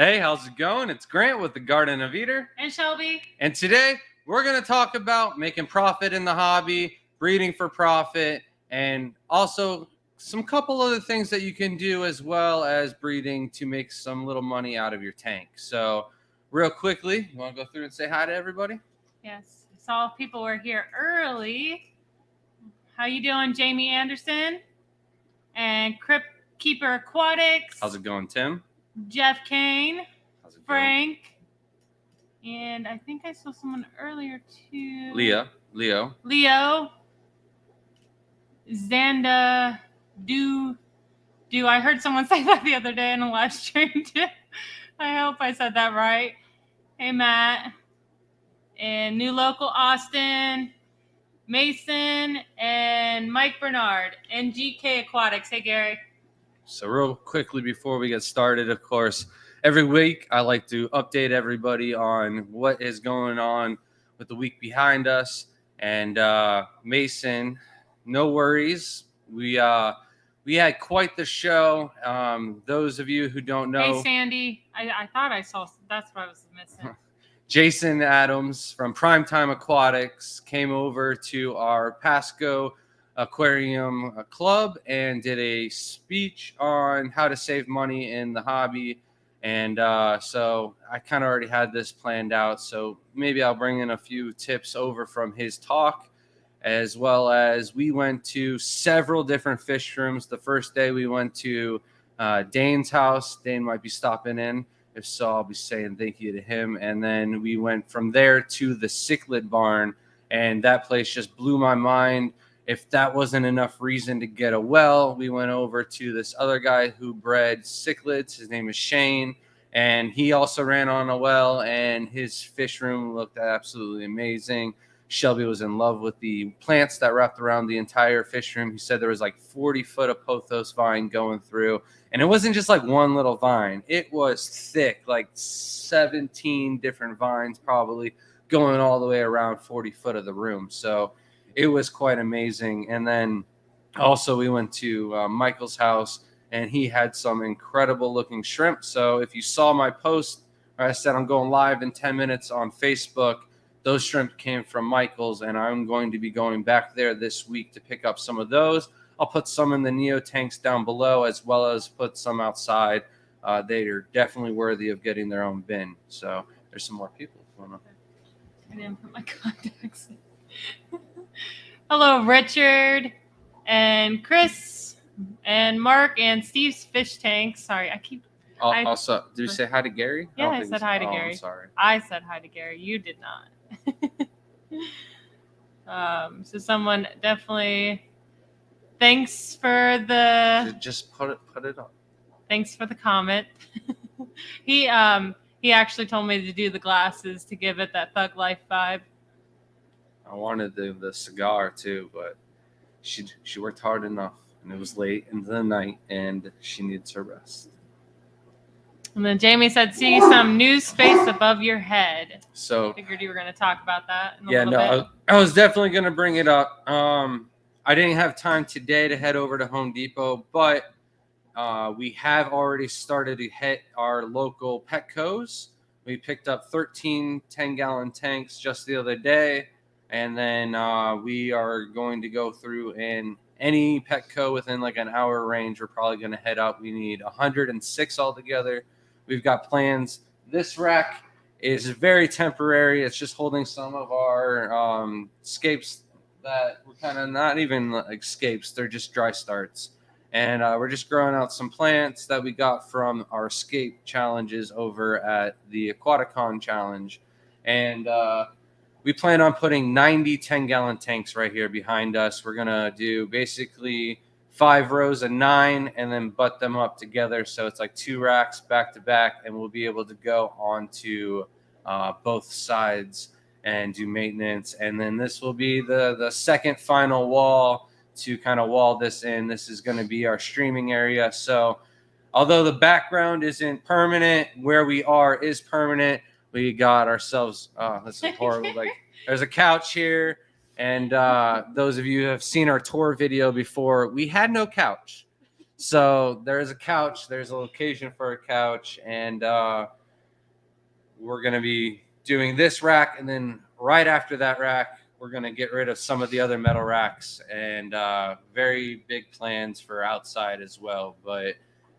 Hey, how's it going? It's Grant with the Garden of Eater. And Shelby. And today we're going to talk about making profit in the hobby, breeding for profit, and also some couple other things that you can do as well as breeding to make some little money out of your tank. So real quickly, you want to go through and say hi to everybody? Yes, I saw people were here early. How you doing, Jamie Anderson? And Crypt Keeper Aquatics. How's it going, Tim? Jeff Kane. How's it Frank. And I think I saw someone earlier too. Leo. Leo. Xanda. Do. I heard someone say that the other day in a live stream too. I hope I said that right. Hey, Matt. And New Local Austin. Mason and Mike Bernard and GK Aquatics. Hey, Gary. So real quickly before we get started, of course, every week I like to update everybody on what is going on with the week behind us. And Mason, no worries. We had quite the show. Those of you who don't know. Hey, Sandy. I thought I saw. That's what I was missing. Jason Adams from Primetime Aquatics came over to our Pasco Aquarium Club and did a speech on how to save money in the hobby. And so I kind of already had this planned out. So maybe I'll bring in a few tips over from his talk, as well as we went to several different fish rooms. The first day we went to Dane's house. Dane might be stopping in. If so, I'll be saying thank you to him. And then we went from there to the cichlid barn, and that place just blew my mind. If that wasn't enough reason to get a well, we went over to this other guy who bred cichlids. His name is Shane, and he also ran on a well, and his fish room looked absolutely amazing. Shelby was in love with the plants that wrapped around the entire fish room. He said there was like 40 foot of pothos vine going through. And it wasn't just like one little vine. It was thick, like 17 different vines probably going all the way around 40 foot of the room. So it was quite amazing. And then also we went to Michael's house, and he had some incredible looking shrimp. So if you saw my post, I said I'm going live in 10 minutes on Facebook. Those shrimp came from Michael's, and I'm going to be going back there this week to pick up some of those. I'll put some in the Neo tanks down below, as well as put some outside. They are definitely worthy of getting their own bin. So there's some more people. I didn't put my contacts in. Hello, Richard and Chris and Mark and Steve's fish tank. Sorry, I keep. Also, did you say hi to Gary? Yeah, I said hi to Gary. I'm sorry. I said hi to Gary. You did not. So someone definitely thanks for the just put it up. Thanks for the comment. He actually told me to do the glasses to give it that thug life vibe. I wanted the cigar too, but she worked hard enough, and it was late into the night, and she needs her rest. And then Jamie said, see some new space above your head. So figured you were going to talk about that in a little bit. I was definitely going to bring it up. I didn't have time today to head over to Home Depot, but we have already started to hit our local Petco's. We picked up 13 10-gallon tanks just the other day, and then we are going to go through in any Petco within like an hour range. We're probably going to head up. We need 106 altogether. We've got plans. This rack is very temporary. It's just holding some of our scapes that were kind of not even like scapes. They're just dry starts. And we're just growing out some plants that we got from our scape challenges over at the Aquaticon challenge. And we plan on putting 90 10-gallon tanks right here behind us. We're going to do basically 5 rows of 9 and then butt them up together. So it's like 2 racks back to back, and we'll be able to go onto both sides and do maintenance. And then this will be the second final wall to kind of wall this in. This is going to be our streaming area. So although the background isn't permanent, where we are is permanent. We got ourselves, this is horrible. Like there's a couch here. And those of you who have seen our tour video before, we had no couch. So there is a couch. There's a location for a couch, and we're going to be doing this rack, and then right after that rack, we're going to get rid of some of the other metal racks, and very big plans for outside as well. But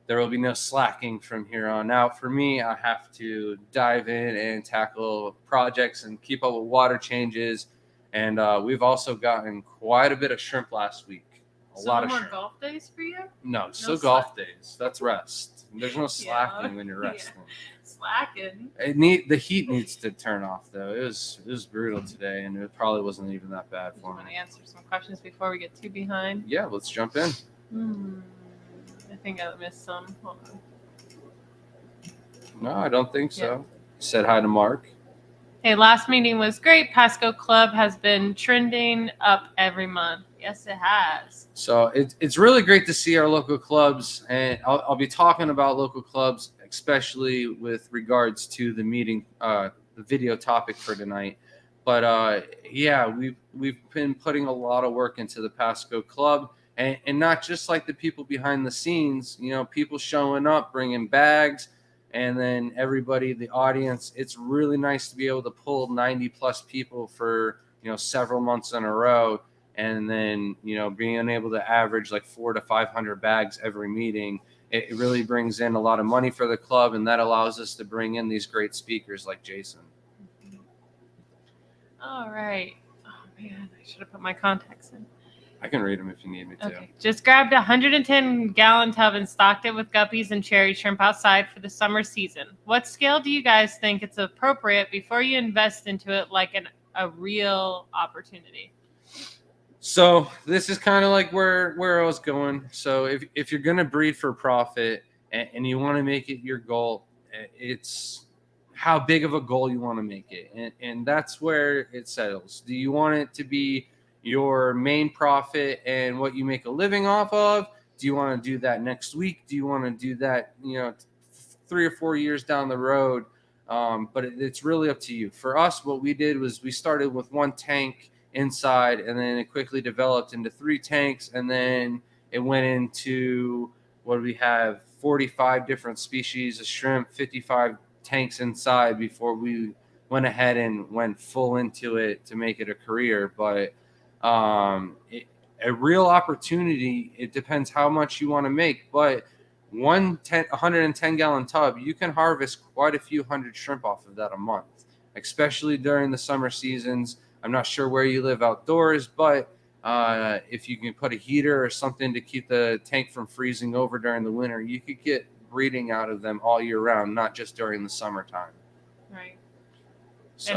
there will be no slacking from here on out. For me, I have to dive in and tackle projects and keep up with water changes. And we've also gotten quite a bit of shrimp last week. A lot of more shrimp. golf days for you? No, still slack. golf days. That's rest. There's no slacking when you're resting. Slacking. The heat needs to turn off though. It was brutal today, and it probably wasn't even that bad Do you for want to me. answer some questions before we get too behind? Yeah, let's jump in. I think I missed some. Hold on. No, I don't think so. Yeah. You said hi to Mark. Hey, last meeting was great. Pasco Club has been trending up every month. Yes, it has. So it's really great to see our local clubs, and I'll be talking about local clubs, especially with regards to the meeting, the video topic for tonight. But yeah, we've been putting a lot of work into the Pasco Club, and not just like the people behind the scenes, people showing up, bringing bags, and then everybody, the audience. It's really nice to be able to pull 90 plus people for several months in a row. And then, being able to average like 400 to 500 bags every meeting, it really brings in a lot of money for the club. And that allows us to bring in these great speakers like Jason. All right. Oh, man, I should have put my contacts in. I can read them if you need me to. Okay. Just grabbed a 110-gallon tub and stocked it with guppies and cherry shrimp outside for the summer season. What scale do you guys think it's appropriate before you invest into it like a real opportunity? So this is kind of like where I was going. So if you're going to breed for profit and you want to make it your goal, it's how big of a goal you want to make it. And that's where it settles. Do you want it to be your main profit and what you make a living off of? Do you want to do that next week? Do you want to do that, 3 or 4 years down the road? But it's really up to you. For us, what we did was we started with one tank inside, and then it quickly developed into 3 tanks, and then it went into what we have 45 different species of shrimp, 55 tanks inside before we went ahead and went full into it to make it a career. But a real opportunity, it depends how much you want to make, but 110-gallon tub, you can harvest quite a few hundred shrimp off of that a month, especially during the summer seasons. I'm not sure where you live outdoors, but if you can put a heater or something to keep the tank from freezing over during the winter, you could get breeding out of them all year round, not just during the summertime. Right. So,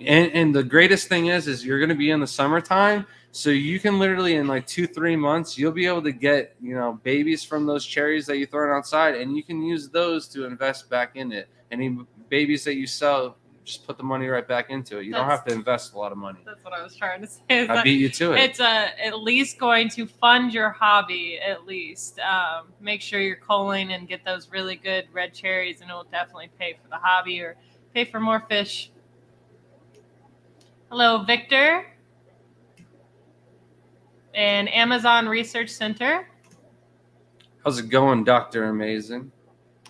and and the greatest thing is you're going to be in the summertime, so you can literally in like 2-3 months, you'll be able to get babies from those cherries that you throw outside, and you can use those to invest back in it. Any babies that you sell, just put the money right back into it. You don't have to invest a lot of money. That's what I was trying to say. I beat you to it. It's at least going to fund your hobby. At least make sure you're culling and get those really good red cherries, and it will definitely pay for the hobby or pay for more fish. Hello, Victor, and Amazon Research Center. How's it going, Dr. Amazing?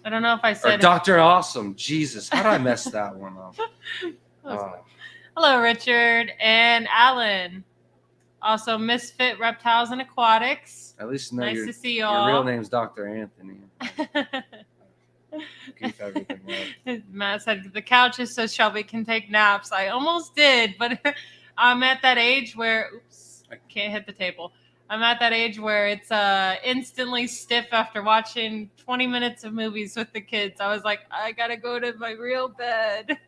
I don't know if I said Dr. Awesome. Jesus, how did I mess that one up? Hello, Richard and Alan. Also, Misfit Reptiles and Aquatics. At least know nice to see y'all. Your real name's Dr. Anthony. Goof everything up. Matt said the couch is so Shelby can take naps. I almost did, but I'm at that age where I can't hit the table. I'm at that age where it's instantly stiff after watching 20 minutes of movies with the kids. I was like, I gotta go to my real bed.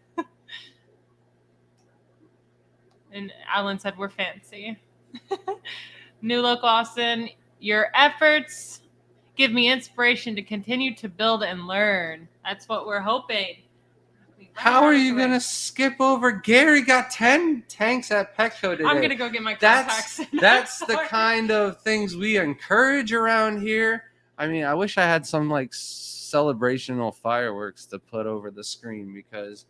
And Alan said, we're fancy. New Local Austin, your efforts give me inspiration to continue to build and learn. That's what we're hoping. How are you going to skip over Gary got 10 tanks at Petco today? I'm going to go get my contacts. That's the kind of things we encourage around here. I mean, I wish I had some like celebrational fireworks to put over the screen because,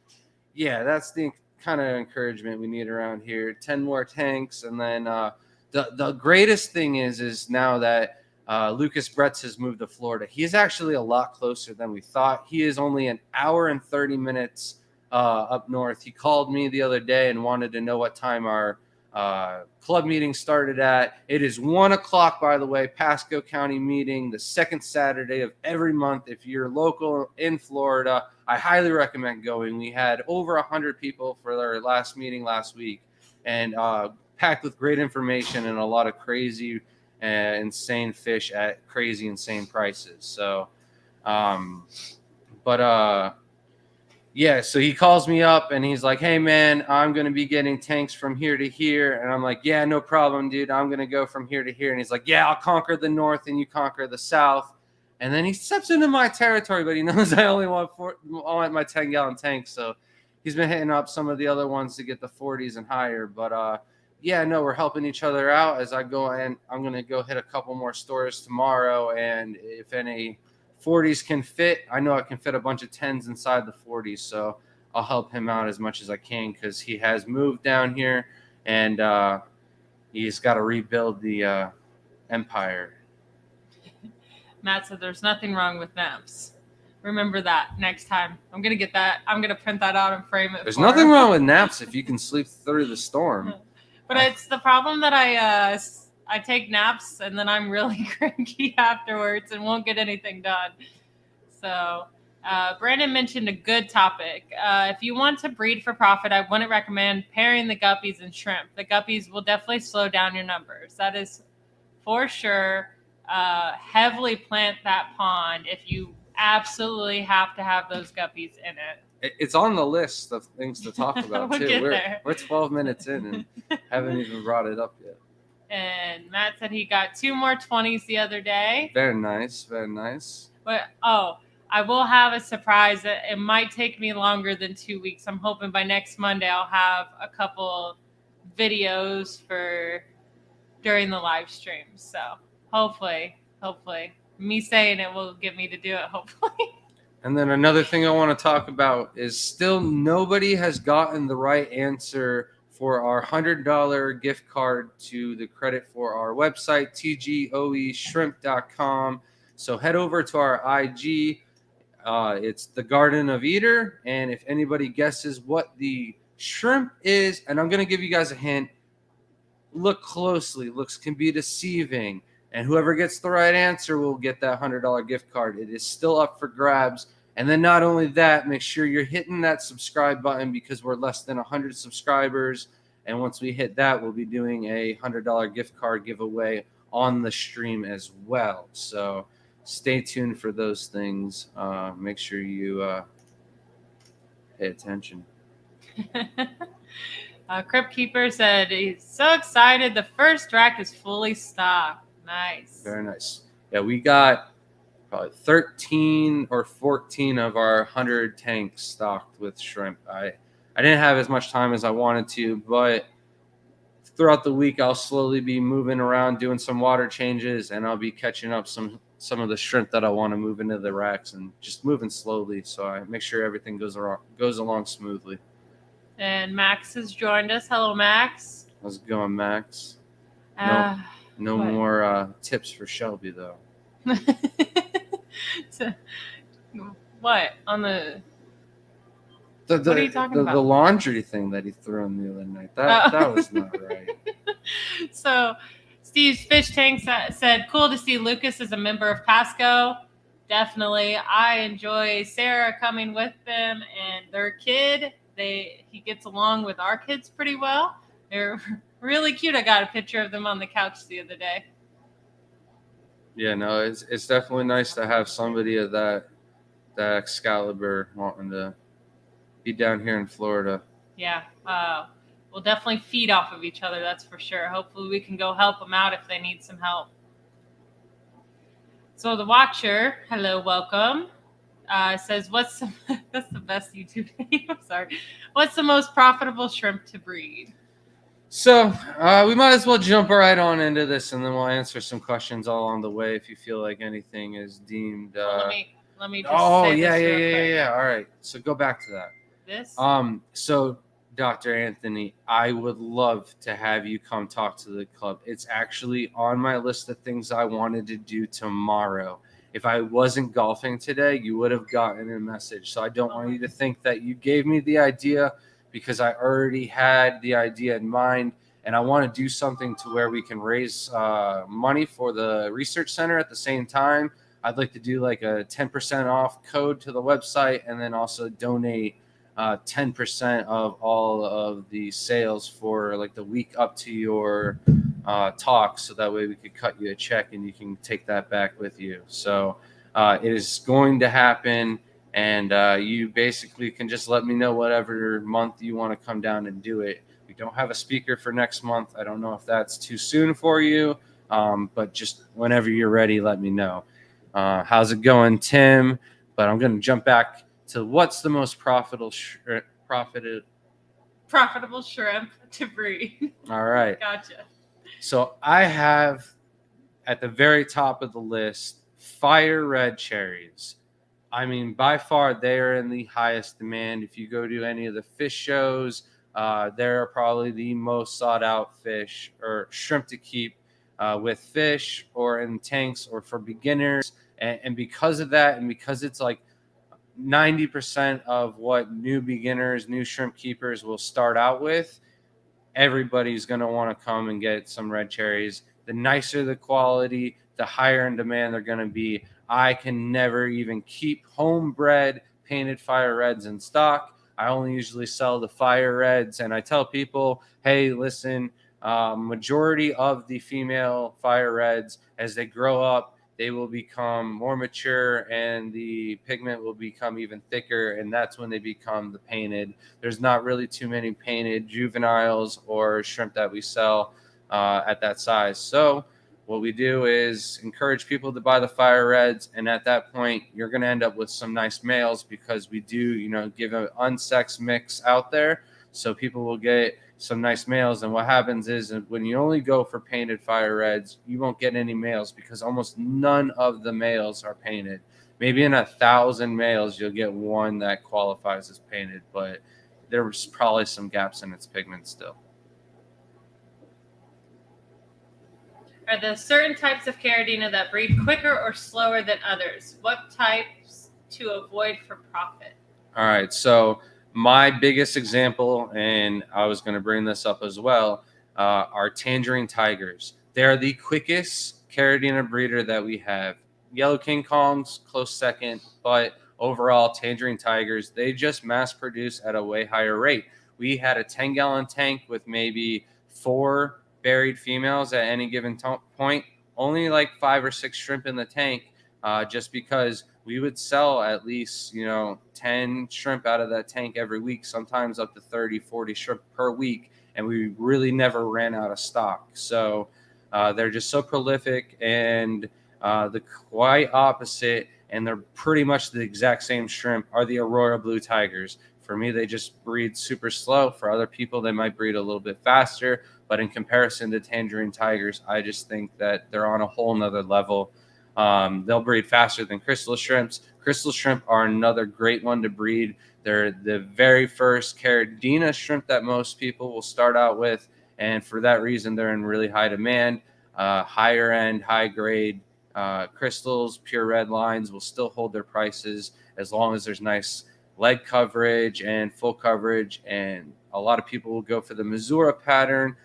yeah, that's the kind of encouragement we need around here. 10 more tanks. And then the greatest thing is now that Lucas Bretz has moved to Florida. He is actually a lot closer than we thought. He is only an hour and 30 minutes up north. He called me the other day and wanted to know what time our club meeting started at. It is 1 o'clock, by the way, Pasco County meeting, the second Saturday of every month. If you're local in Florida, I highly recommend going. We had over 100 people for our last meeting last week, and packed with great information and a lot of crazy insane fish at crazy insane prices. So yeah, so he calls me up and he's like, hey man, I'm gonna be getting tanks from here to here. And I'm like, yeah, no problem, dude, I'm gonna go from here to here. And he's like, yeah, I'll conquer the north and you conquer the south. And then he steps into my territory, but he knows I only want my 10-gallon tank. So he's been hitting up some of the other ones to get the 40s and higher. But yeah, no, we're helping each other out as I go, and I'm going to go hit a couple more stores tomorrow. And if any 40s can fit, I know I can fit a bunch of 10s inside the 40s. So I'll help him out as much as I can because he has moved down here and he's got to rebuild the empire. Matt said there's nothing wrong with naps. Remember that next time. I'm going to get that. I'm going to print that out and frame it. There's nothing wrong with naps if you can sleep through the storm. But it's the problem that I take naps and then I'm really cranky afterwards and won't get anything done. So Brandon mentioned a good topic. If you want to breed for profit, I wouldn't recommend pairing the guppies and shrimp. The guppies will definitely slow down your numbers. That is for sure. Heavily plant that pond if you absolutely have to have those guppies in it. It's on the list of things to talk about We'll too. get We're 12 minutes in and haven't even brought it up yet. And Matt said he got 2 more 20s the other day. Very nice, very nice. But I will have a surprise. It might take me longer than 2 weeks. I'm hoping by next Monday I'll have a couple videos for during the live stream. So hopefully, me saying it will get me to do it. Hopefully. And then another thing I want to talk about is still nobody has gotten the right answer for our $100 gift card to the credit for our website, tgoeshrimp.com. So head over to our IG. It's the Garden of Eater. And if anybody guesses what the shrimp is, and I'm going to give you guys a hint, look closely. Looks can be deceiving. And whoever gets the right answer will get that $100 gift card. It is still up for grabs. And then not only that, make sure you're hitting that subscribe button because we're less than 100 subscribers. And once we hit that, we'll be doing a $100 gift card giveaway on the stream as well. So stay tuned for those things. Make sure you pay attention. Crypt Keeper said he's so excited. The first rack is fully stocked. Nice. Very nice. Yeah, we got probably 13 or 14 of our 100 tanks stocked with shrimp. I didn't have as much time as I wanted to, but throughout the week I'll slowly be moving around, doing some water changes, and I'll be catching up some of the shrimp that I want to move into the racks and just moving slowly so I make sure everything goes along smoothly. And Max has joined us. Hello, Max. How's it going, Max? No what? more tips for Shelby, though. What? On the what are you talking about? The laundry thing that he threw in the other night. That was not right. So Steve's Fish Tank said, cool to see Lucas as a member of Pasco. Definitely. I enjoy Sarah coming with them and their kid. He gets along with our kids pretty well. They're really cute. I got a picture of them on the couch the other day. Yeah, no, it's definitely nice to have somebody of that Excalibur wanting to be down here in Florida. Yeah, we'll definitely feed off of each other, that's for sure. Hopefully we can go help them out if they need some help. So the Watcher, hello, welcome, says, that's the best YouTube name, I'm sorry. What's the most profitable shrimp to breed? So we might as well jump right on into this, and then we'll answer some questions all along the way if you feel like anything is deemed. Let me just say this real quick. Yeah. All right, so go back to that. This? So Dr. Anthony, I would love to have you come talk to the club. It's actually on my list of things I wanted to do tomorrow. If I wasn't golfing today, you would have gotten a message. So I don't want you to think that you gave me the idea, because I already had the idea in mind. And I want to do something to where we can raise money for the research center at the same time. I'd like to do like a 10% off code to the website, and then also donate 10% of all of the sales for like the week up to your talk, so that way we could cut you a check and you can take that back with you. So it is going to happen, and you basically can just let me know whatever month you want to come down and do it. We don't have a speaker for next month. I don't know if that's too soon for you, but just whenever you're ready, let me know. How's it going, Tim? But I'm going to jump back to what's the most profitable shrimp to breed. All right. Gotcha. So I have at the very top of the list fire red cherries. I mean, by far, they are in the highest demand. If you go to any of the fish shows, they're probably the most sought out fish or shrimp to keep with fish or in tanks or for beginners. And because of that, and because it's like 90% of what new beginners, new shrimp keepers will start out with, everybody's going to want to come and get some red cherries. The nicer the quality, the higher in demand they're going to be. I can never even keep homebred painted fire reds in stock. I only usually sell the fire reds, and I tell people, hey, listen, majority of the female fire reds, as they grow up, they will become more mature and the pigment will become even thicker, and that's when they become the painted. There's not really too many painted juveniles or shrimp that we sell at that size. So what we do is encourage people to buy the fire reds, and at that point you're going to end up with some nice males, because we do give an unsexed mix out there, so people will get some nice males. And what happens is when you only go for painted fire reds, you won't get any males, because almost none of the males are painted. Maybe in 1,000 males you'll get one that qualifies as painted, but there's probably some gaps in its pigment still. Are there certain types of Caridina that breed quicker or slower than others? What types to avoid for profit? All right, so my biggest example, and I was going to bring this up as well, are Tangerine Tigers. They're the quickest Caridina breeder that we have. Yellow King Kongs, close second, but overall, Tangerine Tigers, they just mass produce at a way higher rate. We had a 10-gallon tank with maybe 4 buried females at any given point, only like 5 or 6 shrimp in the tank, just because we would sell at least 10 shrimp out of that tank every week, sometimes up to 30-40 shrimp per week, and we really never ran out of stock. So they're just so prolific. And the quite opposite, and they're pretty much the exact same shrimp, are the Aurora Blue Tigers. For me, they just breed super slow. For other people, they might breed a little bit faster. But in comparison to Tangerine Tigers, I just think that they're on a whole nother level. They'll breed faster than crystal shrimps. Crystal shrimp are another great one to breed. They're the very first Caridina shrimp that most people will start out with. And for that reason, they're in really high demand. Higher end, high grade crystals, pure red lines will still hold their prices as long as there's nice leg coverage and full coverage. And a lot of people will go for the Missouri pattern,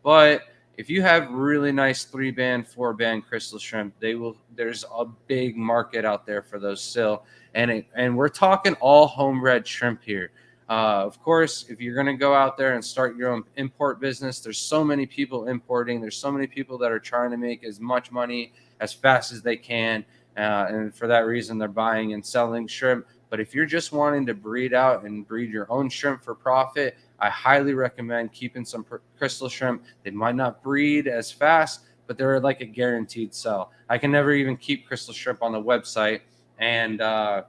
but if you have really nice 3-band, 4-band crystal shrimp, there's a big market out there for those still. And we're talking all home-bred shrimp here. Of course, if you're going to go out there and start your own import business, there's so many people importing. There's so many people that are trying to make as much money as fast as they can. And for that reason, they're buying and selling shrimp. But if you're just wanting to breed out and breed your own shrimp for profit, I highly recommend keeping some crystal shrimp. They might not breed as fast, but they're like a guaranteed sell. I can never even keep crystal shrimp on the website. And I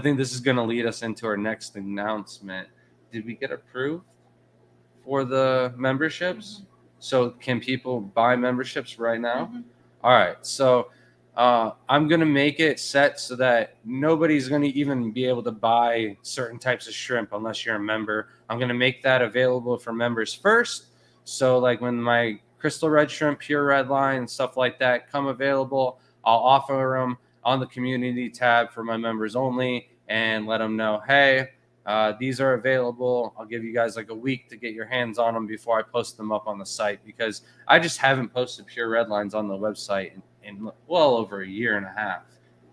think this is going to lead us into our next announcement. Did we get approved for the memberships? Mm-hmm. So can people buy memberships right now? Mm-hmm. All right. So I'm gonna make it set so that nobody's gonna even be able to buy certain types of shrimp unless you're a member. I'm gonna make that available for members first. So like when my crystal red shrimp, pure red line, and stuff like that come available, I'll offer them on the community tab for my members only, and let them know, hey, these are available. I'll give you guys like a week to get your hands on them before I post them up on the site, because I just haven't posted pure red lines on the website in well over a year and a half,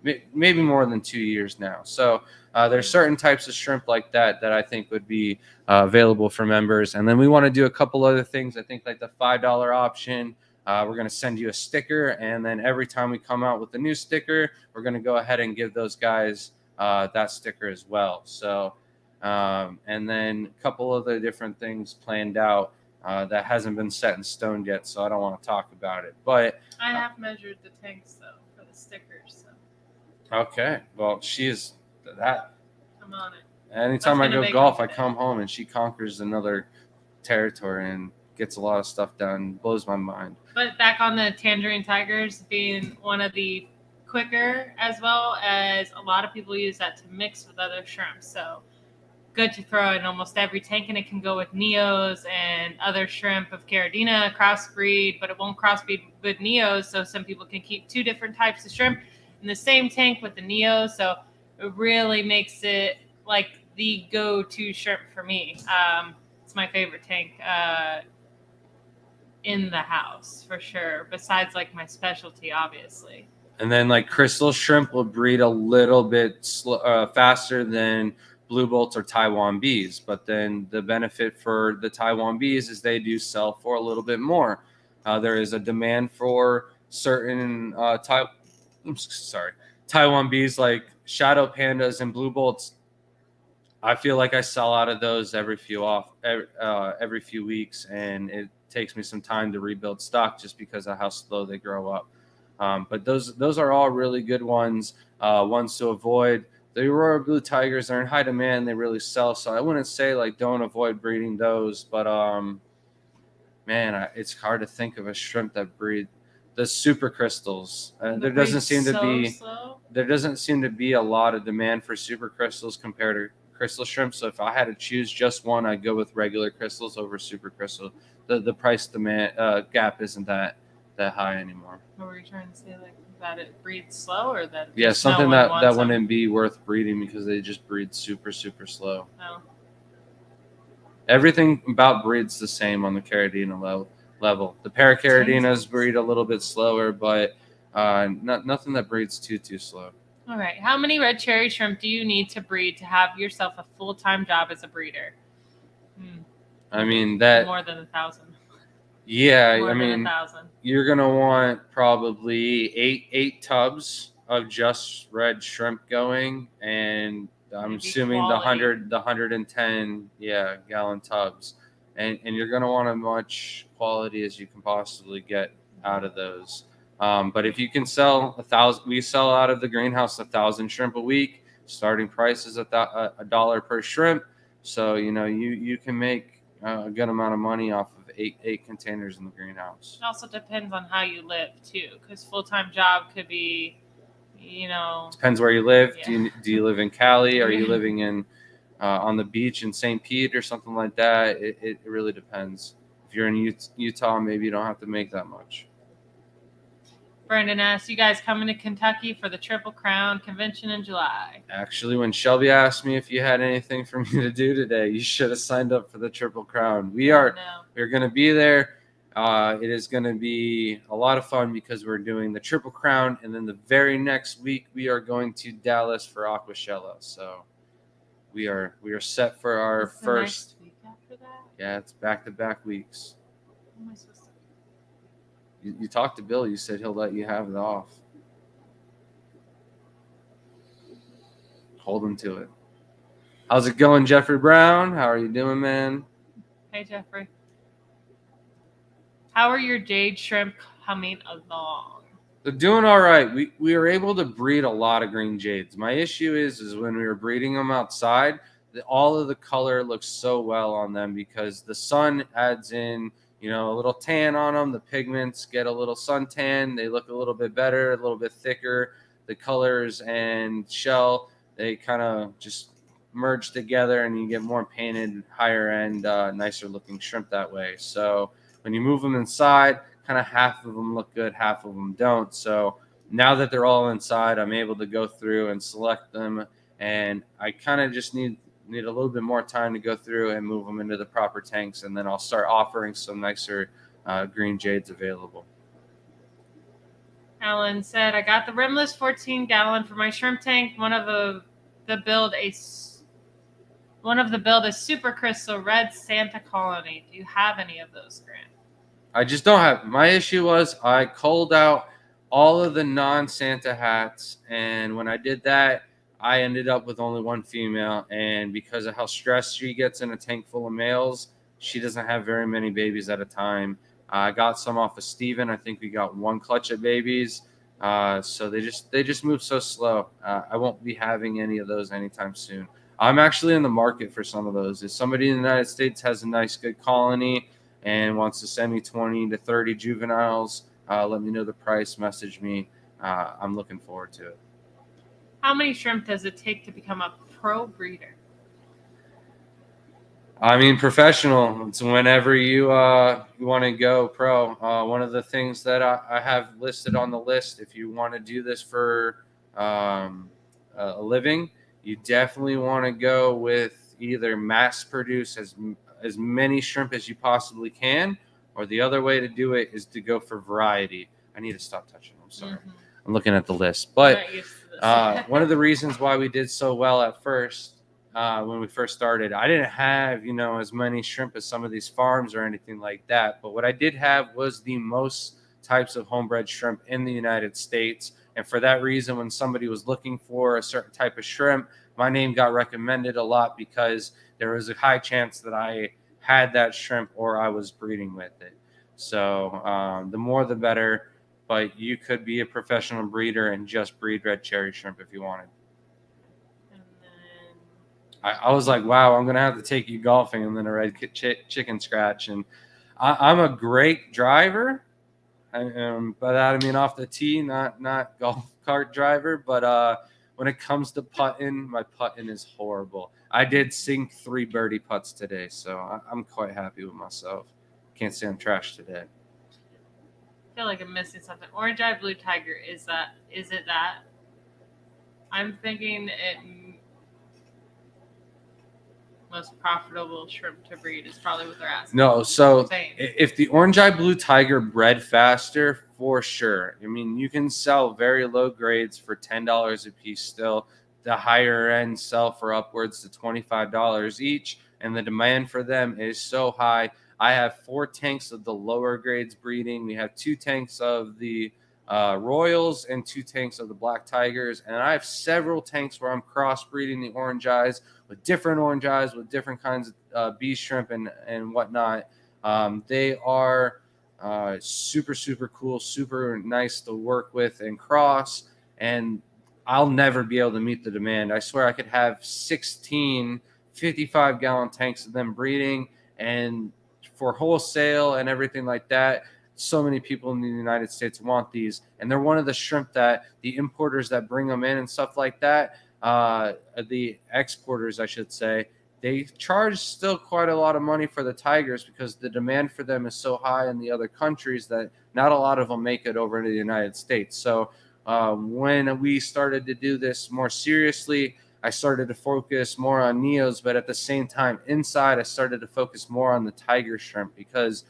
maybe more than 2 years now. So there's certain types of shrimp like that I think would be available for members. And then we want to do a couple other things. I think like the $5 option. We're going to send you a sticker, and then every time we come out with a new sticker, we're going to go ahead and give those guys that sticker as well. So, and then a couple other different things planned out that hasn't been set in stone yet, so I don't want to talk about it. But I have measured the tanks though for the stickers. So okay, well, she is that. I'm on it. Anytime I That's gonna go make golf, me I today. come home and she conquers another territory and gets a lot of stuff done. Blows my mind. But back on the Tangerine Tigers being one of the quicker, as well as a lot of people use that to mix with other shrimp. So good to throw in almost every tank, and it can go with Neos and other shrimp of Caridina, crossbreed, but it won't crossbreed with Neos. So some people can keep two different types of shrimp in the same tank with the Neos. So it really makes it like the go-to shrimp for me. It's my favorite tank in the house for sure, besides like my specialty, obviously. And then like crystal shrimp will breed a little bit faster than blue bolts or Taiwan bees. But then the benefit for the Taiwan bees is they do sell for a little bit more. There is a demand for certain Taiwan bees like shadow pandas and blue bolts. I feel like I sell out of those every few weeks, and it takes me some time to rebuild stock just because of how slow they grow up. But those are all really good ones. Ones to avoid. The Aurora Blue Tigers are in high demand. They really sell. So I wouldn't say like don't avoid breeding those. But man, it's hard to think of a shrimp that breed the super crystals. There doesn't seem to be a lot of demand for super crystals compared to crystal shrimp. So if I had to choose just one, I'd go with regular crystals over super crystal. The price demand gap isn't that high anymore. What were you trying to say? Like that it breeds slow, or that Yeah, just no something one that wants them? wouldn't be worth breeding because they just breed super slow. No. Everything about breeds the same on the Caridina level. The Paracaridinas breed a little bit slower, but nothing that breeds too slow. All right. How many red cherry shrimp do you need to breed to have yourself a full-time job as a breeder? I mean that more than 1,000. Yeah, More I than mean 1,000. you're gonna want probably eight tubs of just red shrimp going, and I'm Maybe assuming quality. the 110 gallon tubs, and you're gonna want as much quality as you can possibly get out of those. But if you can sell 1,000, we sell out of the greenhouse 1,000 shrimp a week. Starting price is $1 per shrimp, so you can make a good amount of money off of eight containers in the greenhouse. It also depends on how you live too, because full-time job could be, Depends where you live. Yeah. Do you live in Cali? Are you living in on the beach in St. Pete or something like that? It really depends. If you're in Utah, maybe you don't have to make that much. Brandon asks, you guys coming to Kentucky for the Triple Crown convention in July? Actually, when Shelby asked me if you had anything for me to do today, you should have signed up for the Triple Crown. We're going to be there. It is going to be a lot of fun because we're doing the Triple Crown, and then the very next week we are going to Dallas for Aquashella. So we are set for our first. Next week after that? Yeah, it's back-to-back weeks. What am I supposed to? You talked to Bill. You said he'll let you have it off. Hold him to it. How's it going, Jeffrey Brown? How are you doing, man? Hey, Jeffrey. How are your jade shrimp coming along? They're doing all right. We were able to breed a lot of green jades. My issue is when we were breeding them outside, all of the color looks so well on them because the sun adds in a little tan on them. The pigments get a little suntan. They look a little bit better, a little bit thicker. The colors and shell, they kind of just merge together, and you get more painted, higher end, nicer looking shrimp that way. So when you move them inside, kind of half of them look good, half of them don't. So now that they're all inside, I'm able to go through and select them, and I kind of just need a little bit more time to go through and move them into the proper tanks, and then I'll start offering some nicer green jades available. Alan said, I got the rimless 14-gallon for my shrimp tank. One of the build is Super Crystal Red Santa Colony. Do you have any of those, Grant? I just don't have. My issue was I culled out all of the non-Santa hats, and when I did that, I ended up with only one female, and because of how stressed she gets in a tank full of males, she doesn't have very many babies at a time. I got some off of Steven. I think we got one clutch of babies. So they just move so slow. I won't be having any of those anytime soon. I'm actually in the market for some of those. If somebody in the United States has a nice, good colony and wants to send me 20 to 30 juveniles, let me know the price, message me. I'm looking forward to it. How many shrimp does it take to become a pro breeder? I mean, professional. It's whenever you want to go pro. One of the things that I have listed on the list, if you want to do this for a living, you definitely want to go with either mass produce as many shrimp as you possibly can, or the other way to do it is to go for variety. I need to stop touching. I'm sorry. Mm-hmm. I'm looking at the list. But one of the reasons why we did so well at first, when we first started, I didn't have, as many shrimp as some of these farms or anything like that. But what I did have was the most types of homebred shrimp in the United States. And for that reason, when somebody was looking for a certain type of shrimp, my name got recommended a lot because there was a high chance that I had that shrimp or I was breeding with it. So the more the better. But you could be a professional breeder and just breed red cherry shrimp if you wanted. And then I was like, wow, I'm going to have to take you golfing and then a red chicken scratch. And I'm a great driver. But I mean off the tee, not golf cart driver. But when it comes to putting, my putting is horrible. I did sink 3 birdie putts today, so I'm quite happy with myself. Can't say I'm trash today. I feel like I'm missing something. Orange Eye Blue Tiger, is it that? I'm thinking it most profitable shrimp to breed is probably what they're asking. No, so if the Orange Eye Blue Tiger bred faster, for sure. I mean, you can sell very low grades for $10 a piece still. The higher end sell for upwards to $25 each, and the demand for them is so high. I have 4 tanks of the lower grades breeding. We have 2 tanks of the Royals and 2 tanks of the Black Tigers. And I have several tanks where I'm crossbreeding the orange eyes with different orange eyes, with different kinds of bee shrimp and whatnot. They are super, super cool, super nice to work with and cross. And I'll never be able to meet the demand. I swear I could have 16 55-gallon tanks of them breeding, and for wholesale and everything like that, so many people in the United States want these, and they're one of the shrimp that the importers that bring them in and stuff like that, the exporters, I should say, they charge still quite a lot of money for the tigers because the demand for them is so high in the other countries that not a lot of them make it over to the United States. So when we started to do this more seriously, I started to focus more on Neos, but at the same time, inside, I started to focus more on the tiger shrimp because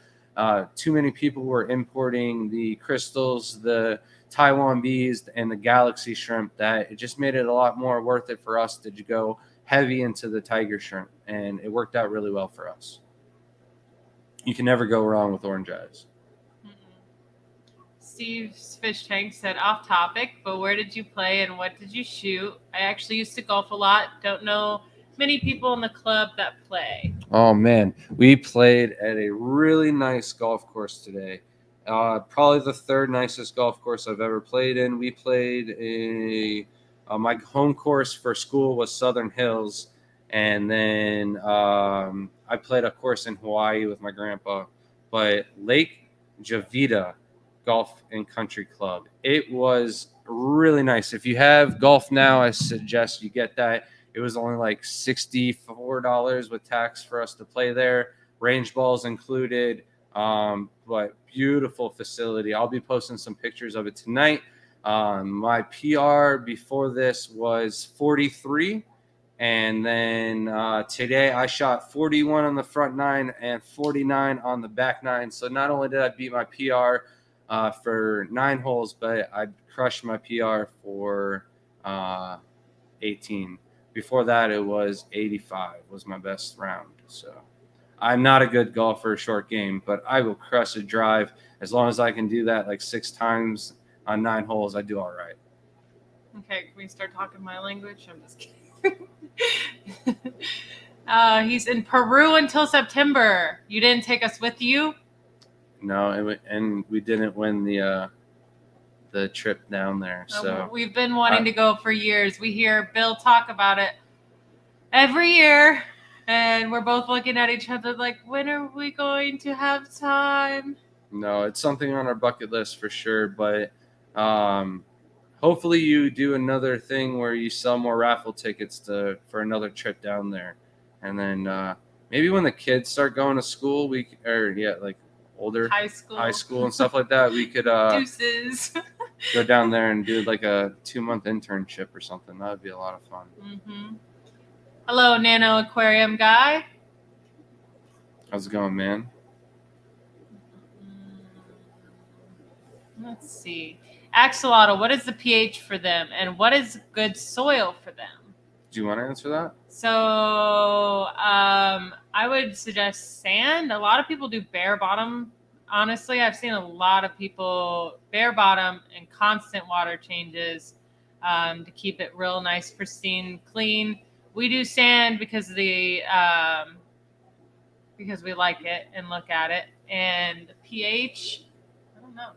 too many people were importing the crystals, the Taiwan bees, and the galaxy shrimp that it just made it a lot more worth it for us to go heavy into the tiger shrimp, and it worked out really well for us. You can never go wrong with orange eyes. Steve's fish tank said, off topic, but where did you play and what did you shoot? I actually used to golf a lot. Don't know many people in the club that play. Oh, man. We played at a really nice golf course today. Probably the 3rd nicest golf course I've ever played in. We played my home course for school was Southern Hills. And then I played a course in Hawaii with my grandpa. but Lake Javita Golf and Country Club. It was really nice. If you have golf now, I suggest you get that. It was only like $64 with tax for us to play there. Range balls included, but beautiful facility. I'll be posting some pictures of it tonight. My PR before this was 43. And then today I shot 41 on the front nine and 49 on the back nine. So not only did I beat my PR for 9 holes, but I crushed my PR for 18. Before that, it was 85 was my best round. So I'm not a good golfer, short game, but I will crush a drive. As long as I can do that like 6 times on 9 holes, I do all right. Okay, can we start talking my language? I'm just kidding. He's in Peru until September. You didn't take us with you? No, and we didn't win the trip down there. So we've been wanting to go for years. We hear Bill talk about it every year, and we're both looking at each other like, when are we going to have time? No, it's something on our bucket list for sure, but hopefully you do another thing where you sell more raffle tickets for another trip down there. And then maybe when the kids start going to school, like older high school and stuff like that, we could deuces. go down there and do like a 2-month internship or something. That would be a lot of fun. Mm-hmm. Hello, Nano Aquarium guy. How's it going, man? Let's see. Axolotl, what is the pH for them, and what is good soil for them? Do you want to answer that? So I would suggest sand. A lot of people do bare bottom. Honestly, I've seen a lot of people bare bottom and constant water changes to keep it real nice, pristine, clean. We do sand because of because we like it and look at it. And the pH, I don't know.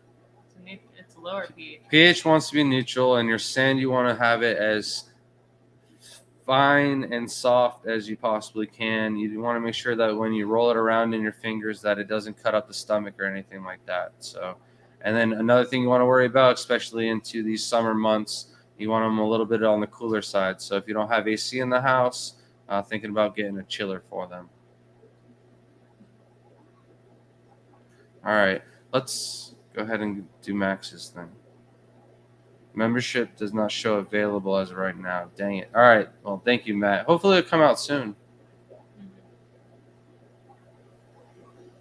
It's a lower pH. pH wants to be neutral, and your sand, you want to have it as fine and soft as you possibly can. You want to make sure that when you roll it around in your fingers that it doesn't cut up the stomach or anything like that. So, and then another thing you want to worry about, especially into these summer months, you want them a little bit on the cooler side. So if you don't have AC in the house, thinking about getting a chiller for them. All right, let's go ahead and do Max's thing. Membership does not show available as of right now. Dang it. All right. Well, thank you, Matt. Hopefully it'll come out soon.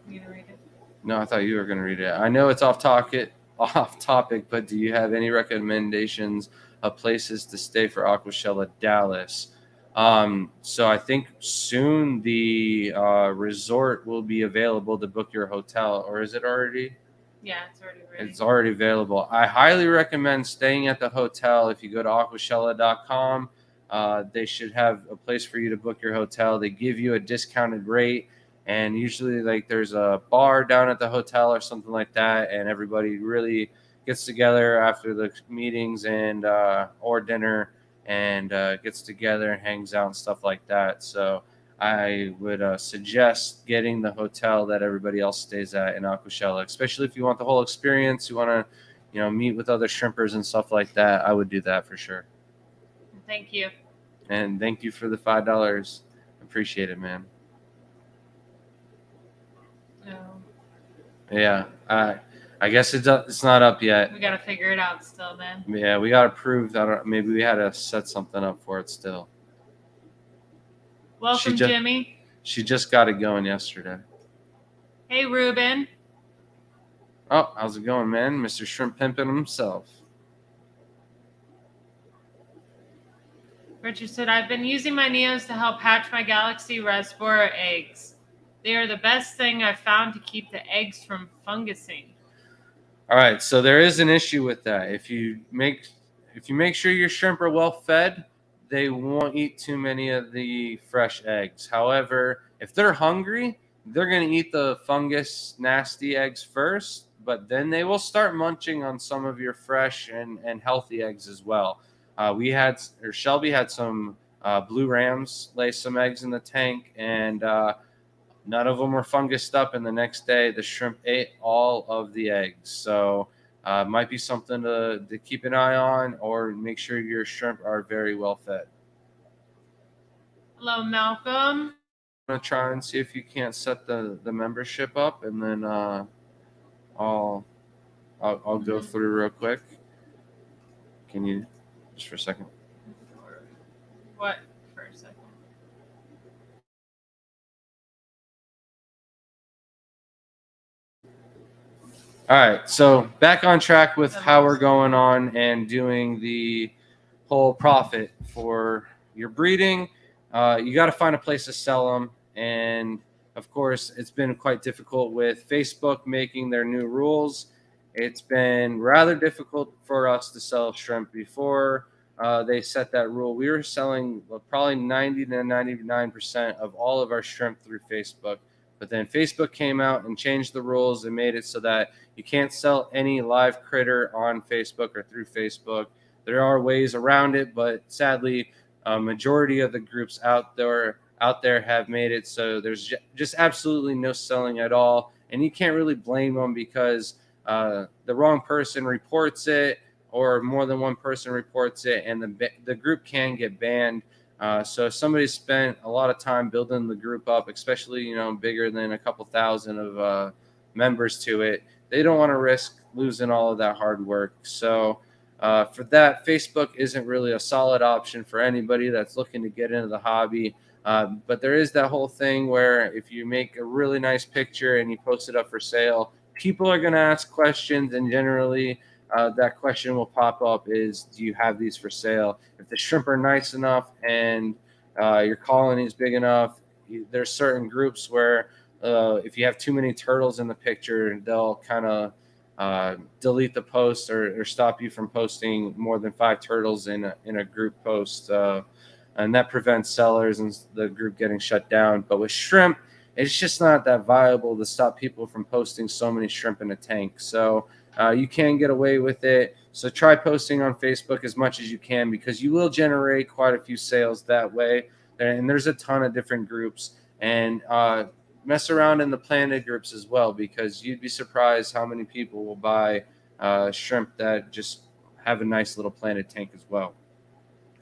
You gonna read it? No, I thought you were going to read it. I know it's off topic, but do you have any recommendations of places to stay for Aquashella Dallas? So I think soon the resort will be available to book your hotel, or is it already? Yeah, it's already ready. It's already available. I highly recommend staying at the hotel. If you go to aquashella.com, they should have a place for you to book your hotel. They give you a discounted rate, and usually like there's a bar down at the hotel or something like that, and everybody really gets together after the meetings and or dinner and gets together and hangs out and stuff like that. So I would suggest getting the hotel that everybody else stays at in Aquashella, especially if you want the whole experience. You want to, meet with other shrimpers and stuff like that. I would do that for sure. Thank you. And thank you for the $5. Appreciate it, man. No. Yeah, I guess it's not up yet. We gotta figure it out still. Then. Yeah, we gotta prove that. Maybe we had to set something up for it still. Welcome, Jimmy. She just got it going yesterday. Hey, Ruben. Oh, how's it going, man? Mr. Shrimp Pimpin' himself. Richard said, I've been using my Neos to help hatch my Galaxy Reservoir eggs. They are the best thing I've found to keep the eggs from fungusing. All right, so there is an issue with that. If you make sure your shrimp are well fed, they won't eat too many of the fresh eggs. However, if they're hungry, they're going to eat the fungus, nasty eggs first, but then they will start munching on some of your fresh and healthy eggs as well. Shelby had some blue rams lay some eggs in the tank, and none of them were fungused up, and the next day the shrimp ate all of the eggs. So might be something to keep an eye on, or make sure your shrimp are very well fed. Hello, Malcolm. I'm gonna try and see if you can't set the membership up, and then I'll I'll go through real quick. Can you just for a second? What? For a second. All right, so back on track with how we're going on and doing the whole profit for your breeding. You got to find a place to sell them, and of course, it's been quite difficult with Facebook making their new rules. It's been rather difficult for us to sell shrimp before they set that rule. We were selling probably 90 to 99% of all of our shrimp through Facebook. But then Facebook came out and changed the rules and made it so that you can't sell any live critter on Facebook or through Facebook. There are ways around it, but sadly, a majority of the groups out there have made it so there's just absolutely no selling at all, and you can't really blame them because the wrong person reports it, or more than one person reports it, and the group can get banned. So if somebody spent a lot of time building the group up, especially bigger than a couple thousand of members to it, they don't want to risk losing all of that hard work. So for that, Facebook isn't really a solid option for anybody that's looking to get into the hobby. But there is that whole thing where if you make a really nice picture and you post it up for sale, people are going to ask questions, and generally that question will pop up is, do you have these for sale? If the shrimp are nice enough and your colony is big enough, there's certain groups where if you have too many turtles in the picture, they'll kind of delete the post or stop you from posting more than 5 turtles in a group post. And that prevents sellers and the group getting shut down. But with shrimp, it's just not that viable to stop people from posting so many shrimp in a tank. So you can get away with it. So try posting on Facebook as much as you can, because you will generate quite a few sales that way. And there's a ton of different groups. And mess around in the planted groups as well, because you'd be surprised how many people will buy shrimp that just have a nice little planted tank as well.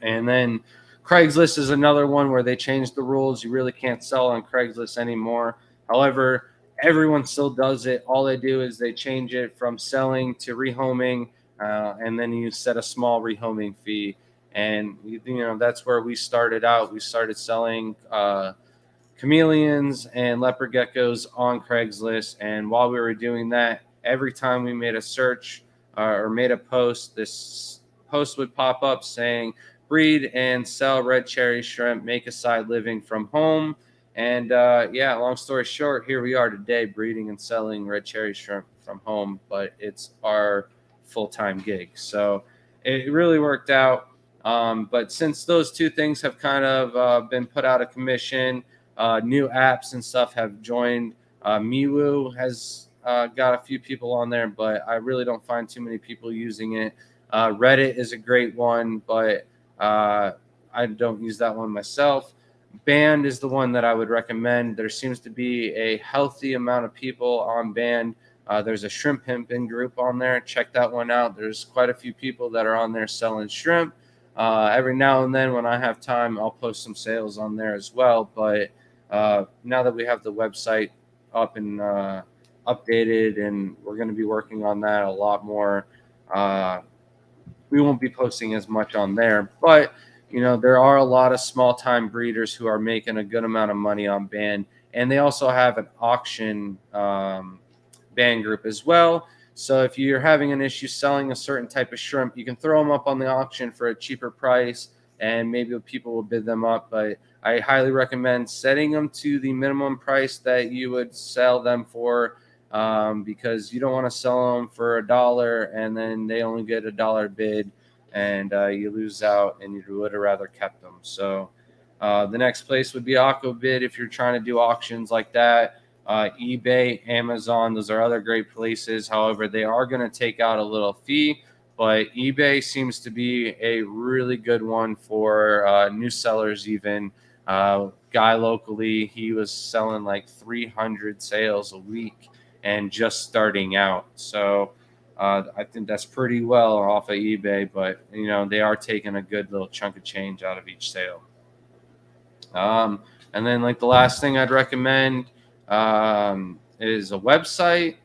And then Craigslist is another one where they changed the rules. You really can't sell on Craigslist anymore. However, everyone still does it. All they do is they change it from selling to rehoming, and then you set a small rehoming fee. And that's where we started out. We started selling chameleons and leopard geckos on Craigslist. And while we were doing that, every time we made a search or made a post, this post would pop up saying, breed and sell red cherry shrimp, make a side living from home. And long story short, here we are today breeding and selling red cherry shrimp from home, but it's our full-time gig. So it really worked out. But since those two things have kind of been put out of commission, new apps and stuff have joined. Miwoo has got a few people on there, but I really don't find too many people using it. Reddit is a great one, but I don't use that one myself. Band is the one that I would recommend. There seems to be a healthy amount of people on Band. There's a shrimp pimping group on there. Check that one out. There's quite a few people that are on there selling shrimp. Every now and then when I have time, I'll post some sales on there as well. But now that we have the website up and updated, and we're going to be working on that a lot more, we won't be posting as much on there. But there are a lot of small-time breeders who are making a good amount of money on Band, and they also have an auction Band group as well. So if you're having an issue selling a certain type of shrimp, you can throw them up on the auction for a cheaper price, and maybe people will bid them up. But I highly recommend setting them to the minimum price that you would sell them for, because you don't want to sell them for $1 and then they only get $1 bid, and you lose out, and you would have rather kept them. So the next place would be Aquabid if you're trying to do auctions like that. eBay, Amazon, those are other great places. However, they are going to take out a little fee, but eBay seems to be a really good one for new sellers even. Guy locally, he was selling like 300 sales a week and just starting out. So I think that's pretty well off of eBay, but they are taking a good little chunk of change out of each sale. And then like the last thing I'd recommend is a website.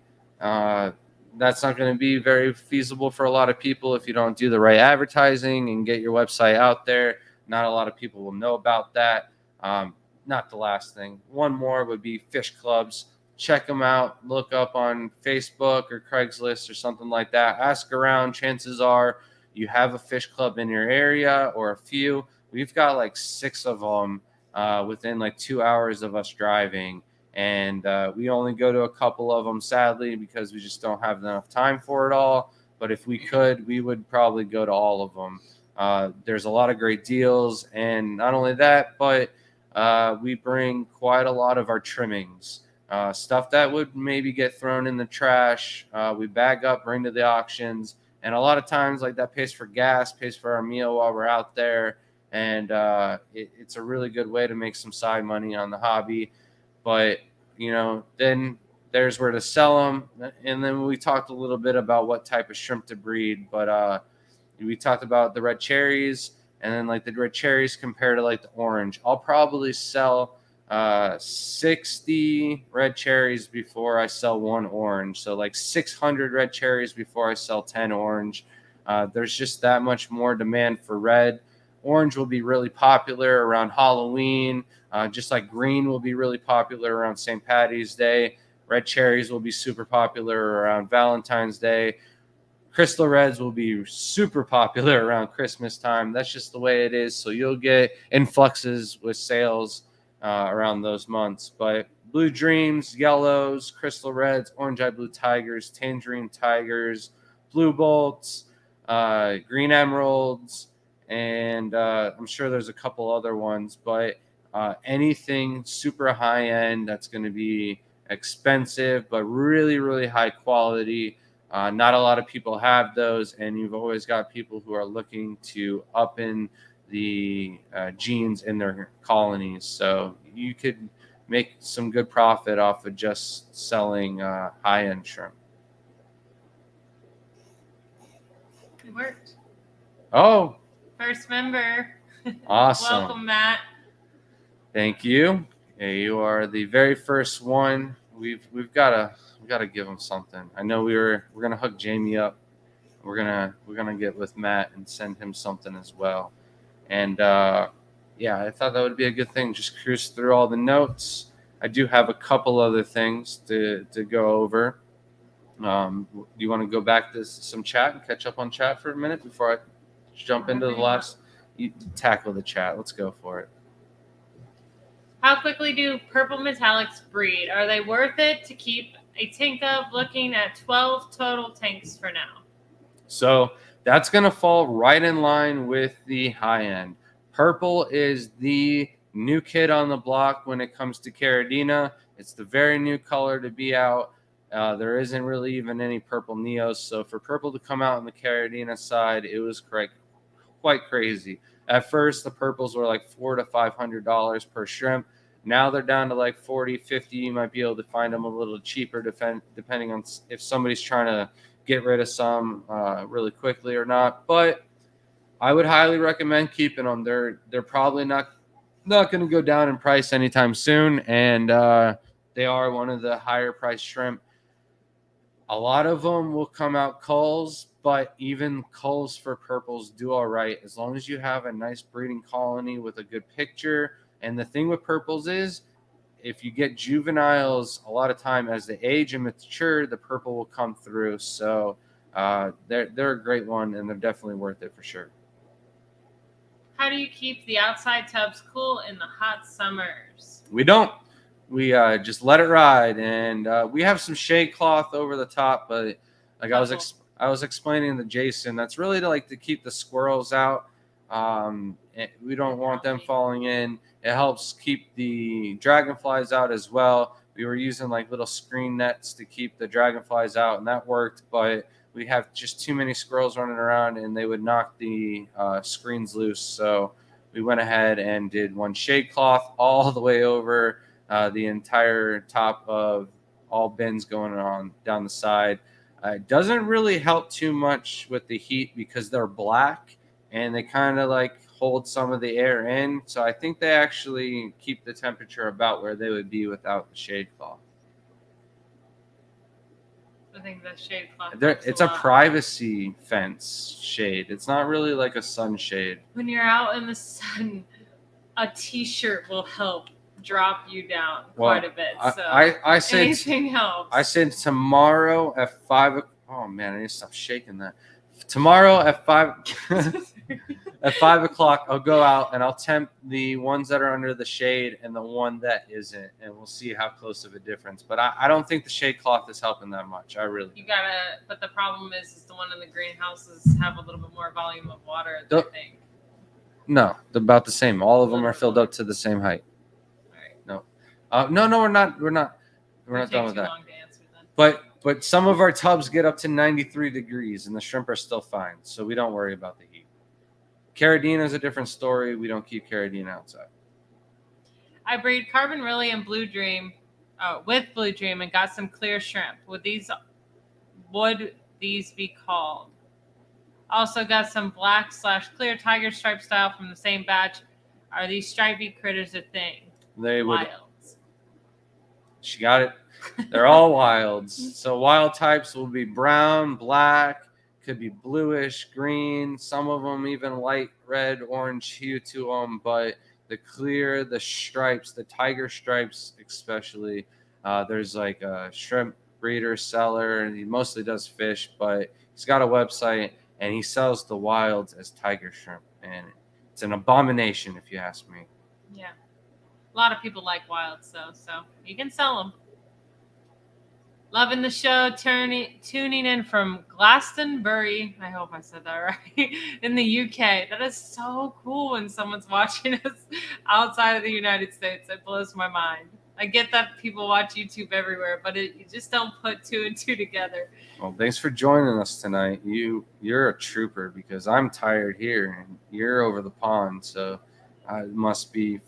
That's not going to be very feasible for a lot of people if you don't do the right advertising and get your website out there. Not a lot of people will know about that. Not the last thing. One more would be fish clubs. Check them out. Look up on Facebook or Craigslist or something like that. Ask around. Chances are you have a fish club in your area or a few. We've got like 6 of them within like 2 hours of us driving. And we only go to a couple of them, sadly, because we just don't have enough time for it all. But if we could, we would probably go to all of them. There's a lot of great deals. And not only that, but we bring quite a lot of our trimmings. Stuff that would maybe get thrown in the trash. We bag up, bring to the auctions. And a lot of times, like that pays for gas, pays for our meal while we're out there. And it's a really good way to make some side money on the hobby. But, then there's where to sell them. And then we talked a little bit about what type of shrimp to breed. But we talked about the red cherries. And then like the red cherries compared to like the orange. I'll probably sell 60 red cherries before I sell 1 orange. So like 600 red cherries before I sell 10 orange. There's just that much more demand for red. Orange will be really popular around Halloween, just like green will be really popular around St. Patty's Day. Red cherries will be super popular around Valentine's Day. Crystal reds will be super popular around Christmas time. That's just the way it is. So you'll get influxes with sales around those months. But blue dreams, yellows, crystal reds, orange eye blue tigers, tangerine tigers, blue bolts, green emeralds, and I'm sure there's a couple other ones, but anything super high end that's going to be expensive but really, really high quality. Not a lot of people have those, and you've always got people who are looking to up in the genes in their colonies. So you could make some good profit off of just selling high-end shrimp. It worked. Oh, first member. Awesome. Welcome, Matt. Thank you. Yeah, you are the very first one. We've got to give him something. I know we're gonna hook Jamie up. We're gonna get with Matt and send him something as well. And yeah, I thought that would be a good thing. Just cruise through all the notes. I do have a couple other things to go over. Do you want to go back to some chat and catch up on chat for a minute before I jump into the last? You tackle the chat. Let's go for it. How quickly do purple metallics breed? Are they worth it to keep a tank of? Looking at 12 total tanks for now. So that's going to fall right in line with the high end. Purple is the new kid on the block when it comes to Caridina. It's the very new color to be out. There isn't really even any purple neos. So for purple to come out on the Caridina side, it was quite crazy. At first, the purples were like $400 to $500 per shrimp. Now they're down to like 40, 50. You might be able to find them a little cheaper depending on if somebody's trying to get rid of some really quickly or not. But I would highly recommend keeping them. They're probably not going to go down in price anytime soon, and they are one of the higher priced shrimp. A lot of them will come out culls, but even culls for purples do all right as long as you have a nice breeding colony with a good picture. And the thing with purples is if you get juveniles, a lot of time as they age and mature, the purple will come through. So they're a great one, and they're definitely worth it for sure. How do you keep the outside tubs cool in the hot summers? We don't. We just let it ride, and we have some shade cloth over the top. But like I was explaining to Jason, that's really to keep the squirrels out. We don't want them falling in. It helps keep the dragonflies out as well. We were using like little screen nets to keep the dragonflies out, and that worked. But we have just too many squirrels running around, and they would knock the screens loose. So we went ahead and did one shade cloth all the way over the entire top of all bins going on down the side. It doesn't really help too much with the heat because they're black and they kind of like hold some of the air in. So I think they actually keep the temperature about where they would be without the shade cloth. I think the shade cloth. It's a privacy fence shade. It's not really like a sunshade. When you're out in the sun, a t-shirt will help drop you down quite a bit. So I said anything helps. I said tomorrow at 5. Oh man, I need to stop shaking that. Tomorrow at 5 at 5 o'clock, I'll go out and I'll temp the ones that are under the shade and the one that isn't, and we'll see how close of a difference. But I don't think the shade cloth is helping that much. But the problem is the one in the greenhouses have a little bit more volume of water, I think. No, they're about the same. All of them are filled up to the same height. No, we're not. We're not done with that. Long to answer then. But some of our tubs get up to 93 degrees, and the shrimp are still fine, so we don't worry about the heat. Caridina is a different story. We don't keep Caridina outside. I breed Carbon Really and Blue Dream, with Blue Dream, and got some clear shrimp. Would these be called? Also got some black/clear tiger stripe style from the same batch. Are these stripy critters a thing? They would. Wilds. She got it. They're all wilds. So wild types will be brown, black, could be bluish, green. Some of them even light red, orange hue to them. But the clear, the stripes, the tiger stripes especially. There's like a shrimp breeder, seller, and he mostly does fish, but he's got a website and he sells the wilds as tiger shrimp. And it's an abomination if you ask me. Yeah. A lot of people like wilds, though, so you can sell them. Loving the show, tuning in from Glastonbury. I hope I said that right. In the UK. That is so cool when someone's watching us outside of the United States. It blows my mind. I get that people watch YouTube everywhere, but you just don't put two and two together. Well, thanks for joining us tonight. You're a trooper because I'm tired here and you're over the pond, so it must be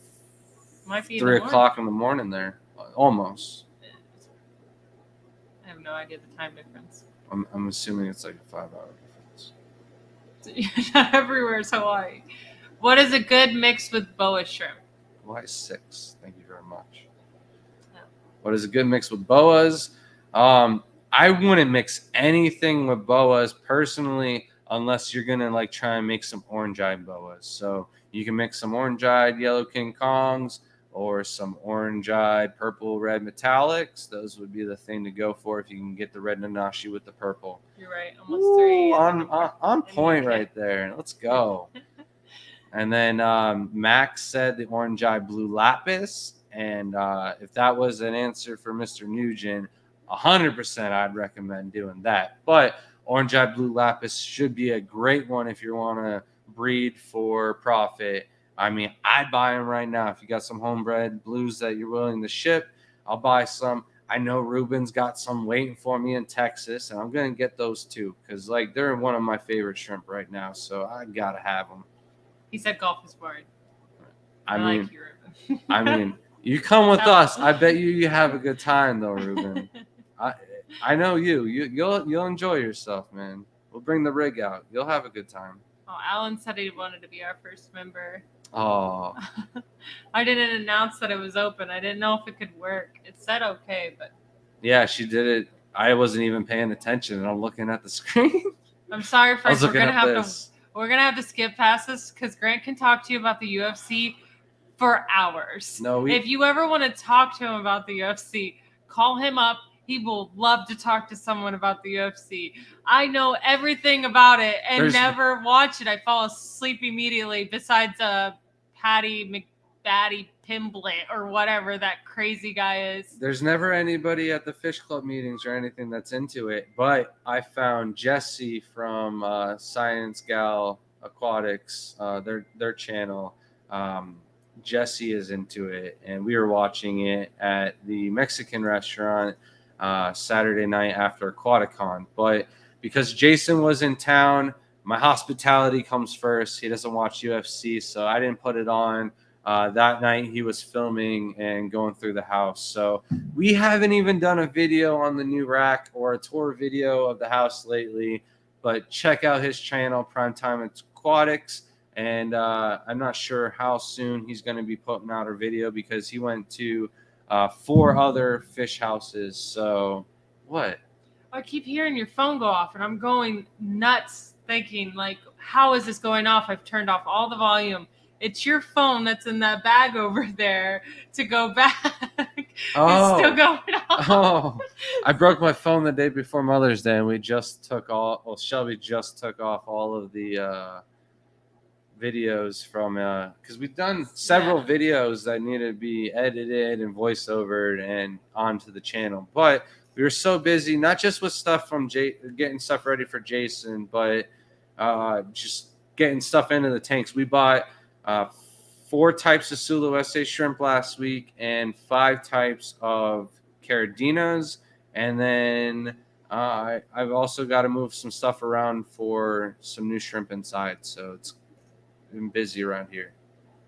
3 o'clock in the morning there, almost. I have no idea the time difference. I'm assuming it's like a 5-hour difference. Everywhere is Hawaii. What is a good mix with boa shrimp? Why 6? Thank you very much. Yeah. What is a good mix with boas? I wouldn't mix anything with boas personally unless you're gonna like try and make some orange-eyed boas. So you can mix some orange-eyed yellow King Kongs or some orange-eyed purple red metallics. Those would be the thing to go for if you can get the red Nanashi with the purple. You're right. Almost 3. On point right there. Let's go. And then Max said the orange-eyed blue lapis. And if that was an answer for Mr. Nugent, 100% I'd recommend doing that. But orange-eyed blue lapis should be a great one if you want to breed for profit. I mean, I'd buy them right now. If you got some homebred blues that you're willing to ship, I'll buy some. I know Ruben's got some waiting for me in Texas, and I'm going to get those too because, like, they're one of my favorite shrimp right now, so I got to have them. He said golf is boring. I mean, like you, you come with us. I bet you have a good time, though, Ruben. I know you'll enjoy yourself, man. We'll bring the rig out. You'll have a good time. Oh, Alan said he wanted to be our first member. Oh. I didn't announce that it was open. I didn't know if it could work. It said okay, but yeah, she did it. I wasn't even paying attention, and I'm looking at the screen. I'm sorry, friends. We're gonna have to skip past this because Grant can talk to you about the UFC for hours. If you ever want to talk to him about the UFC, call him up. He will love to talk to someone about the UFC. I know everything about it and never watch it. I fall asleep immediately besides Patty McBatty Pimblett or whatever that crazy guy is. There's never anybody at the Fish Club meetings or anything that's into it, but I found Jesse from Science Gal Aquatics, their channel. Jesse is into it, and we were watching it at the Mexican restaurant Saturday night after Aquaticon. But because Jason was in town, my hospitality comes first. He doesn't watch UFC, so I didn't put it on. That night he was filming and going through the house. So we haven't even done a video on the new rack or a tour video of the house lately. But check out his channel, Primetime Aquatics. And I'm not sure how soon he's going to be putting out a video because he went to 4 other fish houses. So what? I keep hearing your phone go off, and I'm going nuts thinking, like, how is this going off? I've turned off all the volume. It's your phone that's in that bag over there to go back. Oh. It's still going off. Oh, I broke my phone the day before Mother's Day, and we just took Shelby just took off all of the videos from because we've done several videos that needed to be edited and voiceovered and onto the channel, but we were so busy, not just with stuff from getting stuff ready for Jason, but just getting stuff into the tanks. We bought 4 types of Sulu SA shrimp last week and 5 types of Caradinas, and then I've also got to move some stuff around for some new shrimp inside, so it's been busy around here.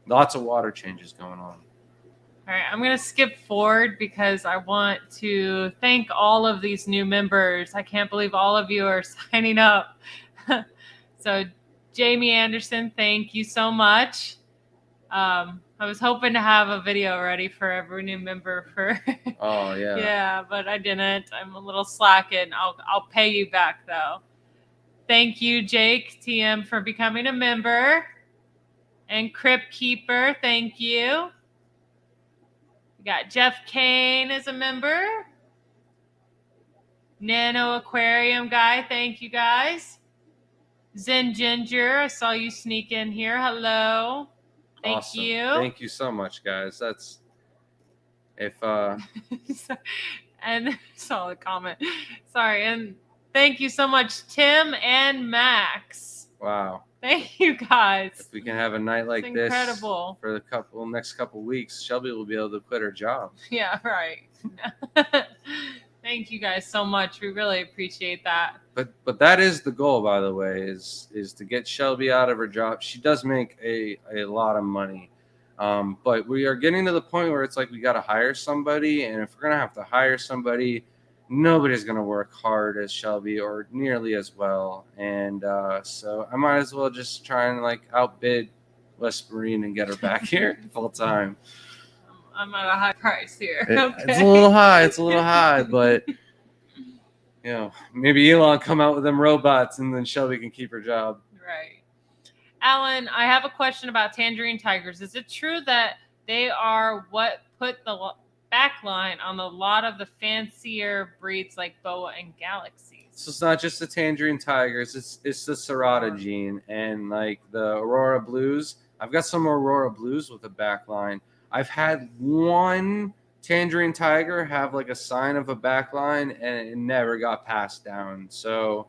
Lots of water changes going on. All right, I'm going to skip forward because I want to thank all of these new members. I can't believe all of you are signing up. So, Jamie Anderson, thank you so much. I was hoping to have a video ready for every new member for. Oh yeah. Yeah, but I didn't. I'm a little slacking. I'll pay you back though. Thank you, Jake TM, for becoming a member, and Crypt Keeper. Thank you. We got Jeff Kane as a member. Nano Aquarium guy, thank you guys. Zen Ginger, I saw you sneak in here. Hello. Thank Awesome. you. Thank you so much, guys. That's if and saw the comment. Sorry, and thank you so much, Tim and Max. wow. Thank you guys. If we can have a night like this incredible for the next couple weeks, Shelby will be able to quit her job. Yeah, right. Thank you guys so much. We really appreciate that. But that is the goal, by the way, is to get Shelby out of her job. She does make a lot of money, but we are getting to the point where it's like we got to hire somebody, and if we're gonna have to hire somebody, nobody's gonna work hard as Shelby or nearly as well, and so I might as well just try and like outbid West Marine and get her back here full time. I'm at a high price here. It's a little high. It's a little high, but you know, maybe Elon come out with them robots, and then Shelby can keep her job. Right. Alan, I have a question about tangerine tigers. Is it true that they are what put the backline on a lot of the fancier breeds like Boa and Galaxies? So it's not just the tangerine tigers; it's the Serrata gene, and like the Aurora Blues. I've got some Aurora Blues with a backline. I've had one tangerine tiger have like a sign of a backline, and it never got passed down. So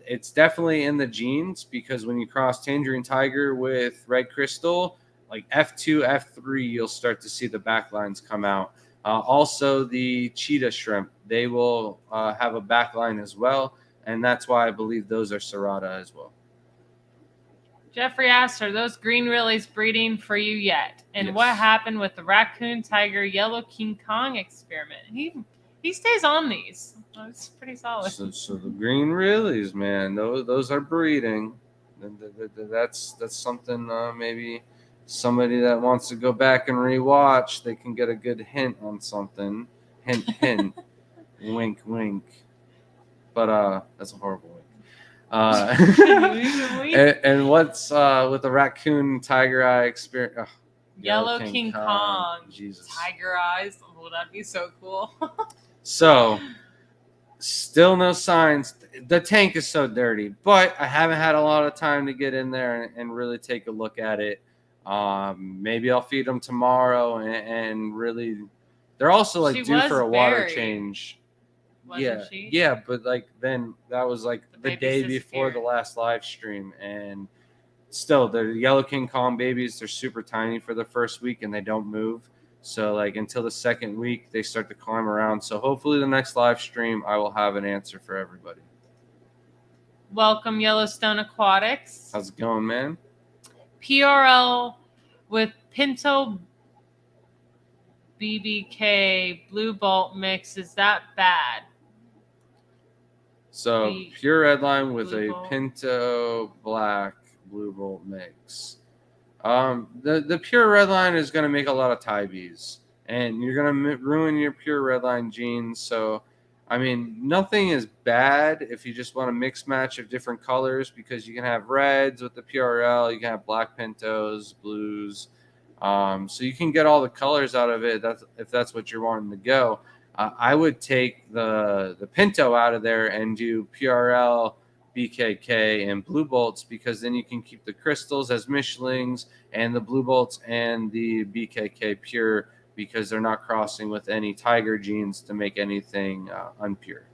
it's definitely in the genes, because when you cross tangerine tiger with red crystal, like F2, F3, you'll start to see the backlines come out. Also, the cheetah shrimp, they will have a backline as well, and that's why I believe those are Serrata as well. Jeffrey asked, are those green willies breeding for you yet? And Yes. what happened with the raccoon tiger yellow King Kong experiment? He stays on these. That's pretty solid. So the green realies, man, those are breeding. That's something maybe somebody that wants to go back and rewatch, they can get a good hint on something. Hint, hint. Wink, wink. But that's a horrible wink. And what's with the raccoon tiger eye experience? Oh, Yellow King Kong. Jesus. Tiger eyes. Oh, that'd be so cool. So, still no signs. The tank is so dirty, but I haven't had a lot of time to get in there and really take a look at it. Maybe I'll feed them tomorrow and really. They're also like She due was for a water buried. change. Wasn't she? Yeah, but like then that was like the baby day before the disappeared. last live stream, and still the Yellow King Kong babies, they're super tiny for the first week and they don't move. So like until the second week they start to climb around. So hopefully the next live stream I will have an answer for everybody. welcome Yellowstone Aquatics. How's it going, man? PRL with Pinto BBK Blue Bolt mix. Is that bad? So The pure red line with Blue a Bolt. Pinto Black Blue Bolt mix. The pure red line is going to make a lot of tie bees, and you're going to ruin your pure red line jeans. So, I mean, nothing is bad if you just want a mix match of different colors, because you can have reds with the PRL, you can have black Pintos, blues. So you can get all the colors out of it. If that's what you're wanting to go. I would take the Pinto out of there and do PRL, BKK, and Blue Bolts, because then you can keep the crystals as Michelins and the Blue Bolts and the BKK pure, because they're not crossing with any tiger genes to make anything unpure.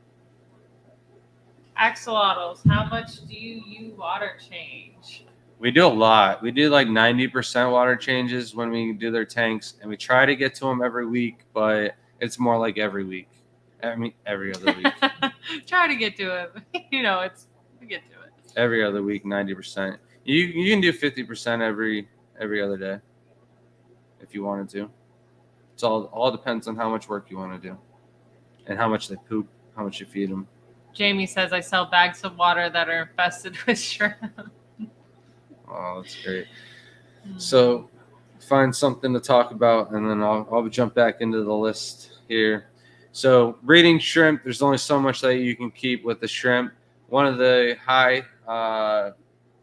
Axolotls, how much do you water change? We do a lot. We do like 90% water changes when we do their tanks, and we try to get to them every week, but it's more like every week. I mean, every other week. Try to get to it. We get to it. Every other week, 90%. You can do 50% every other day if you wanted to. It's all depends on how much work you want to do and how much they poop, how much you feed them. Jamie says I sell bags of water that are infested with shrimp. Oh, that's great. So find something to talk about, and then I'll jump back into the list here. So breeding shrimp, there's only so much that you can keep with the shrimp. One of the high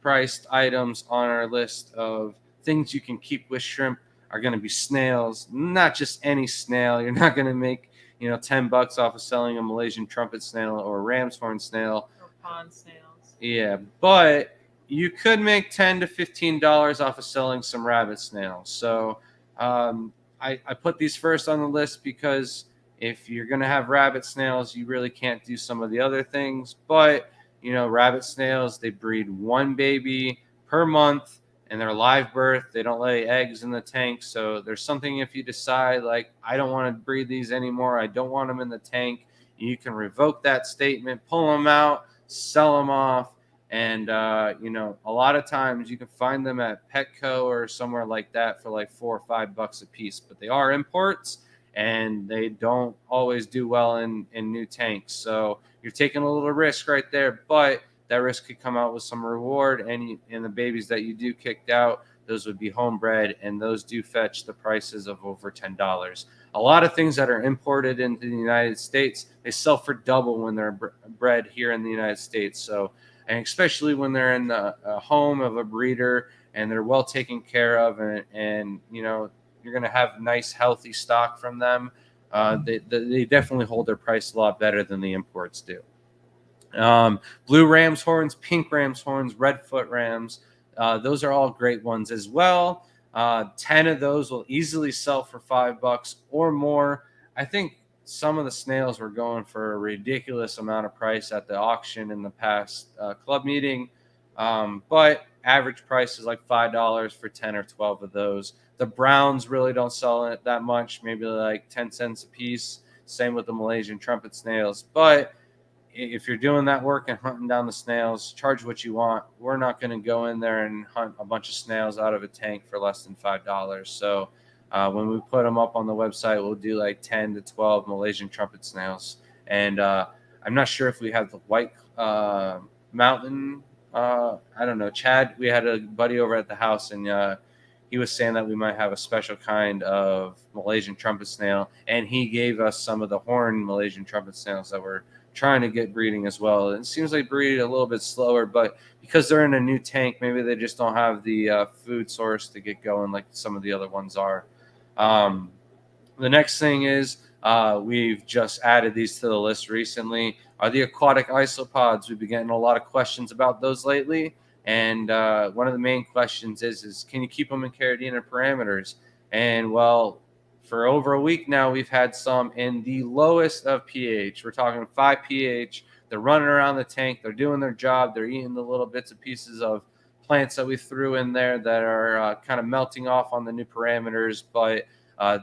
priced items on our list of things you can keep with shrimp are going to be snails. Not just any snail. You're not going to make $10 off of selling a Malaysian trumpet snail or a ram's horn snail Or pond snails. Yeah, but you could make $10 to $15 off of selling some rabbit snails. So I put these first on the list because if you're going to have rabbit snails, you really can't do some of the other things. But, rabbit snails, they breed one baby per month, and they're live birth. They don't lay eggs in the tank. So there's something, if you decide, like, I don't want to breed these anymore, I don't want them in the tank, you can revoke that statement, pull them out, sell them off. And, a lot of times you can find them at Petco or somewhere like that for like $4 or $5 a piece. But they are imports, and they don't always do well in new tanks. So you're taking a little risk right there, but that risk could come out with some reward. And the babies that you do kicked out, those would be homebred, and those do fetch the prices of over $10. A lot of things that are imported into the United States, they sell for double when they're bred here in the United States. So, and especially when they're in a home of a breeder and they're well taken care of, and you're going to have nice, healthy stock from them. They definitely hold their price a lot better than the imports do. Blue ram's horns, pink ram's horns, redfoot rams, those are all great ones as well. 10 of those will easily sell for $5 or more. I think some of the snails were going for a ridiculous amount of price at the auction in the past club meeting. But average price is like $5 for 10 or 12 of those. The browns really don't sell it that much, maybe like 10 cents a piece. Same with the Malaysian trumpet snails. But if you're doing that work and hunting down the snails, charge what you want. We're not going to go in there and hunt a bunch of snails out of a tank for less than $5. So when we put them up on the website, we'll do like 10 to 12 Malaysian trumpet snails. And I'm not sure if we have the white mountain. I don't know. Chad, we had a buddy over at the house, and he was saying that we might have a special kind of Malaysian trumpet snail. And he gave us some of the horn Malaysian trumpet snails that we're trying to get breeding as well. It seems like breed a little bit slower, but because they're in a new tank, maybe they just don't have the food source to get going like some of the other ones are. The next thing is we've just added these to the list recently, are the aquatic isopods. We've been getting a lot of questions about those lately. And one of the main questions is can you keep them in Caridina parameters? And well, for over a week now, we've had some in the lowest of pH. We're talking 5 pH. They're running around the tank. They're doing their job. They're eating the little bits and pieces of plants that we threw in there that are kind of melting off on the new parameters. But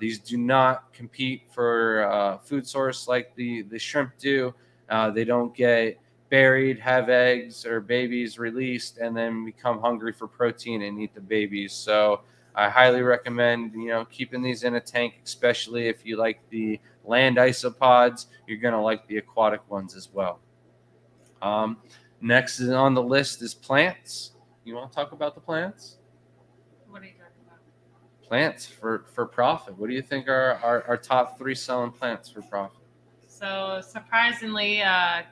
these do not compete for food source like the shrimp do. They don't get buried, have eggs or babies released, and then become hungry for protein and eat the babies. So I highly recommend, keeping these in a tank, especially if you like the land isopods. You're going to like the aquatic ones as well. Next is on the list is plants. You want to talk about the plants? What are you talking about? Plants for profit. What do you think are our top 3 selling plants for profit? So surprisingly,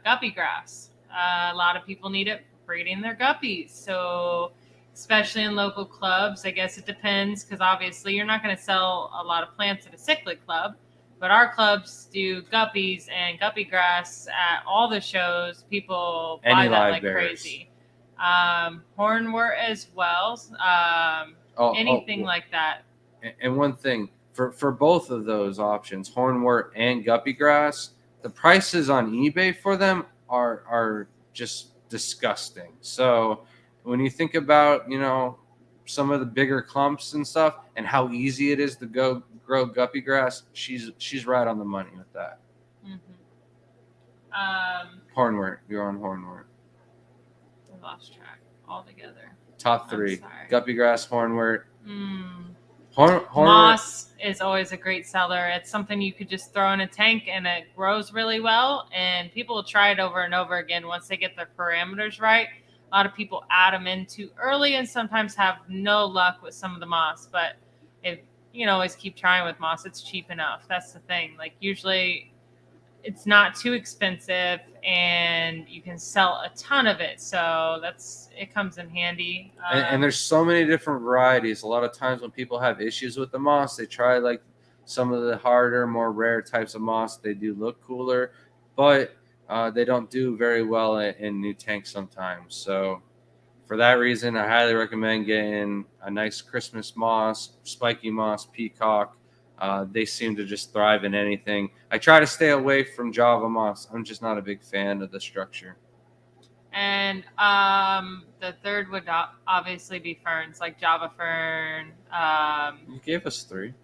guppy grass. A lot of people need it for breeding their guppies. So especially in local clubs, I guess it depends, because obviously you're not going to sell a lot of plants at a cichlid club. But our clubs do guppies and guppy grass at all the shows. People buy that like crazy. Hornwort as well. Anything like that. And one thing for both of those options, hornwort and guppy grass, the prices on eBay for them are just disgusting. So when you think about, some of the bigger clumps and stuff and how easy it is to go grow guppy grass, she's right on the money with that. Hornwort, you're on hornwort. I lost track altogether. Top 3: guppy grass, hornwort. Moss is always a great seller. It's something you could just throw in a tank and it grows really well, and people will try it over and over again once they get their parameters right. A lot of people add them in too early and sometimes have no luck with some of the moss, but if always keep trying with moss. It's cheap enough. That's the thing. Like, usually it's not too expensive and you can sell a ton of it, so it comes in handy. And there's so many different varieties. A lot of times when people have issues with the moss, they try like some of the harder, more rare types of moss. They do look cooler, but they don't do very well in new tanks sometimes. So for that reason, I highly recommend getting a nice Christmas moss, spiky moss, peacock. They seem to just thrive in anything. I try to stay away from Java moss. I'm just not a big fan of the structure. And the third would obviously be ferns, like Java fern. You gave us 3: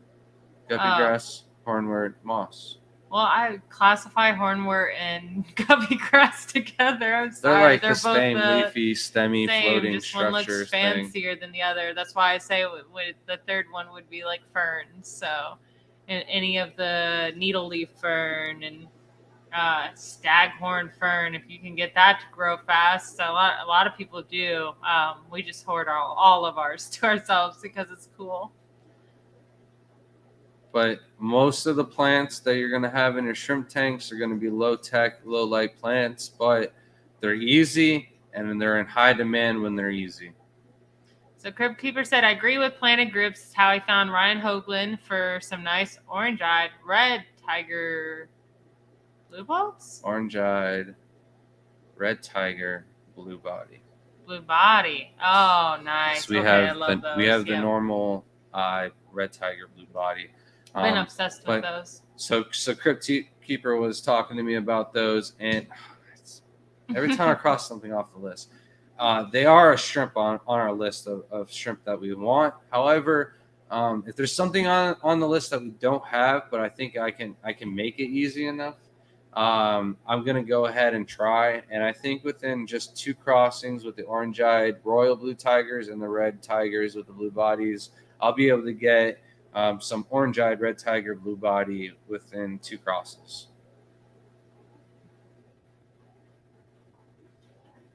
guppy grass, hornwort, moss. Well, I classify hornwort and guppy grass together. I'm sorry. They're like the same leafy, stemmy, floating just structures. One looks fancier than the other. That's why I say the third one would be like ferns. So, any of the needle leaf fern and staghorn fern, if you can get that to grow fast, a lot of people do. We just hoard all of ours to ourselves because it's cool. But most of the plants that you're going to have in your shrimp tanks are going to be low-tech, low-light plants, but they're easy and they're in high demand when they're easy. So Crib Keeper said, I agree with planted groups. It's how I found Ryan Hoagland for some nice orange-eyed red tiger blue balls? Orange-eyed red tiger blue body. Blue body. Oh, nice. So we have the normal red tiger blue body. I've been obsessed with those. So Crypt Keeper was talking to me about those, and every time I cross something off the list, they are a shrimp on our list of shrimp that we want. However, if there's something on the list that we don't have, but I think I can make it easy enough, I'm gonna go ahead and try. And I think within just 2 crossings with the orange-eyed royal blue tigers and the red tigers with the blue bodies, I'll be able to get some orange-eyed red tiger blue body within 2 crosses.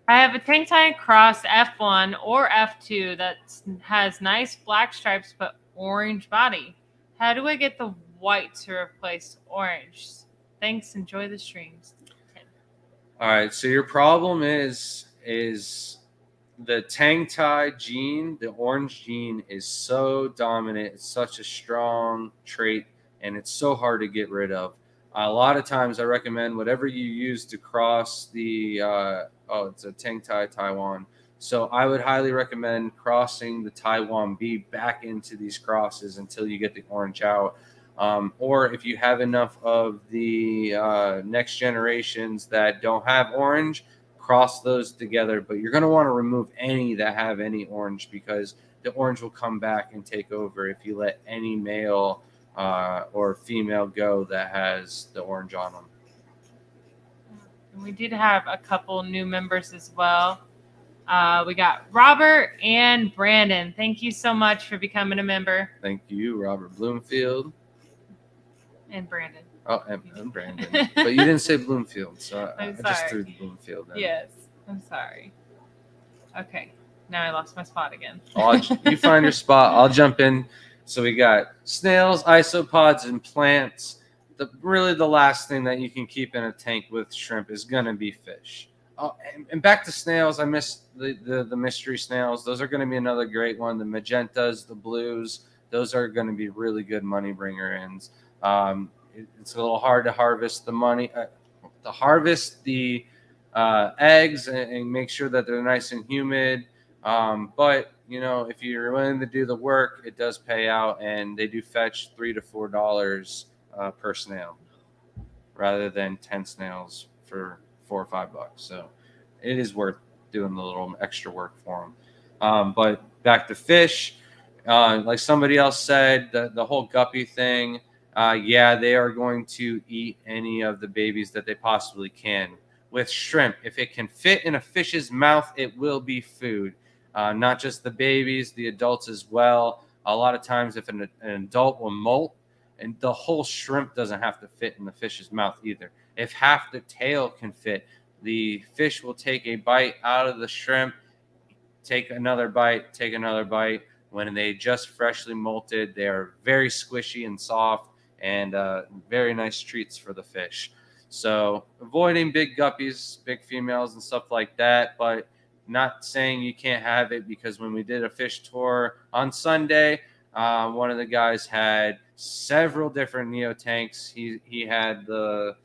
I have a tank tie cross F1 or F2 that has nice black stripes but orange body. How do I get the white to replace orange? Thanks. Enjoy the streams. All right. So your problem is the tang tie gene, the orange gene, is so dominant. It's such a strong trait, and it's so hard to get rid of. A lot of times I recommend whatever you use to cross the, it's a tang tie Taiwan. So I would highly recommend crossing the Taiwan B back into these crosses until you get the orange out. Or if you have enough of the next generations that don't have orange, cross those together. But you're going to want to remove any that have any orange, because the orange will come back and take over if you let any male or female go that has the orange on them. And we did have a couple new members as well. We got Robert and Brandon. Thank you so much for becoming a member. Thank you, Robert Bloomfield. And Brandon. Oh, and Brandon. But you didn't say Bloomfield, so I just sorry. threw the Bloomfield in. Yes, I'm sorry. Okay, now I lost my spot again. You find your spot. I'll jump in. So we got snails, isopods, and plants. Really the last thing that you can keep in a tank with shrimp is going to be fish. Oh, and back to snails. I missed the mystery snails. Those are going to be another great one. The magentas, the blues, those are going to be really good money bringer ins. It's a little hard to harvest the eggs and make sure that they're nice and humid. But if you're willing to do the work, it does pay out, and they do fetch $3 to $4 per snail, rather than 10 snails for $4 or $5. So it is worth doing the little extra work for them. But back to fish, like somebody else said, the whole guppy thing. Yeah, they are going to eat any of the babies that they possibly can. With shrimp, if it can fit in a fish's mouth, it will be food. Not just the babies, the adults as well. A lot of times, if an adult will molt, and the whole shrimp doesn't have to fit in the fish's mouth either. If half the tail can fit, the fish will take a bite out of the shrimp, take another bite, take another bite. When they just freshly molted, they are very squishy and soft, and very nice treats for the fish. So avoiding big guppies, big females, and stuff like that, but not saying you can't have it, because when we did a fish tour on Sunday, one of the guys had several different neotanks. He had the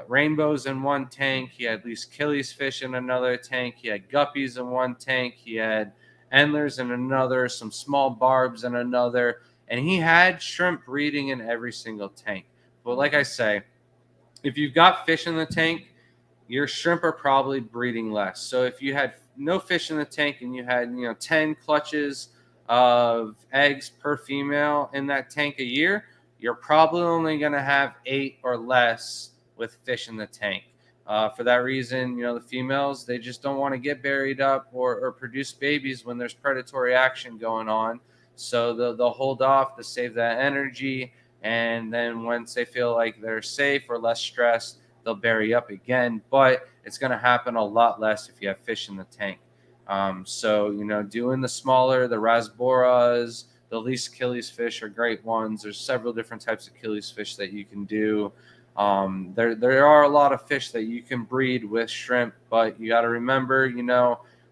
rainbows in one tank. He had Least Achilles fish in another tank. He had guppies in one tank. He had endlers in another, some small barbs in another, and he had shrimp breeding in every single tank. But like I say, if you've got fish in the tank, your shrimp are probably breeding less. So if you had no fish in the tank and you had 10 clutches of eggs per female in that tank a year, you're probably only going to have 8 or less with fish in the tank. For that reason, the females, they just don't want to get buried up or produce babies when there's predatory action going on. So they'll hold off to save that energy. And then once they feel like they're safe or less stressed, they'll bury up again. But it's going to happen a lot less if you have fish in the tank. So doing the smaller, the rasboras, the Least Achilles fish are great ones. There's several different types of Achilles fish that you can do. There are a lot of fish that you can breed with shrimp, but you got to remember,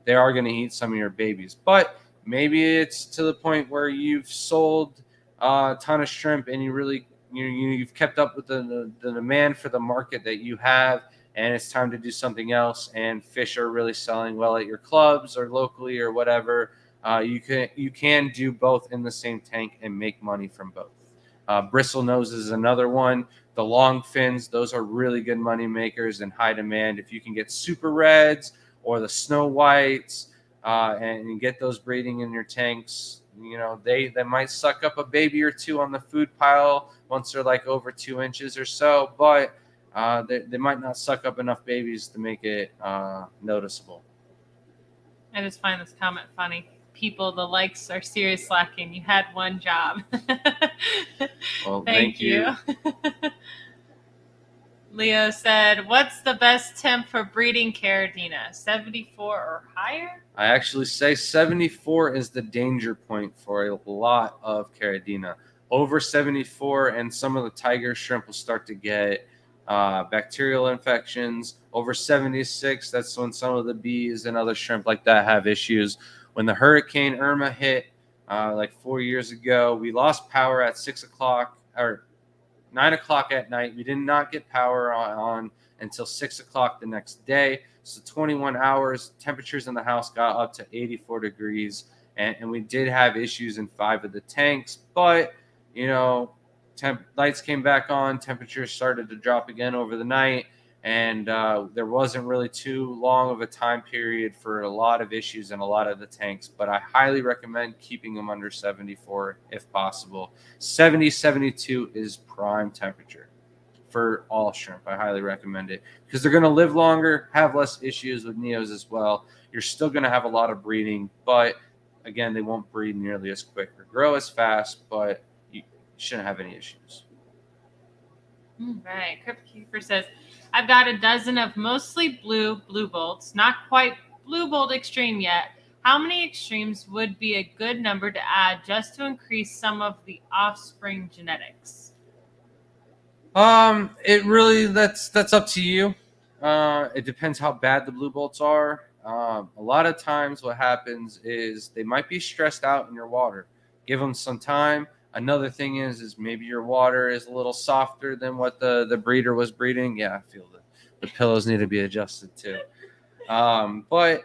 they are going to eat some of your babies. But maybe it's to the point where you've sold a ton of shrimp and you've kept up with the demand for the market that you have, and it's time to do something else. And fish are really selling well at your clubs or locally or whatever. You can do both in the same tank and make money from both. Bristle nose is another one. The long fins, those are really good money makers and high demand. If you can get super reds or the snow whites and get those breeding in your tanks, they might suck up a baby or two on the food pile once they're like over 2 inches or so, but they might not suck up enough babies to make it noticeable. I just find this comment funny. People, the likes are serious slacking. You had one job. Well, thank you. Leo said, what's the best temp for breeding Caridina? 74 or higher? I actually say 74 is the danger point for a lot of Caridina. Over 74, and some of the tiger shrimp will start to get bacterial infections. Over 76, that's when some of the bees and other shrimp like that have issues. When the Hurricane Irma hit like 4 years ago, we lost power at 6 o'clock or 9 o'clock at night. We did not get power on until 6 o'clock the next day. So 21 hours, temperatures in the house got up to 84 degrees. And we did have issues in 5 of the tanks. But, lights came back on. Temperatures started to drop again over the night. And there wasn't really too long of a time period for a lot of issues in a lot of the tanks. But I highly recommend keeping them under 74 if possible. 70, 72 is prime temperature for all shrimp. I highly recommend it because they're going to live longer, have less issues with neos as well. You're still going to have a lot of breeding, but again, they won't breed nearly as quick or grow as fast, but you shouldn't have any issues. Right. Crypt Keeper says, I've got a dozen of mostly blue bolts, not quite blue bolt extreme yet. How many extremes would be a good number to add just to increase some of the offspring genetics? It really that's up to you. It depends how bad the blue bolts are. A lot of times, what happens is they might be stressed out in your water. Give them some time. Another thing is maybe your water is a little softer than what the breeder was breeding. Yeah, I feel that the pillows need to be adjusted too. But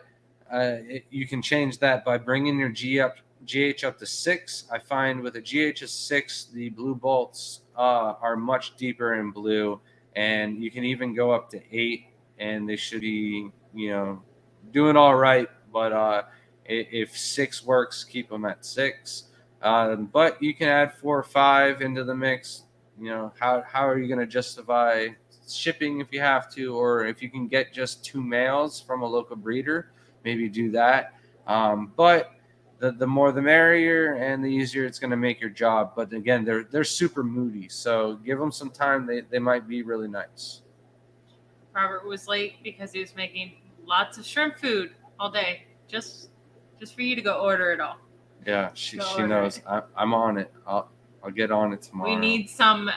you can change that by bringing your GH up to 6. I find with a GH of 6, the blue bolts are much deeper in blue, and you can even go up to 8, and they should be, doing all right. But if 6 works, keep them at 6. But you can add 4 or 5 into the mix. How are you going to justify shipping if you have to, or if you can get just 2 males from a local breeder, maybe do that. But the more the merrier, and the easier it's going to make your job. But again, they're super moody, so give them some time. They might be really nice. Robert was late because he was making lots of shrimp food all day, just for you to go order it all. Yeah, she knows. I'm on it. I'll get on it tomorrow. We need some,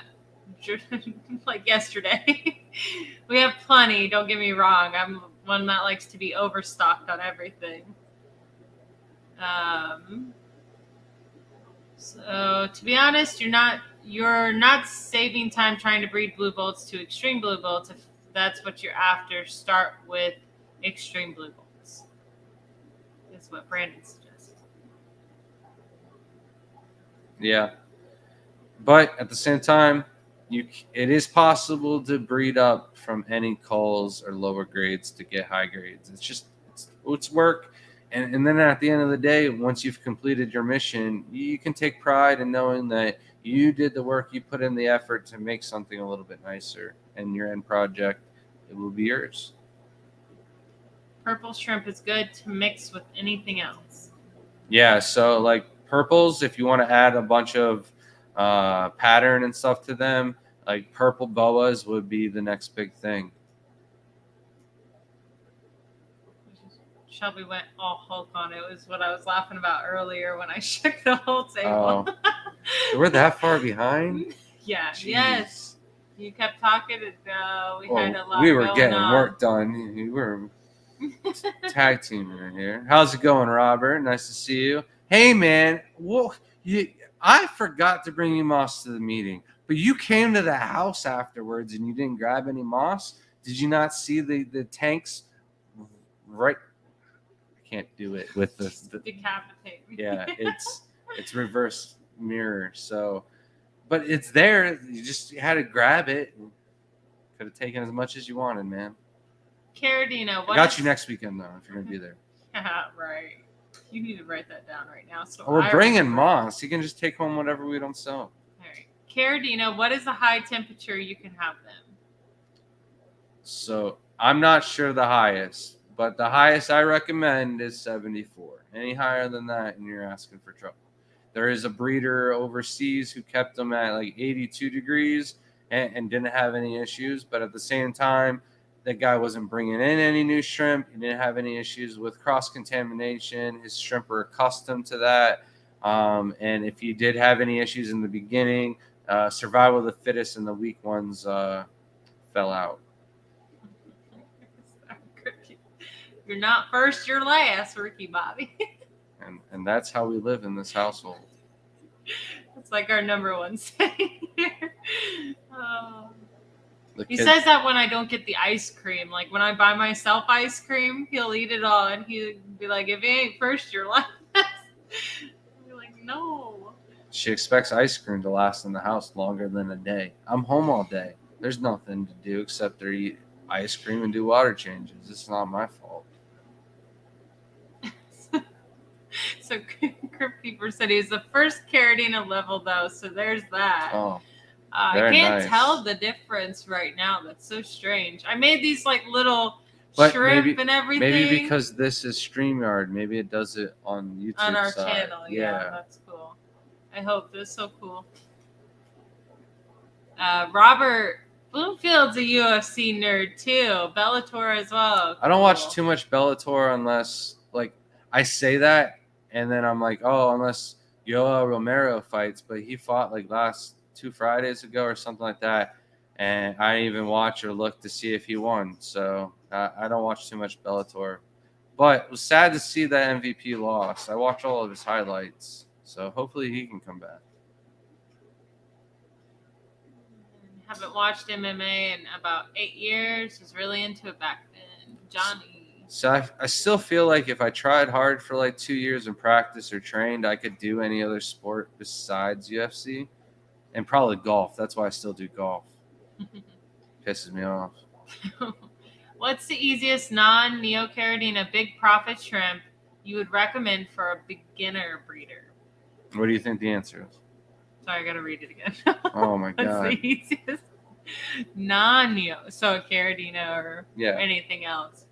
like yesterday. We have plenty. Don't get me wrong. I'm one that likes to be overstocked on everything. So to be honest, you're not saving time trying to breed blue bolts to extreme blue bolts. If that's what you're after, start with extreme blue bolts. Is what Brandon suggests. Yeah, but at the same time, it is possible to breed up from any culls or lower grades to get high grades. It's work, and then at the end of the day, once you've completed your mission, you can take pride in knowing that you did the work, you put in the effort to make something a little bit nicer, and your end project, it will be yours. Purple shrimp is good to mix with anything else. Yeah, so like purples, if you want to add a bunch of pattern and stuff to them, like purple boas would be the next big thing. Shelby went all Hulk on it. It was what I was laughing about earlier when I shook the whole table. Oh. We're that far behind? Yeah. Jeez. Yes. You kept talking, and had a lot. We were going getting on. work done. We were tag teaming here. How's it going, Robert? Nice to see you. Hey, man. I forgot to bring you moss to the meeting, but you came to the house afterwards and you didn't grab any moss. Did you not see the tanks? Right. I can't do it with the decapitate me. Yeah, it's reverse mirror. So, but it's there. You had to grab it. Could have taken as much as you wanted, man. Caradina, I got you next weekend though, if you're gonna be there. Yeah, right. You need to write that down right now. So we're bringing moss. You can just take home whatever we don't sell. All right, Caradina, what is the high temperature you can have them? So I'm not sure the highest, but the highest I recommend is 74. Any higher than that, and you're asking for trouble. There is a breeder overseas who kept them at like 82 degrees and didn't have any issues, but at the same time, that guy wasn't bringing in any new shrimp. He didn't have any issues with cross-contamination. His shrimp were accustomed to that. And if he did have any issues in the beginning, survival of the fittest and the weak ones fell out. You're not first, you're last, Ricky Bobby. And that's how we live in this household. It's like our number one saying here. He says that when I don't get the ice cream. Like when I buy myself ice cream, he'll eat it all and he'll be like, if you ain't first, you're last. You're like, no. She expects ice cream to last in the house longer than a day. I'm home all day. There's nothing to do except to eat ice cream and do water changes. It's not my fault. So Crypt Keeper said he's the first Caradina level though, so there's that. Oh. I Very can't nice. tell the difference right now. That's so strange. I made these like little But shrimp and everything. Maybe because this is StreamYard, maybe it does it on YouTube on our side. channel. Yeah, that's cool. I hope this is so cool. Robert Bloomfield's a UFC nerd too. Bellator as well. I don't watch Cool. too much Bellator unless like I say that and then I'm like, oh, unless Yoel Romero fights, but he fought like last 2 Fridays ago or something like that, and I didn't even watch or look to see if he won. So I don't watch too much Bellator, but it was sad to see that MVP lost. I watch all of his highlights, so hopefully he can come back. Haven't watched MMA in about 8 years. Was really into it back then. Johnny. So I still feel like if I tried hard for like 2 years and practiced or trained, I could do any other sport besides UFC, and probably golf. That's why I still do golf. Pisses me off. What's the easiest non-neocaridina big profit shrimp you would recommend for a beginner breeder? What do you think the answer is? Sorry, I gotta read it again. Oh my What's god. the easiest non-neo, so caridina or Yeah. anything else?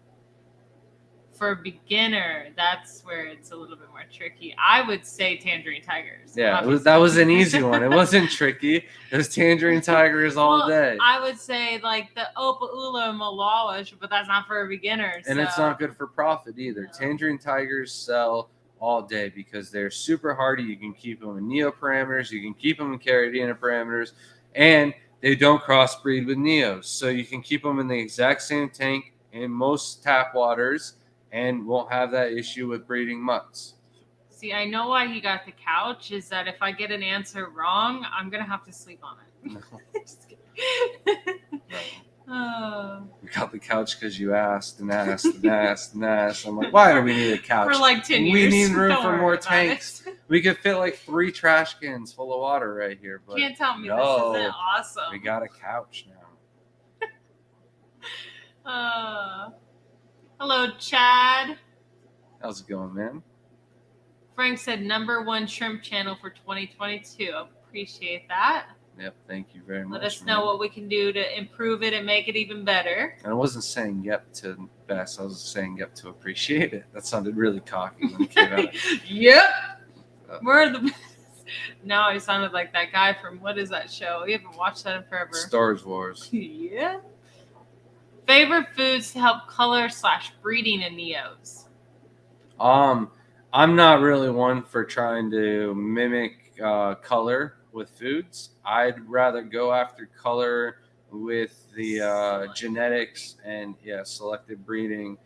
For a beginner, that's where it's a little bit more tricky. I would say Tangerine Tigers. Yeah, obviously. that was an easy one. It wasn't tricky. It was Tangerine Tigers all Well, day. I would say like the Opa Ula and Malawish, but that's not for a beginner. And it's not good for profit either. No. Tangerine Tigers sell all day because they're super hardy. You can keep them in neo parameters. You can keep them in caridina parameters. And they don't crossbreed with neos. So you can keep them in the exact same tank in most tap waters and won't have that issue with breeding mutts. See, I know why he got the couch is that if I get an answer wrong, I'm going to have to sleep on it. Just kidding. Oh. We got the couch because you asked and asked and asked and asked. I'm like, why do we need a couch? For like 10 years. We need room Don't for worry more about tanks. it. We could fit like 3 trash cans full of water right here. But Can't tell me no, this isn't awesome. we got a couch now. Hello, Chad. How's it going, man? Frank said #1 shrimp channel for 2022. Appreciate that. Yep, thank you very much. Let us know what we can do to improve it and make it even better. And I wasn't saying yep to best. I was saying yep to appreciate it. That sounded really cocky when it came out. Yep. We're the best. Now I sounded like that guy from what is that show? We haven't watched that in forever. Star Wars. Yeah. Favorite foods to help color / breeding in neos. I'm not really one for trying to mimic color with foods. I'd rather go after color with the genetics and selective breeding.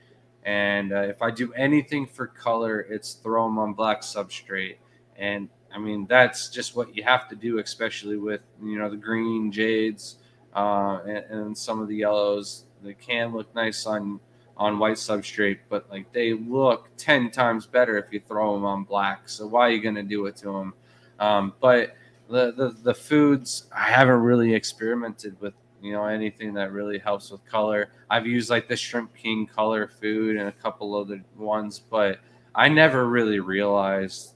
And if I do anything for color, it's throw them on black substrate. And I mean, that's just what you have to do, especially with, the green jades and some of the yellows. They can look nice on white substrate, but like they look 10 times better if you throw them on black. So why are you going to do it to them? But the foods, I haven't really experimented with, anything that really helps with color. I've used like the Shrimp King color food and a couple other ones, but I never really realized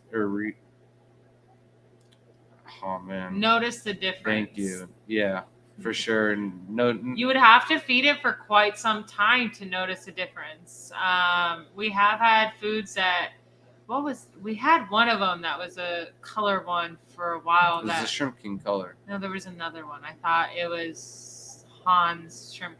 oh man. Notice the difference. Thank you. Yeah, for sure. You would have to feed it for quite some time to notice a difference. We have had foods that we had one of them that was a color one for a while. It was the Shrimp King color. No, there was another one. I thought it was Han's shrimp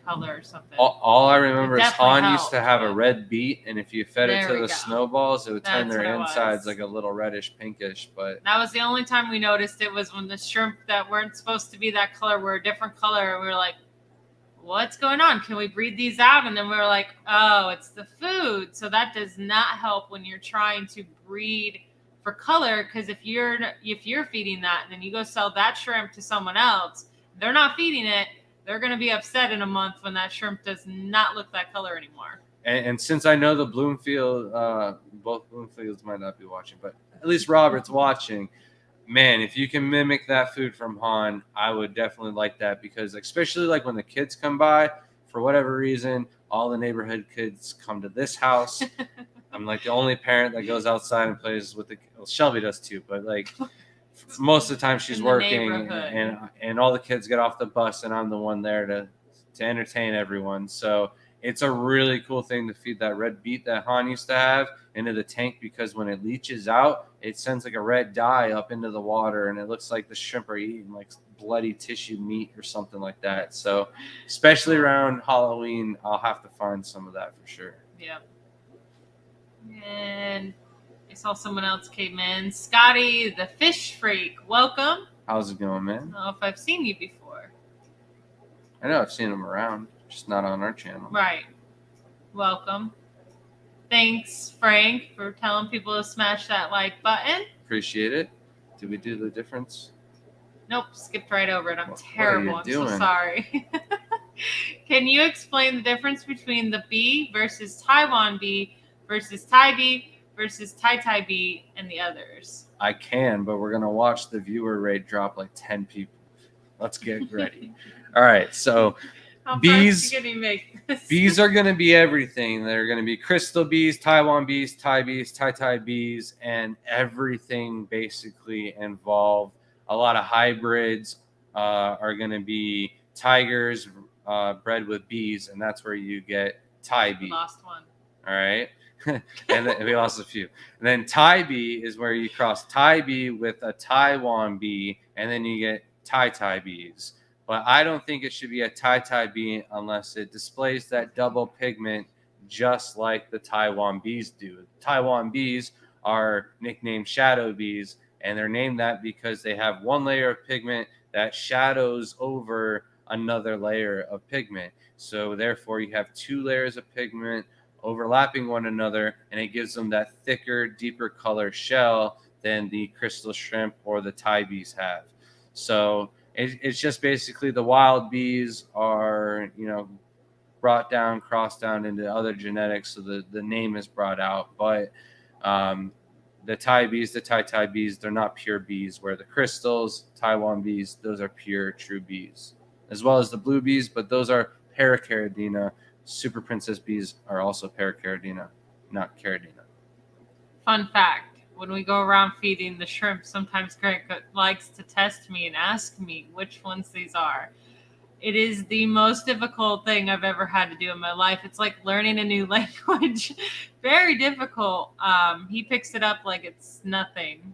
color or something. All I remember is Han used to have a but- red beet, and if you fed it There to we the go. snowballs, it would turn That's their what it insides was. like a little reddish pinkish. But That was the only time we noticed it was when the shrimp that weren't supposed to be that color were a different color. And we were like, what's going on? Can we breed these out? And then we were like, oh, it's the food. So that does not help when you're trying to breed for color. Because if you're feeding that and then you go sell that shrimp to someone else, they're not feeding it. They're going to be upset in a month when that shrimp does not look that color anymore. and since I know the Bloomfield, both Bloomfields might not be watching, but at least Robert's watching. Man, if you can mimic that food from Han, I would definitely like that, because especially like when the kids come by, for whatever reason, all the neighborhood kids come to this house. I'm like the only parent that goes outside and plays with Shelby does too, but like most of the time she's In the working, neighborhood. and all the kids get off the bus, and I'm the one there to entertain everyone. So it's a really cool thing to feed that red beet that Han used to have into the tank, because when it leaches out, it sends like a red dye up into the water, and it looks like the shrimp are eating like bloody tissue meat or something like that. So especially around Halloween, I'll have to find some of that for sure. Yep. And I saw someone else came in. Scotty, the fish freak. Welcome. How's it going, I man? don't know if I've seen you before. I know I've seen him around, just not on our channel. Right. Welcome. Thanks, Frank, for telling people to smash that like button. Appreciate it. Did we do the difference? Nope, skipped right over it. I'm What are you terrible. I'm so doing? sorry. Can you explain the difference between the bee versus Taiwan bee versus Thai bee versus Tai bee and the others? I can, but we're gonna watch the viewer rate drop like 10 people. Let's get ready. All right, so How Bees- fast can you make this? bees are gonna be everything. They're gonna be crystal bees, Taiwan bees, Thai bees, Tai bees, and everything basically involved. A lot of hybrids are gonna be tigers bred with bees, and that's where you get Thai bee. Lost one. All right. And then we lost a few. And then Thai bee is where you cross Thai bee with a Taiwan bee, and then you get Tai bees. But I don't think it should be a Tai bee unless it displays that double pigment just like the Taiwan bees do. Taiwan bees are nicknamed shadow bees, and they're named that because they have one layer of pigment that shadows over another layer of pigment. So therefore you have two layers of pigment overlapping one another, and it gives them that thicker, deeper color shell than the crystal shrimp or the Thai bees have. So it's just basically the wild bees are, brought down, crossed down into other genetics, so the name is brought out. But the Thai bees, the Tai bees, they're not pure bees, where the crystals, Taiwan bees, those are pure, true bees, as well as the blue bees, but those are Paracaridina. Super princess bees are also Paracaridina, not Caridina. Fun fact. When we go around feeding the shrimp, sometimes Greg likes to test me and ask me which ones these are. It is the most difficult thing I've ever had to do in my life. It's like learning a new language. Very difficult. He picks it up like it's nothing.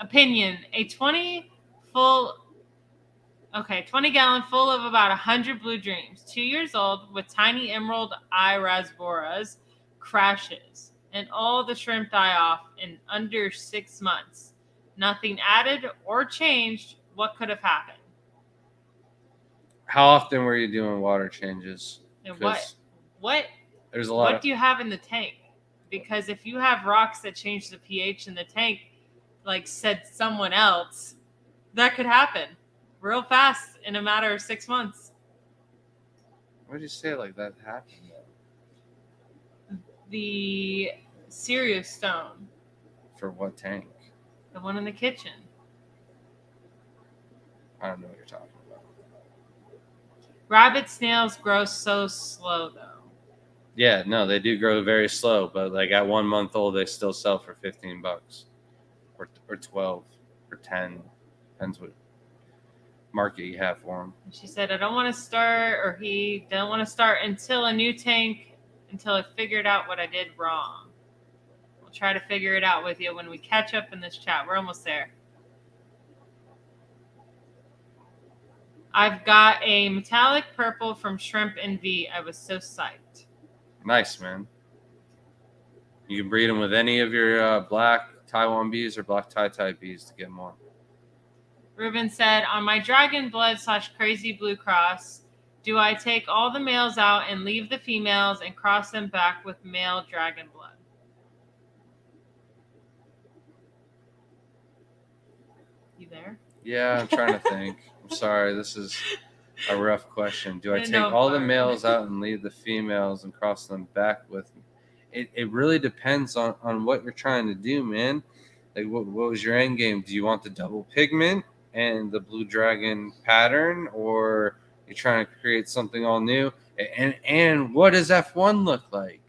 Opinion. A 20 gallon full of about 100 blue dreams, 2 years old, with tiny emerald eye rasboras, crashes, and all the shrimp die off in under 6 months. Nothing added or changed. What could have happened? How often were you doing water changes? And 'Cause what there's a lot what do you have in the tank? Because if you have rocks that change the pH in the tank, like said someone else, that could happen real fast in a matter of 6 months. Why did you say it like that happened? The Sirius stone, For what tank? the one in the kitchen. I don't know what you're talking about. Rabbit snails grow so slow though. Yeah, no, they do grow very slow, but like at 1 month old, they still sell for $15 or 12 or 10. Depends what market you have for them. She said, I don't want to start, or he don't want to start until a new tank, until I figured out what I did wrong. We'll try to figure it out with you when we catch up in this chat. We're almost there. I've got a metallic purple from Shrimp and V. I was so psyched. Nice, man. You can breed them with any of your black Taiwan bees or black Tai bees to get more. Ruben said, on my dragon blood / crazy blue cross, do I take all the males out and leave the females and cross them back with male dragon blood? You there? Yeah, I'm trying to think. I'm sorry, this is a rough question. Do I take No, all the fine. males out and leave the females and cross them back with me? It really depends on what you're trying to do, man. Like, what was your end game? Do you want the double pigment and the blue dragon pattern, or you're trying to create something all new? And what does F1 look like?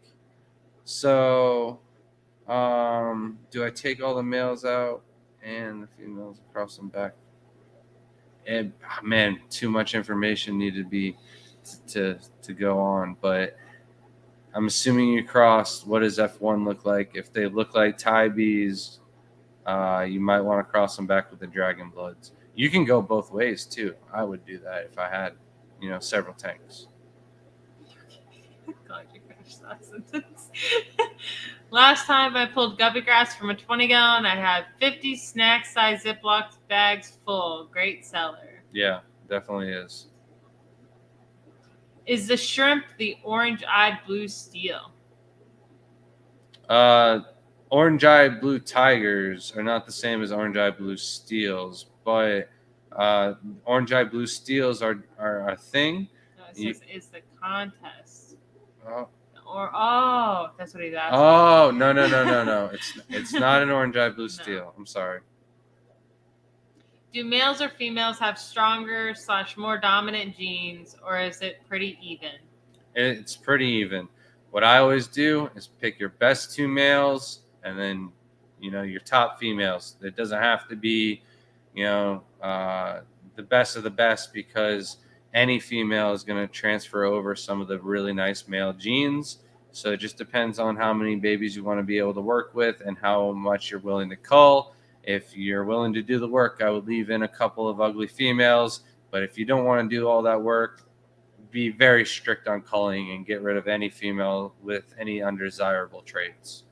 So, do I take all the males out and the females across them back. And man, too much information needed to be to go on, but I'm assuming you crossed. What does F1 look like? If they look like Thai bees, you might want to cross them back with the Dragon Bloods. You can go both ways too. I would do that if I had, several tanks. God, you finished that sentence. Last time I pulled guppy grass from a 20 gallon, I had 50 snack size Ziploc bags full. Great seller. Yeah, definitely is. Is the shrimp the orange-eyed blue steel? Orange-eyed blue tigers are not the same as orange-eyed blue steels, but orange-eyed blue steels are a thing. No, it says is the contest. Oh. That's what he's asking. Oh, no. It's not an orange-eyed blue steel. No. I'm sorry. Do males or females have stronger / more dominant genes, or is it pretty even? It's pretty even. What I always do is pick your best 2 males and then, your top females. It doesn't have to be, the best of the best, because any female is going to transfer over some of the really nice male genes. So it just depends on how many babies you want to be able to work with and how much you're willing to cull. If you're willing to do the work, I would leave in a couple of ugly females. But if you don't want to do all that work, be very strict on culling and get rid of any female with any undesirable traits.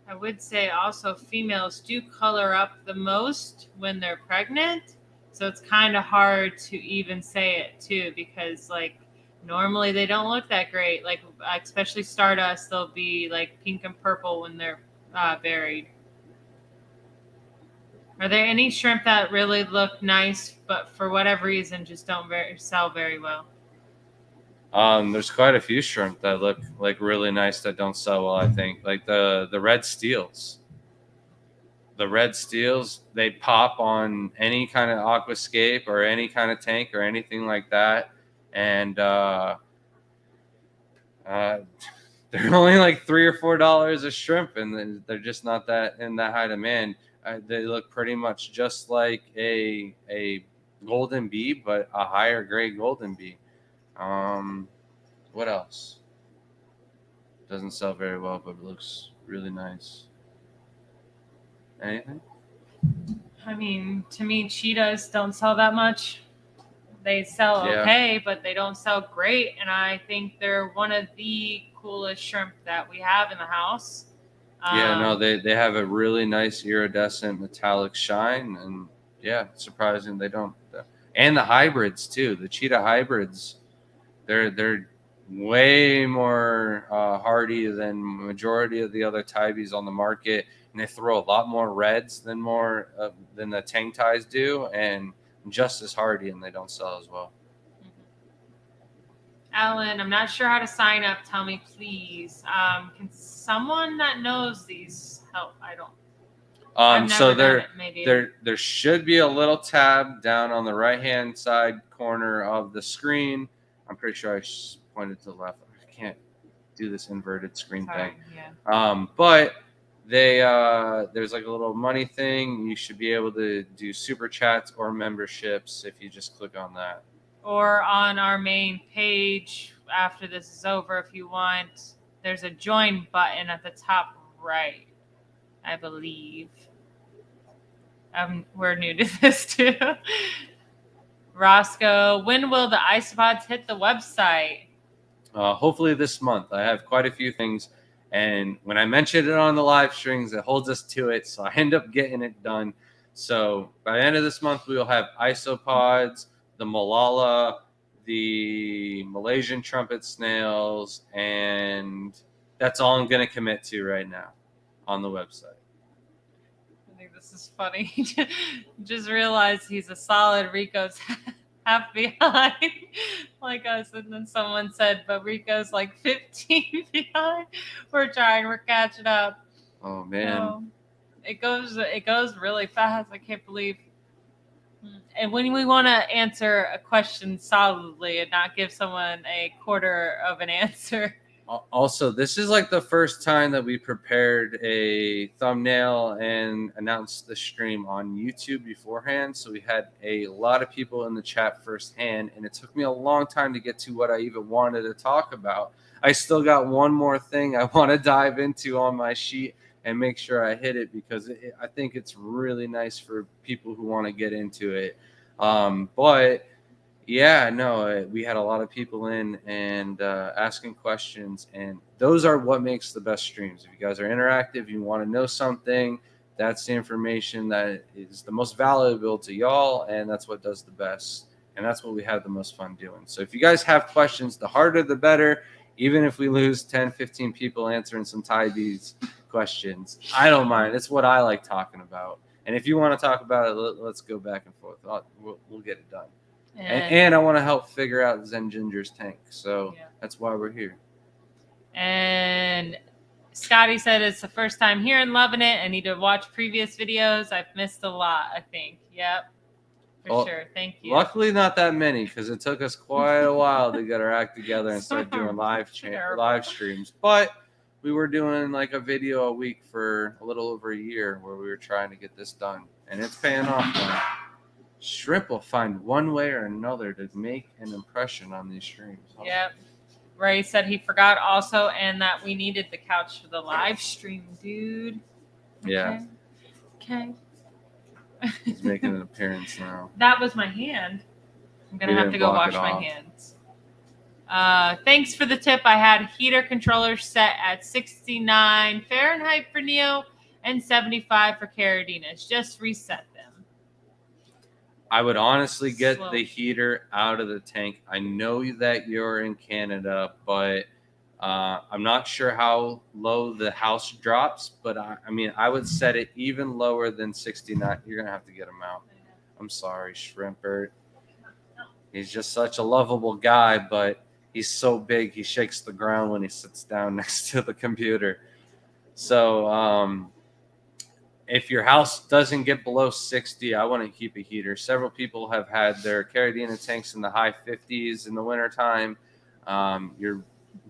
I would say also females do color up the most when they're pregnant. So it's kind of hard to even say it too, because normally they don't look that great. Especially Stardust, they'll be pink and purple when they're buried. Are there any shrimp that really look nice, but for whatever reason just don't sell very well? There's quite a few shrimp that look really nice that don't sell well, I think. Like the red steels. The red steels, they pop on any kind of aquascape or any kind of tank or anything like that. And they're only $3 or $4 a shrimp, and they're just not that in that high demand. They look pretty much just like a golden bee, but a higher grade golden bee. What else? Doesn't sell very well, but it looks really nice. Anything? I mean, to me, cheetahs don't sell that much. They sell okay, but they don't sell great. And I think they're one of the coolest shrimp that we have in the house. They have a really nice iridescent metallic shine, and surprising they don't. And the hybrids too, the cheetah hybrids, they're way more hardy than majority of the other Taibies on the market, and they throw a lot more reds than the Tang Tais do, and just as hardy, and they don't sell as well. Alan, I'm not sure how to sign up. Tell me, please. Can someone that knows these help? I don't. So there should be a little tab down on the right-hand side corner of the screen. I'm pretty sure I pointed to the left. I can't do this inverted screen thing. Yeah. But there's a little money thing. You should be able to do super chats or memberships if you just click on that. Or on our main page after this is over, if you want, there's a join button at the top right, I believe. We're new to this too. Roscoe, when will the isopods hit the website? Hopefully this month. I have quite a few things, and when I mentioned it on the live streams, it holds us to it, so I end up getting it done. So by the end of this month, we will have isopods, the Malala, the Malaysian trumpet snails, and that's all I'm going to commit to right now on the website. I think this is funny. Just realized he's a solid Rico's half behind like us, and then someone said, but Rico's 15 behind. We're catching up. Oh man. It goes really fast. I can't believe. And when we want to answer a question solidly and not give someone a quarter of an answer, Also, this is like the first time that we prepared a thumbnail and announced the stream on YouTube beforehand. So we had a lot of people in the chat firsthand, and it took me a long time to get to what I even wanted to talk about. I still got one more thing I want to dive into on my sheet and make sure I hit it because I think it's really nice for people who want to get into it. But yeah, no, we had a lot of people in and asking questions, and those are what makes the best streams. If you guys are interactive, you want to know something, that's the information that is the most valuable to y'all, and that's what does the best, and that's what we have the most fun doing. So if you guys have questions, the harder the better. Even if we lose 10, 15 people answering some Bees questions, I don't mind. It's what I like talking about. And if you want to talk about it, let's go back and forth. We'll get it done. And I want to help figure out Zen Ginger's tank. So that's why we're here. And Scotty said it's the first time here and loving it. I need to watch previous videos. I've missed a lot, I think. Yep. For sure. Thank you. Luckily, not that many because it took us quite a while to get our act together and start doing live streams. But we were doing like a video a week for a little over a year where we were trying to get this done. And it's paying off now. Shrimp will find one way or another to make an impression on these streams. Yep. Ray said he forgot also and that we needed the couch for the live stream, dude. Yeah. Okay. He's making an appearance now. That was my hand. I'm going to have to go wash my hands. Thanks for the tip. I had heater controller set at 69 Fahrenheit for Neo and 75 for Caradinas. Just reset them. I would honestly get the heater out of the tank. I know that you're in Canada, but I'm not sure how low the house drops. But I mean, I would set it even lower than 69. You're going to have to get him out. I'm sorry, Shrimpert. He's just such a lovable guy, but he's so big, he shakes the ground when he sits down next to the computer. So, if your house doesn't get below 60, I want to keep a heater. Several people have had their Caradina tanks in the high 50s in the wintertime. Your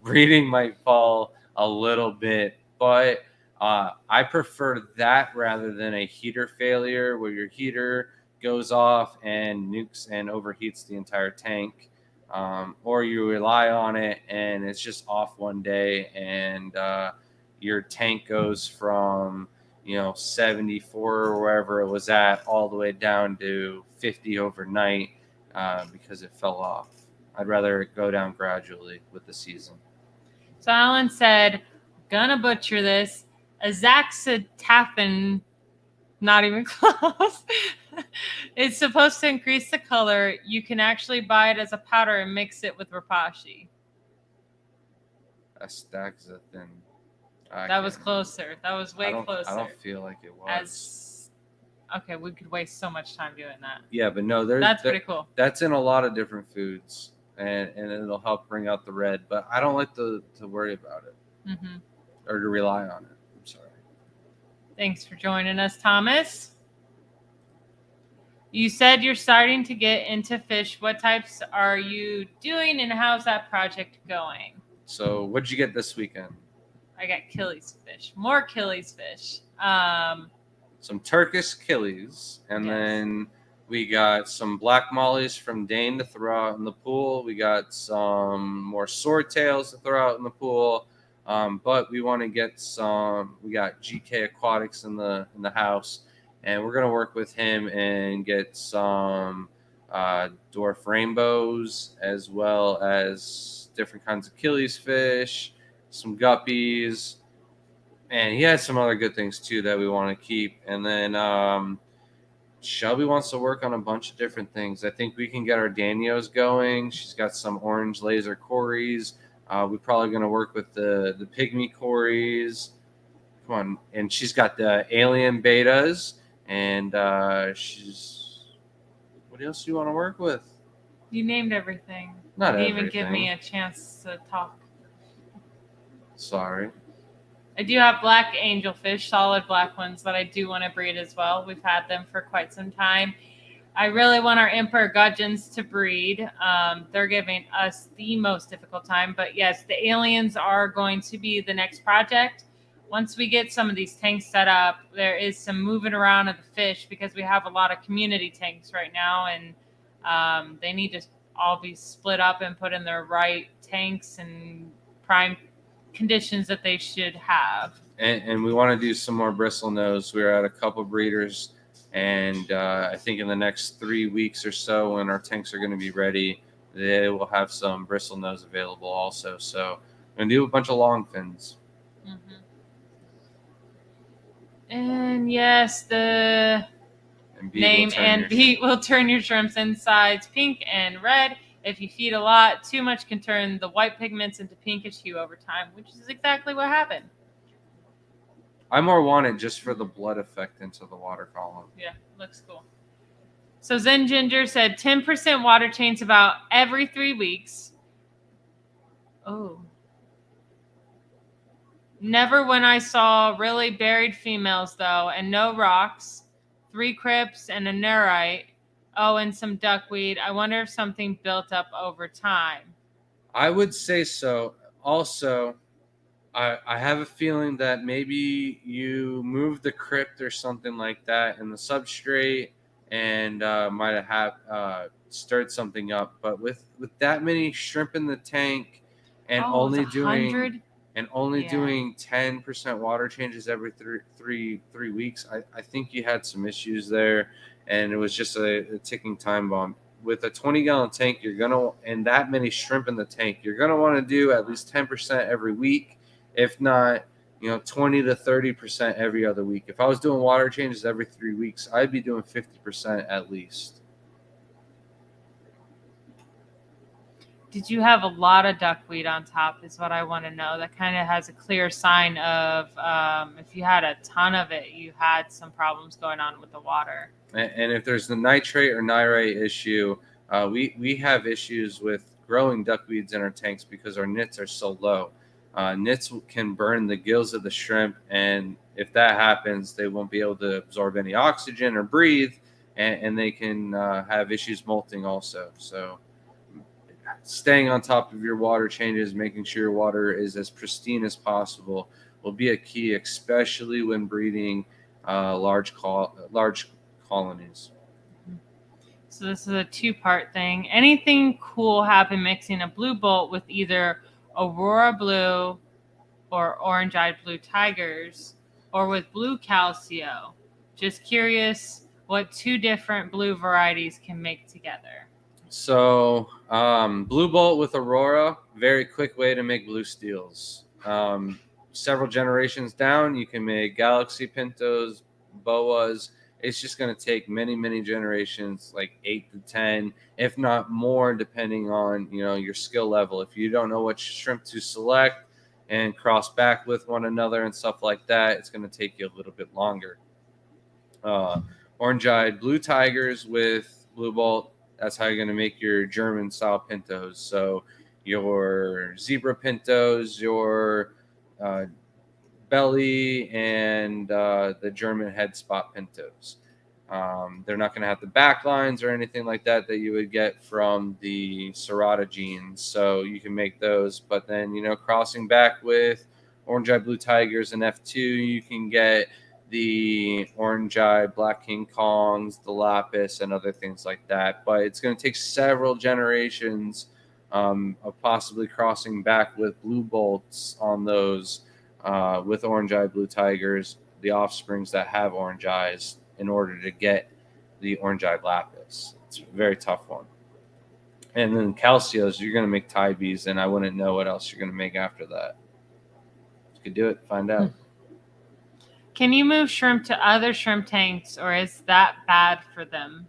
breeding might fall a little bit, but I prefer that rather than a heater failure where your heater goes off and nukes and overheats the entire tank, or you rely on it and it's just off one day and your tank goes from 74 or wherever it was at all the way down to 50 overnight because it fell off. I'd rather it go down gradually with the season. So Alan said, gonna butcher this, azaxanthin, not even close. It's supposed to increase the color. You can actually buy it as a powder and mix it with Rapashi. Astaxanthin. That was closer. That was way closer. I don't feel like it was. Okay, we could waste so much time doing that. Yeah, but no, that's pretty cool. That's in a lot of different foods, and it'll help bring out the red. But I don't like to worry about it or to rely on it. I'm sorry. Thanks for joining us, Thomas. You said you're starting to get into fish. What types are you doing, and how's that project going? So, what'd you get this weekend? I got Killies fish. More Killies fish. Some Turkish Killies. And then we got some black mollies from Dane to throw out in the pool. We got some more swordtails to throw out in the pool. But we want to get some. We got GK Aquatics in the house. And we're going to work with him and get some dwarf rainbows as well as different kinds of Killies fish. Some guppies, and he has some other good things too that we want to keep. And then Shelby wants to work on a bunch of different things. I think we can get our Danios going. She's got some orange laser cories. We're probably going to work with the pygmy cories. Come on, and she's got the alien betas, and she's. What else do you want to work with? You named everything. Not you everything. Didn't even give me a chance to talk. Sorry. I do have black angelfish, solid black ones that I do want to breed as well. We've had them for quite some time. I really want our emperor gudgeons to breed. They're giving us the most difficult time. But yes, the aliens are going to be the next project. Once we get some of these tanks set up, there is some moving around of the fish because we have a lot of community tanks right now, and they need to all be split up and put in their right tanks and prime conditions that they should have. And we want to do some more bristlenose. We're at a couple breeders, and I think in the next 3 weeks or so, when our tanks are going to be ready, they will have some bristlenose available also. So we're going to do a bunch of long fins. Mm-hmm. And yes, the name and beat will turn your shrimp's insides pink and red. If you feed a lot, too much can turn the white pigments into pinkish hue over time, which is exactly what happened. I more want it just for the blood effect into the water column. Yeah, looks cool. So Zen Ginger said 10% water change about every 3 weeks. Oh. Never when I saw really buried females, though, and no rocks, 3 crypts, and a neurite. Oh, and some duckweed. I wonder if something built up over time. I would say so. Also, I have a feeling that maybe you moved the crypt or something like that in the substrate and might have stirred something up. But with that many shrimp in the tank and only doing 10% water changes every three weeks, I think you had some issues there, and it was just a ticking time bomb. With a 20-gallon tank, and that many shrimp in the tank, you're gonna want to do at least 10% every week. If not, 20 to 30% every other week. If I was doing water changes every 3 weeks, I'd be doing 50% at least. Did you have a lot of duckweed on top is what I want to know. That kind of has a clear sign of if you had a ton of it, you had some problems going on with the water. And if there's the nitrate or nyrate issue, we have issues with growing duckweeds in our tanks because our nits are so low. Nits can burn the gills of the shrimp, and if that happens, they won't be able to absorb any oxygen or breathe, and they can have issues molting also. So staying on top of your water changes, making sure your water is as pristine as possible will be a key, especially when breeding large colonies. So this is a 2-part thing. Anything cool happen mixing a blue bolt with either Aurora blue or orange-eyed blue tigers, or with blue calcio? Just curious what 2 different blue varieties can make together. So blue bolt with Aurora, very quick way to make blue steels. Several generations down, you can make Galaxy Pintos, Boas. It's just going to take many generations, like 8 to 10, if not more, depending on your skill level. If you don't know what shrimp to select and cross back with one another and stuff like that, it's going to take you a little bit longer. Orange-eyed blue tigers with blue bolt. That's how you're going to make your German style pintos. So your zebra pintos, your belly, and the German head spot pintos. They're not going to have the back lines or anything like that you would get from the Serrata genes. So you can make those. But then, crossing back with orange-eyed blue tigers and F2, you can get the orange-eyed black King Kongs, the lapis, and other things like that. But it's going to take several generations of possibly crossing back with blue bolts on those with orange-eyed blue tigers, the offsprings that have orange eyes, in order to get the orange-eyed lapis. It's a very tough one. And then calcios, you're going to make tie bees, and I wouldn't know what else you're going to make after that. You could do it, find out. Can you move shrimp to other shrimp tanks, or is that bad for them?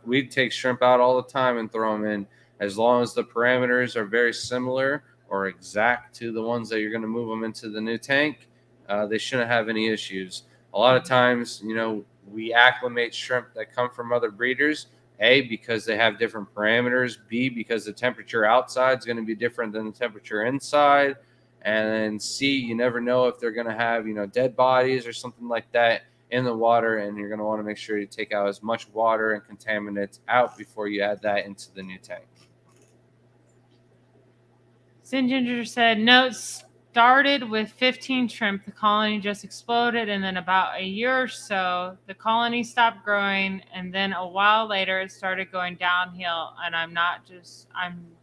We'd take shrimp out all the time and throw them in, as long as the parameters are very similar or exact to the ones that you're going to move them into the new tank. They shouldn't have any issues. A lot of times, we acclimate shrimp that come from other breeders, A, because they have different parameters, B, because the temperature outside is going to be different than the temperature inside, and then C, you never know if they're going to have, dead bodies or something like that. in the water, and you're going to want to make sure you take out as much water and contaminants out before you add that into the new tank. Sin Ginger said, notes started with 15 shrimp. The colony just exploded, and then about a year or so, the colony stopped growing, and then a while later, it started going downhill. And I'm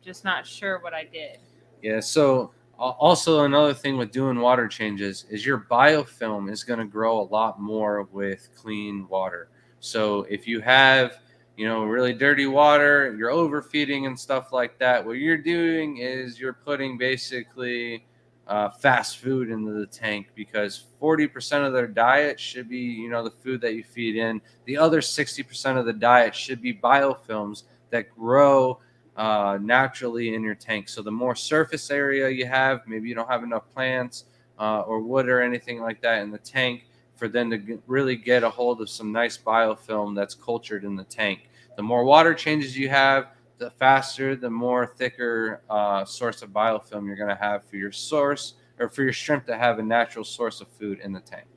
just not sure what I did. Yeah. So also another thing with doing water changes is your biofilm is going to grow a lot more with clean water. So if you have really dirty water, you're overfeeding and stuff like that, what you're doing is you're putting basically fast food into the tank, because 40% of their diet should be the food that you feed in. The other 60% of the diet should be biofilms that grow naturally in your tank. So the more surface area you have, maybe you don't have enough plants or wood or anything like that in the tank for them to really get a hold of some nice biofilm that's cultured in the tank. The more water changes you have, the faster, the more thicker source of biofilm you're going to have for your source, or for your shrimp to have a natural source of food in the tank.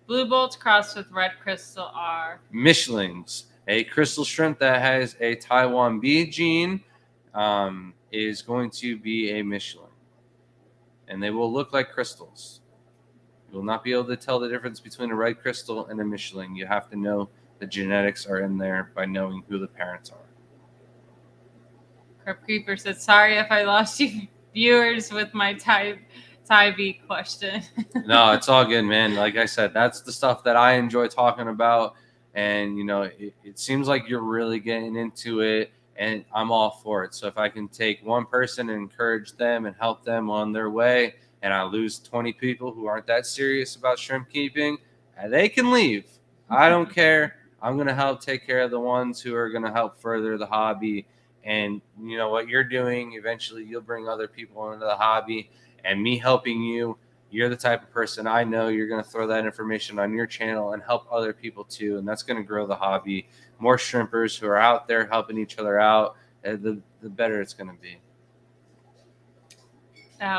Blue bolts crossed with red crystal are Michelins. A crystal shrimp that has a Taiwan B gene is going to be a Michelin, and they will look like crystals. You will not be able to tell the difference between a red crystal and a Michelin. You have to know the genetics are in there by knowing who the parents are. Crab Creeper said, sorry if I lost you viewers with my Thai B question. No, it's all good, man. Like I said, that's the stuff that I enjoy talking about. And, it seems like you're really getting into it, and I'm all for it. So if I can take one person and encourage them and help them on their way, and I lose 20 people who aren't that serious about shrimp keeping, they can leave. I don't care. I'm going to help take care of the ones who are going to help further the hobby. And what you're doing, eventually you'll bring other people into the hobby, and me helping you, you're the type of person I know you're going to throw that information on your channel and help other people too. And that's going to grow the hobby. More shrimpers who are out there helping each other out, the better it's going to be.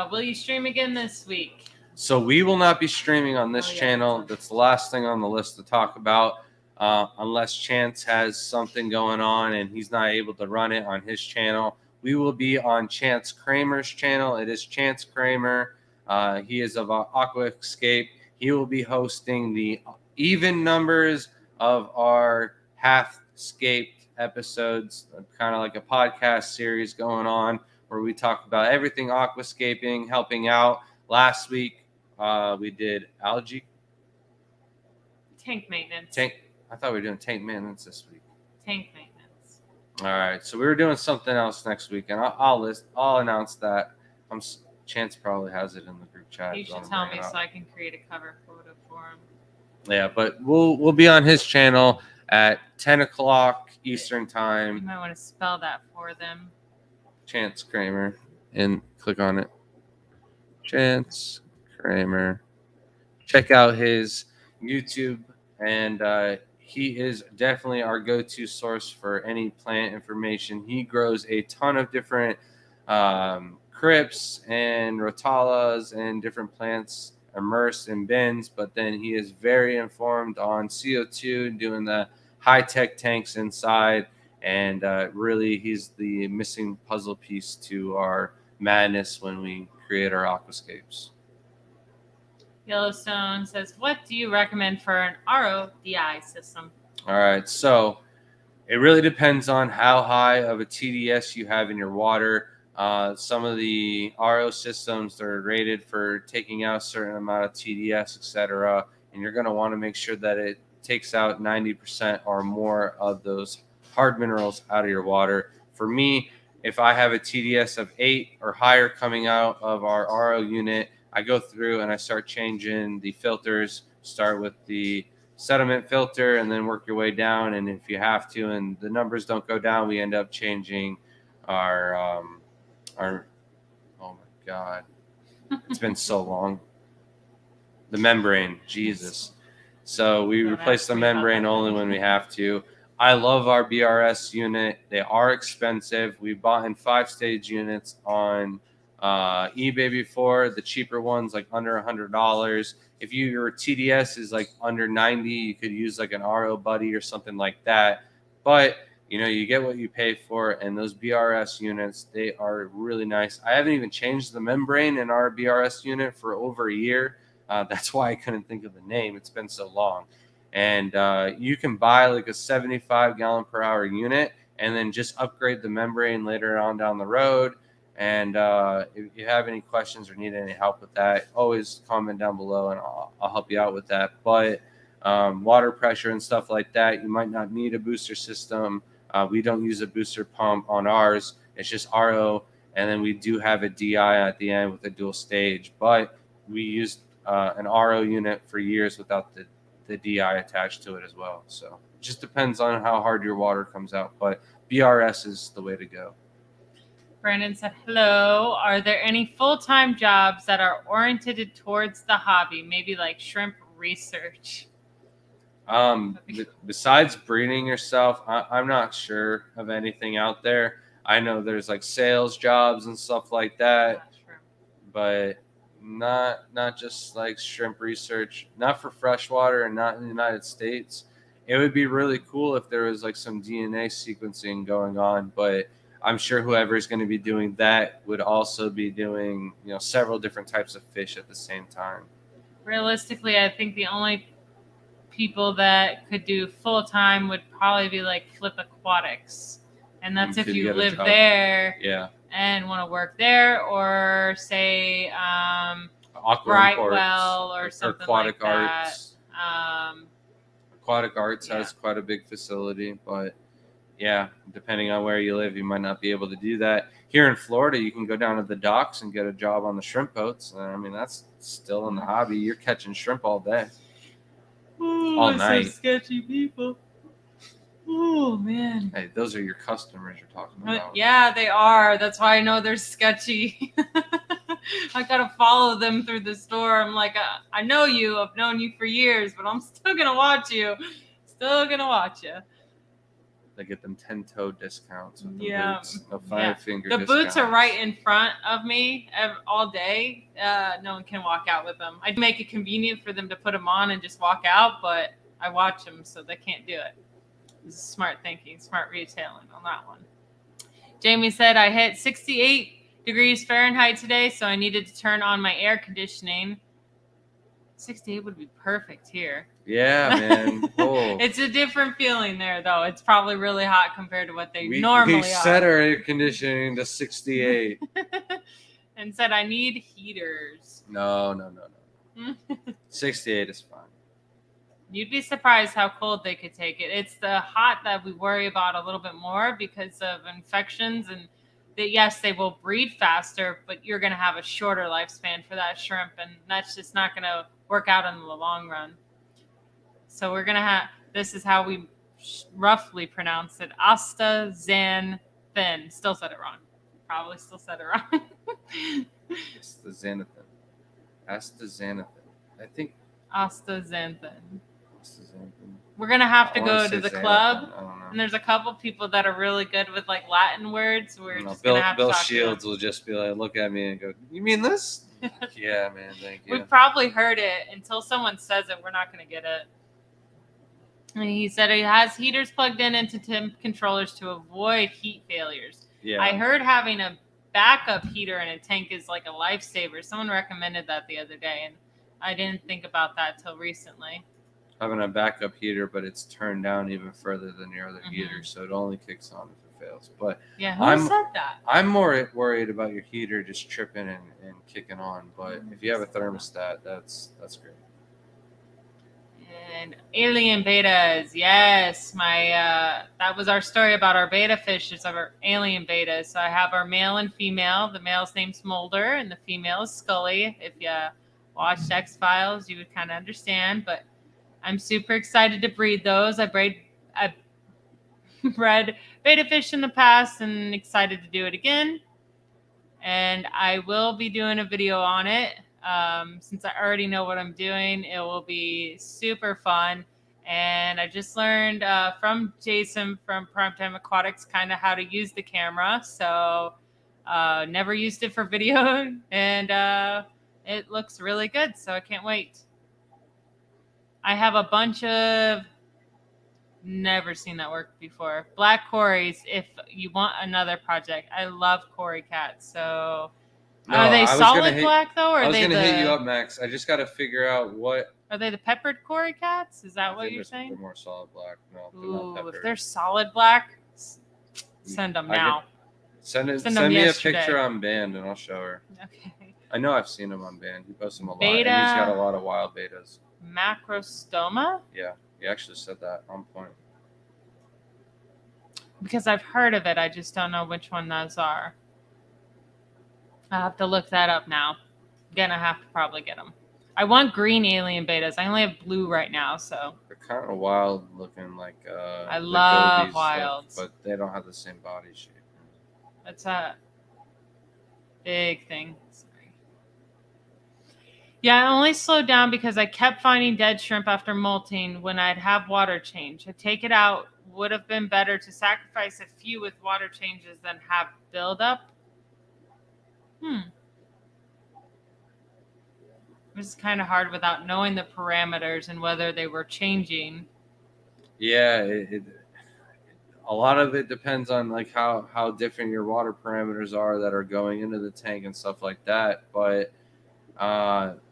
Will you stream again this week? So we will not be streaming on this channel. That's the last thing on the list to talk about, unless Chance has something going on and he's not able to run it on his channel. We will be on Chance Kramer's channel. It is Chance Kramer. He is of Aqua Escape. He will be hosting the even numbers of our half-scaped episodes, kind of like a podcast series going on, where we talk about everything aquascaping, helping out. Last week, we did algae. Tank maintenance. I thought we were doing tank maintenance this week. Tank maintenance. All right, so we were doing something else next week, and I'll announce that. Chance probably has it in the group chat. You should tell me so I can create a cover photo for him. Yeah, but we'll be on his channel at 10 o'clock Eastern time. You might want to spell that for them. Chance Kramer, and click on it. Chance Kramer. Check out his YouTube, and he is definitely our go-to source for any plant information. He grows a ton of different crypts and rotalas and different plants immersed in bins, but then he is very informed on CO2 and doing the high-tech tanks inside. And really, he's the missing puzzle piece to our madness when we create our aquascapes. Yellowstone says, what do you recommend for an RODI system? All right, so it really depends on how high of a TDS you have in your water. Some of the RO systems are rated for taking out a certain amount of TDS, etc. And you're going to want to make sure that it takes out 90% or more of those hard minerals out of your water. For me, if I have a TDS of 8 or higher coming out of our RO unit, I go through and I start changing the filters. Start with the sediment filter and then work your way down. And if you have to and the numbers don't go down, we end up changing our oh my God, it's been so long. The membrane, Jesus. So we replace the membrane only when we have to. I love our BRS unit. They are expensive. We bought in 5-stage units on eBay before. The cheaper ones, like under $100. if your TDS is like under 90, you could use like an RO Buddy or something like that. But you get what you pay for, and those BRS units, they are really nice. I haven't even changed the membrane in our BRS unit for over a year. That's why I couldn't think of the name. It's been so long. And you can buy like a 75 gallon per hour unit and then just upgrade the membrane later on down the road. And if you have any questions or need any help with that, always comment down below and I'll help you out with that. But water pressure and stuff like that, you might not need a booster system. We don't use a booster pump on ours. It's just RO. And then we do have a DI at the end with a dual stage. But we used an RO unit for years without the DI attached to it as well. So it just depends on how hard your water comes out. But BRS is the way to go. Brandon said, hello. Are there any full-time jobs that are oriented towards the hobby? Maybe like shrimp research? Besides breeding yourself, I'm not sure of anything out there. I know there's like sales jobs and stuff like that, but not just like shrimp research, not for freshwater and not in the United States. It would be really cool if there was like some DNA sequencing going on, but I'm sure whoever is going to be doing that would also be doing, several different types of fish at the same time. Realistically, I think the only people that could do full time would probably be like Flip Aquatics, and that's if you live there, and want to work there, or say Brightwell or something Aquatic like Arts. that. Aquatic Arts has quite a big facility, but yeah, depending on where you live, you might not be able to do that. Here in Florida, you can go down to the docks and get a job on the shrimp boats. I mean, that's still in the hobby. You're catching shrimp all day. All night. Some sketchy people. Oh, man. Hey, those are your customers you're talking about. Yeah, they are. That's why I know they're sketchy. I got to follow them through the store. I'm like, I know you. I've known you for years, but I'm still going to watch you. Still going to watch you. They get them 10-toe discounts with the boots. No 5-finger discounts. Boots are right in front of me all day. No one can walk out with them. I make it convenient for them to put them on and just walk out, but I watch them so they can't do it. This is smart thinking, smart retailing on that one. Jamie said, I hit 68 degrees Fahrenheit today, so I needed to turn on my air conditioning. 68 would be perfect here. Yeah, man. Oh. It's a different feeling there, though. It's probably really hot compared to what they normally are. We set our air conditioning to 68. And said, I need heaters. No. 68 is fine. You'd be surprised how cold they could take it. It's the hot that we worry about a little bit more because of infections, and yes, they will breed faster, but you're going to have a shorter lifespan for that shrimp, and that's just not going to work out in the long run. So we're going to have, this is how we roughly pronounce it, astaxanthin. Still said it wrong. Probably still said it wrong. Astaxanthin. Astaxanthin. I think. Astaxanthin. We're going to have to go to the club, and there's a couple people that are really good with like Latin words. We're just going to have to Bill talk Shields to them. will just be like, look at me and go, you mean this? Yeah, man, thank you. We've probably heard it. Until someone says it, we're not going to get it. And he said he has heaters plugged into temp controllers to avoid heat failures. Yeah. I heard having a backup heater in a tank is like a lifesaver. Someone recommended that the other day, and I didn't think about that till recently. Having a backup heater, but it's turned down even further than your other heater, so it only kicks on if it fails. But yeah, who said that? I'm more worried about your heater just tripping and kicking on. But if you have a thermostat, that's great. And alien betas, yes, that was our story about our beta fish. It's our alien betas. So I have our male and female. The male's name's Mulder, and the female is Scully. If you watched X-Files, you would kind of understand. But I'm super excited to breed those. I bred beta fish in the past and excited to do it again. And I will be doing a video on it. Since I already know what I'm doing, it will be super fun. And I just learned from Jason from Primetime Aquatics kind of how to use the camera. So never used it for video, and it looks really good. So I can't wait. I have a bunch of never seen that work before. Black Corys. If you want another project, I love Cory cats. So No, are they I was gonna solid hit. black though, or I are was they gonna hit you the up, Max. I just got to figure out what. are they the peppered Cory cats? Is that I what think you're they're saying? more solid black. No, they're not Ooh, if pepper. they're solid black, send them now. Send Send them me yesterday. a picture on Band and I'll show her. Okay. I know I've seen him on Band. He posts them a lot, Beta. and he's got a lot of wild betas. Macrostoma? Yeah, he actually said that on point. Because I've heard of it, I just don't know which one those are. I'll have to look that up now. Gonna have to probably get them. I want green alien betas. I only have blue right now, so. They're kind of wild looking, like I the love Gobies wilds. but they don't have the same body shape. That's a big thing. Sorry. Yeah, I only slowed down because I kept finding dead shrimp after molting when I'd have water change. To take it out would have been better to sacrifice a few with water changes than have buildup. It was kind of hard without knowing the parameters and whether they were changing. Yeah, a lot of it depends on like how different your water parameters are that are going into the tank and stuff like that. But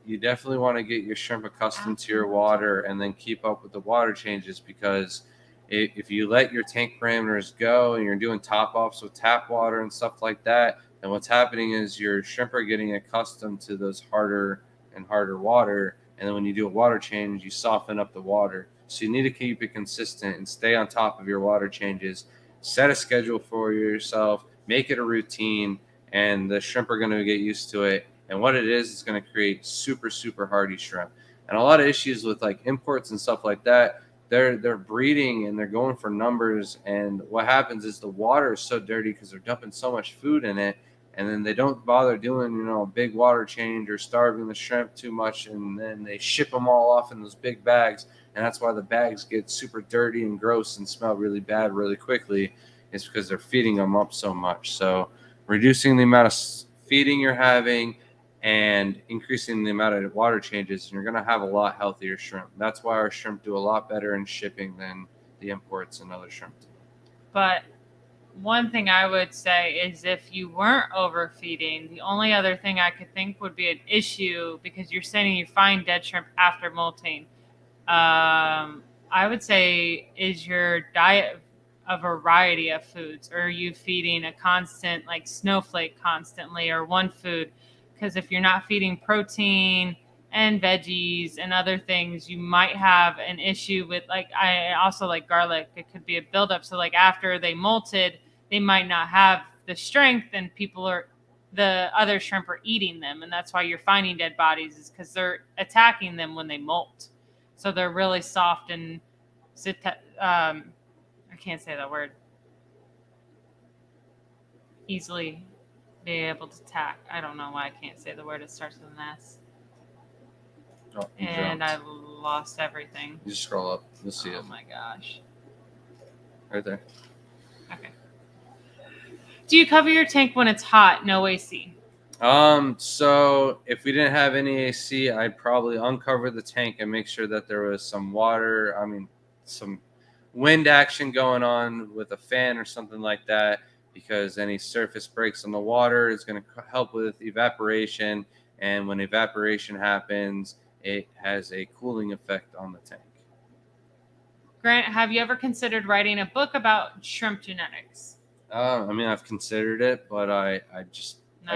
you definitely want to get your shrimp accustomed to your water and then keep up with the water changes, because if you let your tank parameters go and you're doing top offs with tap water and stuff like that, then what's happening is your shrimp are getting accustomed to those harder and harder water, and then when you do a water change, you soften up the water. So you need to keep it consistent and stay on top of your water changes. Set a schedule for yourself, make it a routine, and the shrimp are going to get used to it. And what it is going to create super, super hardy shrimp. And a lot of issues with like imports and stuff like that, they're breeding and they're going for numbers. And what happens is the water is so dirty because they're dumping so much food in it. And then they don't bother doing, a big water change or starving the shrimp too much. And then they ship them all off in those big bags. And that's why the bags get super dirty and gross and smell really bad really quickly. It's because they're feeding them up so much. So reducing the amount of feeding you're having and increasing the amount of water changes, and you're going to have a lot healthier shrimp. That's why our shrimp do a lot better in shipping than the imports and other shrimp do. But one thing I would say is if you weren't overfeeding, the only other thing I could think would be an issue, because you're saying you find dead shrimp after molting. I would say, is your diet a variety of foods, or are you feeding a constant like snowflake constantly, or one food? Because if you're not feeding protein and veggies and other things, you might have an issue with, like, I also like garlic. It could be a buildup. So like after they molted, they might not have the strength, and the other shrimp are eating them. And that's why you're finding dead bodies, is because they're attacking them when they molt. So they're really soft and I can't say that word. Easily be able to attack. I don't know why I can't say the word. It starts with an S. Oh, and I lost everything. You just scroll up. You'll see it. Oh my gosh. Right there. Okay. Do you cover your tank when it's hot? No AC. So if we didn't have any AC, I'd probably uncover the tank and make sure that there was some water. Some wind action going on with a fan or something like that, because any surface breaks on the water is going to help with evaporation. And when evaporation happens, it has a cooling effect on the tank. Grant, have you ever considered writing a book about shrimp genetics? I've considered it, but I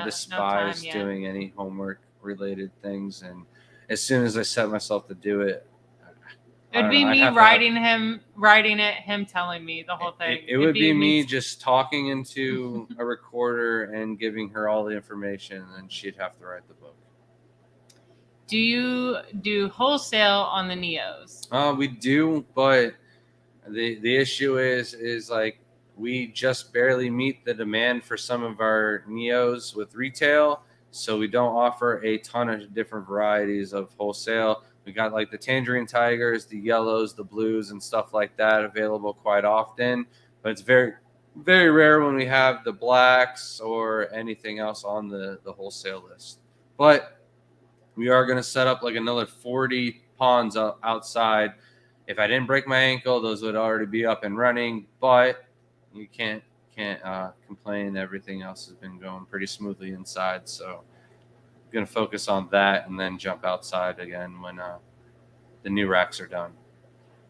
despise no doing any homework related things. And as soon as I set myself to do it, it'd be me writing it, him telling me the whole thing. It would be me just talking into a recorder and giving her all the information, and then she'd have to write the book. Do you do wholesale on the Neos? We do, but the issue is like we just barely meet the demand for some of our Neos with retail, so we don't offer a ton of different varieties of wholesale. We got like the tangerine tigers, the yellows, the blues, and stuff like that available quite often, but it's very, very rare when we have the blacks or anything else on the wholesale list. But we are going to set up like another 40, ponds outside. If I didn't break my ankle, those would already be up and running. But you can't complain. Everything else has been going pretty smoothly inside. So I'm gonna focus on that and then jump outside again when the new racks are done.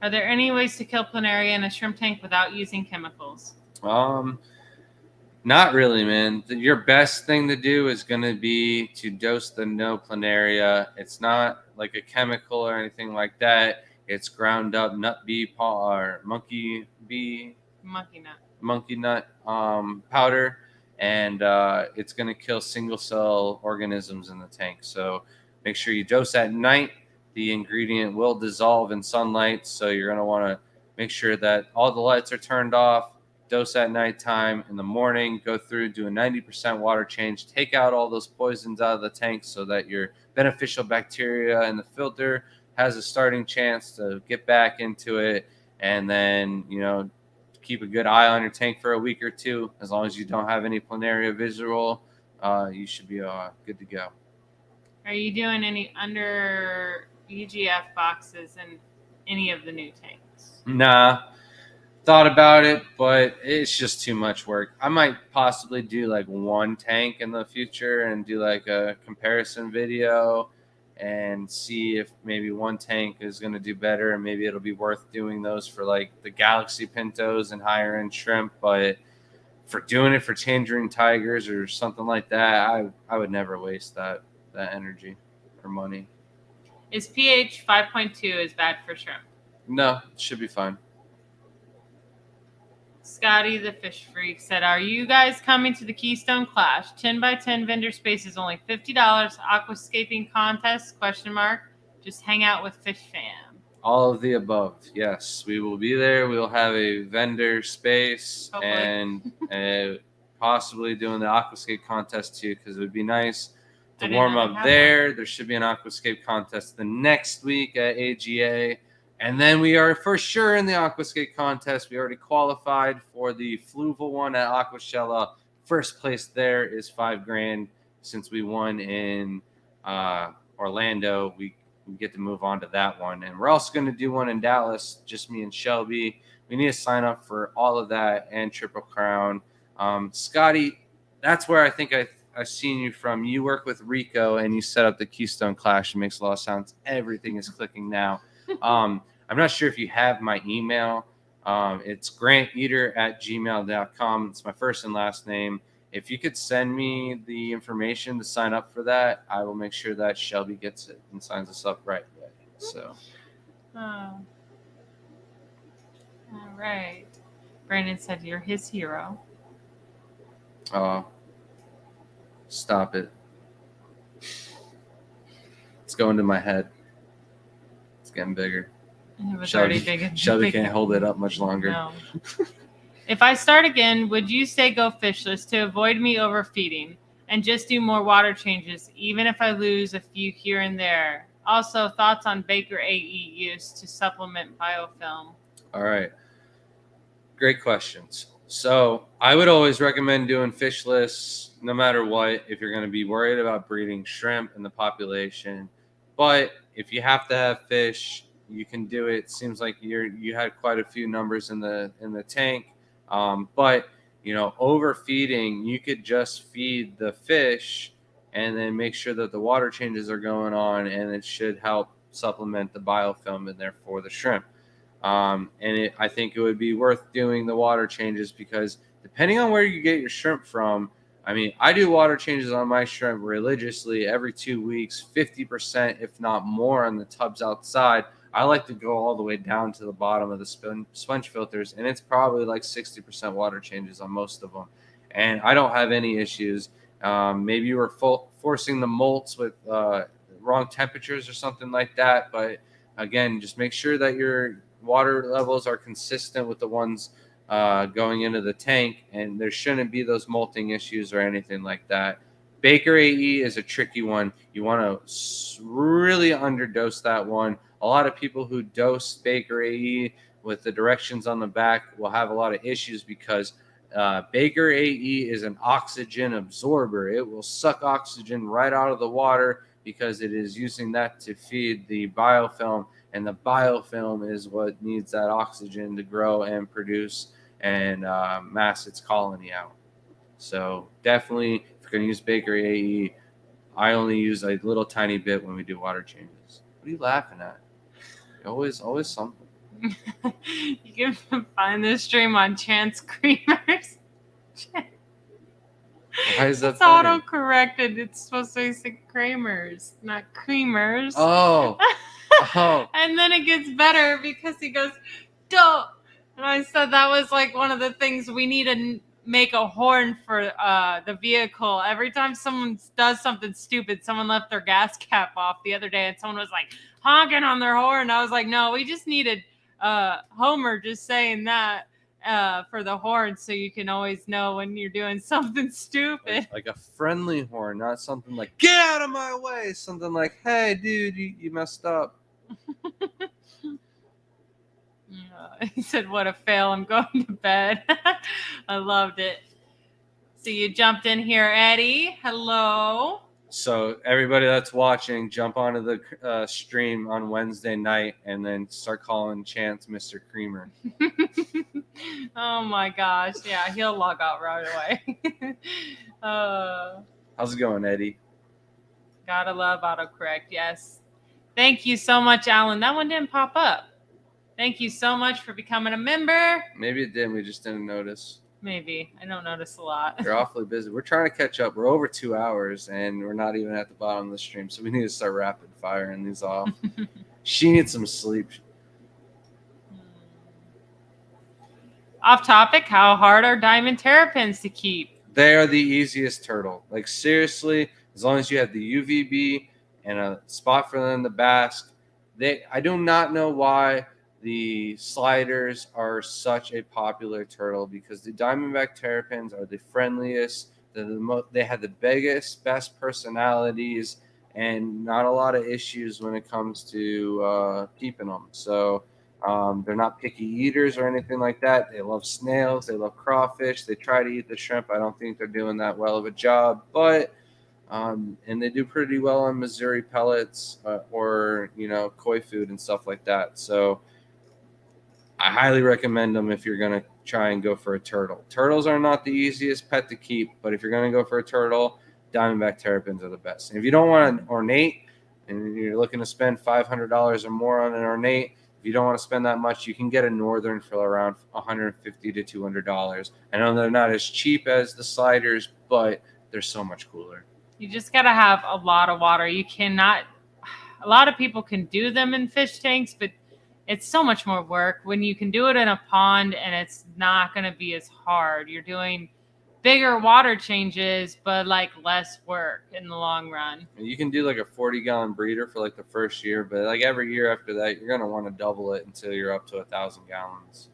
Are there any ways to kill planaria in a shrimp tank without using chemicals? Not really, man. Your best thing to do is going to be to dose the no planaria. It's not like a chemical or anything like that. It's ground up nut bee or monkey nut powder, and it's going to kill single cell organisms in the tank. So make sure you dose at night. The ingredient will dissolve in sunlight, so you're going to want to make sure that all the lights are turned off. Dose at nighttime. In the morning, go through, do a 90% water change, take out all those poisons out of the tank so that your beneficial bacteria in the filter has a starting chance to get back into it. And then, keep a good eye on your tank for a week or two. As long as you don't have any planaria visual, you should be good to go. Are you doing any under EGF boxes in any of the new tanks? Nah. Thought about it, but it's just too much work. I might possibly do like one tank in the future and do like a comparison video and see if maybe one tank is going to do better, and maybe it'll be worth doing those for like the Galaxy Pintos and higher end shrimp. But for doing it for Tangerine Tigers or something like that, I would never waste that energy or money. Is pH 5.2 is bad for shrimp? No, it should be fine. Scotty the Fish Freak said, are you guys coming to the Keystone Clash? 10x10 vendor space is only $50. Aquascaping contest, ? Just hang out with Fish Fam. All of the above. Yes, we will be there. We'll have a vendor space. Hopefully. And possibly doing the Aquascape contest too, because it would be nice to warm up there. One. There should be an Aquascape contest the next week at AGA. And then we are for sure in the Aquascape contest. We already qualified for the Fluval one at Aquashella. First place there is $5,000. Since we won in Orlando, we get to move on to that one. And we're also going to do one in Dallas, just me and Shelby. We need to sign up for all of that and Triple Crown. Scotty, that's where I think I've seen you from. You work with Rico and you set up the Keystone Clash. It makes a lot of sense. Everything is clicking now. I'm not sure if you have my email. It's granteater@gmail.com. It's my first and last name. If you could send me the information to sign up for that, I will make sure that Shelby gets it and signs us up right away. So. All right. Brandon said you're his hero. Oh. Stop it. It's going to my head. It's getting bigger. It was already big. Shelby can't hold it up much longer. No. If I start again, would you say go fishless to avoid me overfeeding and just do more water changes, even if I lose a few here and there? Also, thoughts on Baker AE use to supplement biofilm? All right. Great questions. So I would always recommend doing fishless no matter what if you're going to be worried about breeding shrimp in the population. But if you have to have fish, you can do it. It seems like you had quite a few numbers in the tank. But overfeeding, you could just feed the fish and then make sure that the water changes are going on, and it should help supplement the biofilm in there for the shrimp. I think it would be worth doing the water changes because depending on where you get your shrimp from, I mean, I do water changes on my shrimp religiously every 2 weeks, 50%, if not more, on the tubs outside. I like to go all the way down to the bottom of the sponge filters, and it's probably like 60% water changes on most of them. And I don't have any issues. Maybe you were forcing the molts with wrong temperatures or something like that. But again, just make sure that your water levels are consistent with the ones going into the tank, and there shouldn't be those molting issues or anything like that. Baker AE is a tricky one. You want to really underdose that one. A lot of people who dose Baker AE with the directions on the back will have a lot of issues because Baker AE is an oxygen absorber. It will suck oxygen right out of the water, because it is using that to feed the biofilm, and the biofilm is what needs that oxygen to grow and produce and mass its colony out. So definitely, if you're going to use Bakery AE, I only use a little tiny bit when we do water changes. What are you laughing at? Always something. You can find this stream on Chance Creamers. Why is that It's funny? auto-corrected. It's supposed to say Creamers, not Creamers. Oh. And then it gets better because he goes, "Don't." And I said that was like one of the things we need to make a horn for the vehicle. Every time someone does something stupid, someone left their gas cap off the other day and someone was like honking on their horn. I was like, no, we just needed Homer just saying that for the horn so you can always know when you're doing something stupid. Like a friendly horn, not something like, get out of my way. Something like, hey, dude, you messed up. He said, what a fail. I'm going to bed. I loved it. So you jumped in here, Eddie. Hello. So everybody that's watching, jump onto the stream on Wednesday night and then start calling Chance Mr. Creamer. Oh my gosh. Yeah, he'll log out right away. How's it going, Eddie? Gotta love autocorrect. Yes. Thank you so much, Alan. That one didn't pop up. Thank you so much for becoming a member. Maybe it didn't. We just didn't notice. Maybe. I don't notice a lot. You're awfully busy. We're trying to catch up. We're over 2 hours, and we're not even at the bottom of the stream, so we need to start rapid firing these off. She needs some sleep. Off topic, how hard are diamond terrapins to keep? They are the easiest turtle. Like, seriously, as long as you have the UVB and a spot for them to bask. I do not know why the sliders are such a popular turtle, because the diamondback terrapins are the friendliest. They have the biggest, best personalities, and not a lot of issues when it comes to keeping them. So they're not picky eaters or anything like that. They love snails. They love crawfish. They try to eat the shrimp. I don't think they're doing that well of a job, but and they do pretty well on Missouri pellets or koi food and stuff like that. So I highly recommend them if you're going to try and go for a turtle. Turtles are not the easiest pet to keep, but if you're going to go for a turtle, diamondback terrapins are the best. And if you don't want an ornate and you're looking to spend $500 or more on an ornate, if you don't want to spend that much, you can get a northern for around $150 to $200. I know they're not as cheap as the sliders, but they're so much cooler. You just got to have a lot of water. You cannot, a lot of people can do them in fish tanks, but it's so much more work when you can do it in a pond, and it's not going to be as hard. You're doing bigger water changes, but like less work in the long run. And you can do like a 40-gallon breeder for like the first year, but like every year after that, you're going to want to double it until you're up to 1,000 gallons.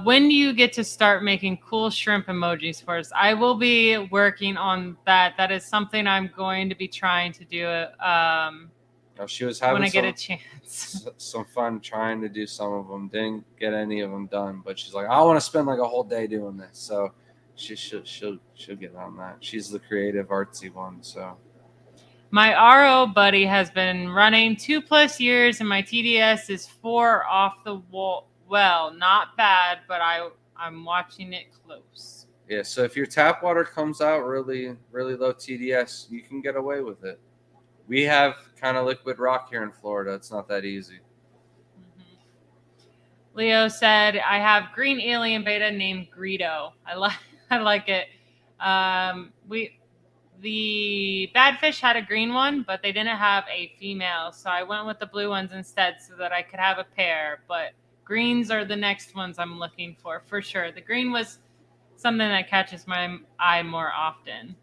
When do you get to start making cool shrimp emojis for us? I will be working on that. That is something I'm going to be trying to do. She was having when I get a chance. Some fun trying to do some of them. Didn't get any of them done, but she's like, I want to spend like a whole day doing this. So she'll get on that. She's the creative, artsy one. So my RO buddy has been running 2+ years, and my TDS is 4 off the wall. Well, not bad, but I'm watching it close. Yeah, so if your tap water comes out really, really low TDS, you can get away with it. We have kind of liquid rock here in Florida. It's not that easy. Mm-hmm. Leo said, I have green alien beta named Greedo. I like it. The Badfish had a green one, but they didn't have a female. So I went with the blue ones instead so that I could have a pair. But greens are the next ones I'm looking for sure. The green was something that catches my eye more often.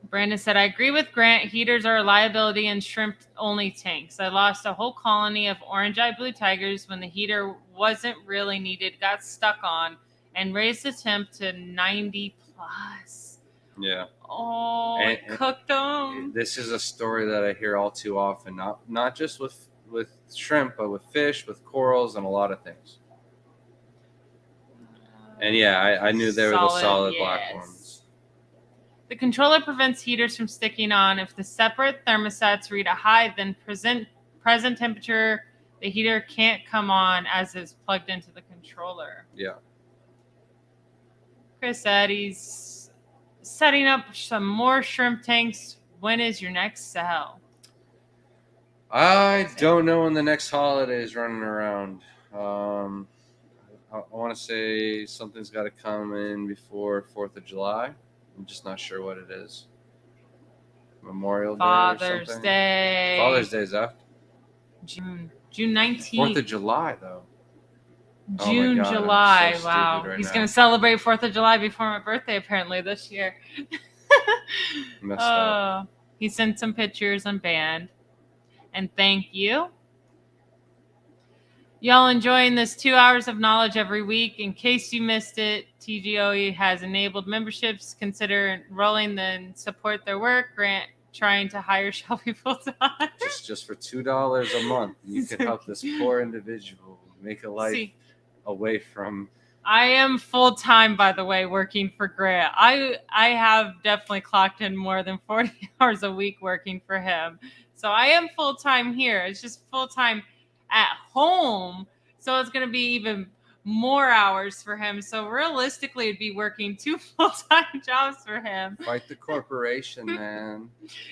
Brandon said, I agree with Grant. Heaters are a liability in shrimp-only tanks. I lost a whole colony of orange-eyed blue tigers when the heater wasn't really needed, got stuck on, and raised the temp to 90 plus. Yeah. Oh, and cooked them. This is a story that I hear all too often, not just with shrimp, but with fish, with corals, and a lot of things. And yeah, I knew they were the solid black ones. The controller prevents heaters from sticking on. If the separate thermostats read a high, then present temperature, the heater can't come on as it's plugged into the controller. Yeah. Chris said he's setting up some more shrimp tanks. When is your next sale? I don't know when the next holiday is running around. I want to say something's got to come in before 4th of July. I'm just not sure what it is. Memorial Day or Father's something? Day. Father's Day is after. June 19th. 4th of July, though. Oh my June, God, I'm July. so Wow. stupid right He's now. going to celebrate 4th of July before my birthday, apparently, this year. Messed up. He sent some pictures on Band. And thank you. Y'all enjoying this 2 hours of knowledge every week. In case you missed it, TGOE has enabled memberships. Consider enrolling, then support their work. Grant trying to hire Shelby full time. Just for $2 a month, you could help this poor individual make a life away from. I am full time, by the way, working for Grant. I have definitely clocked in more than 40 hours a week working for him. So I am full time here. It's just full time at home. So it's going to be even more hours for him. So realistically, it'd be working 2 full-time jobs for him. Fight the corporation, man.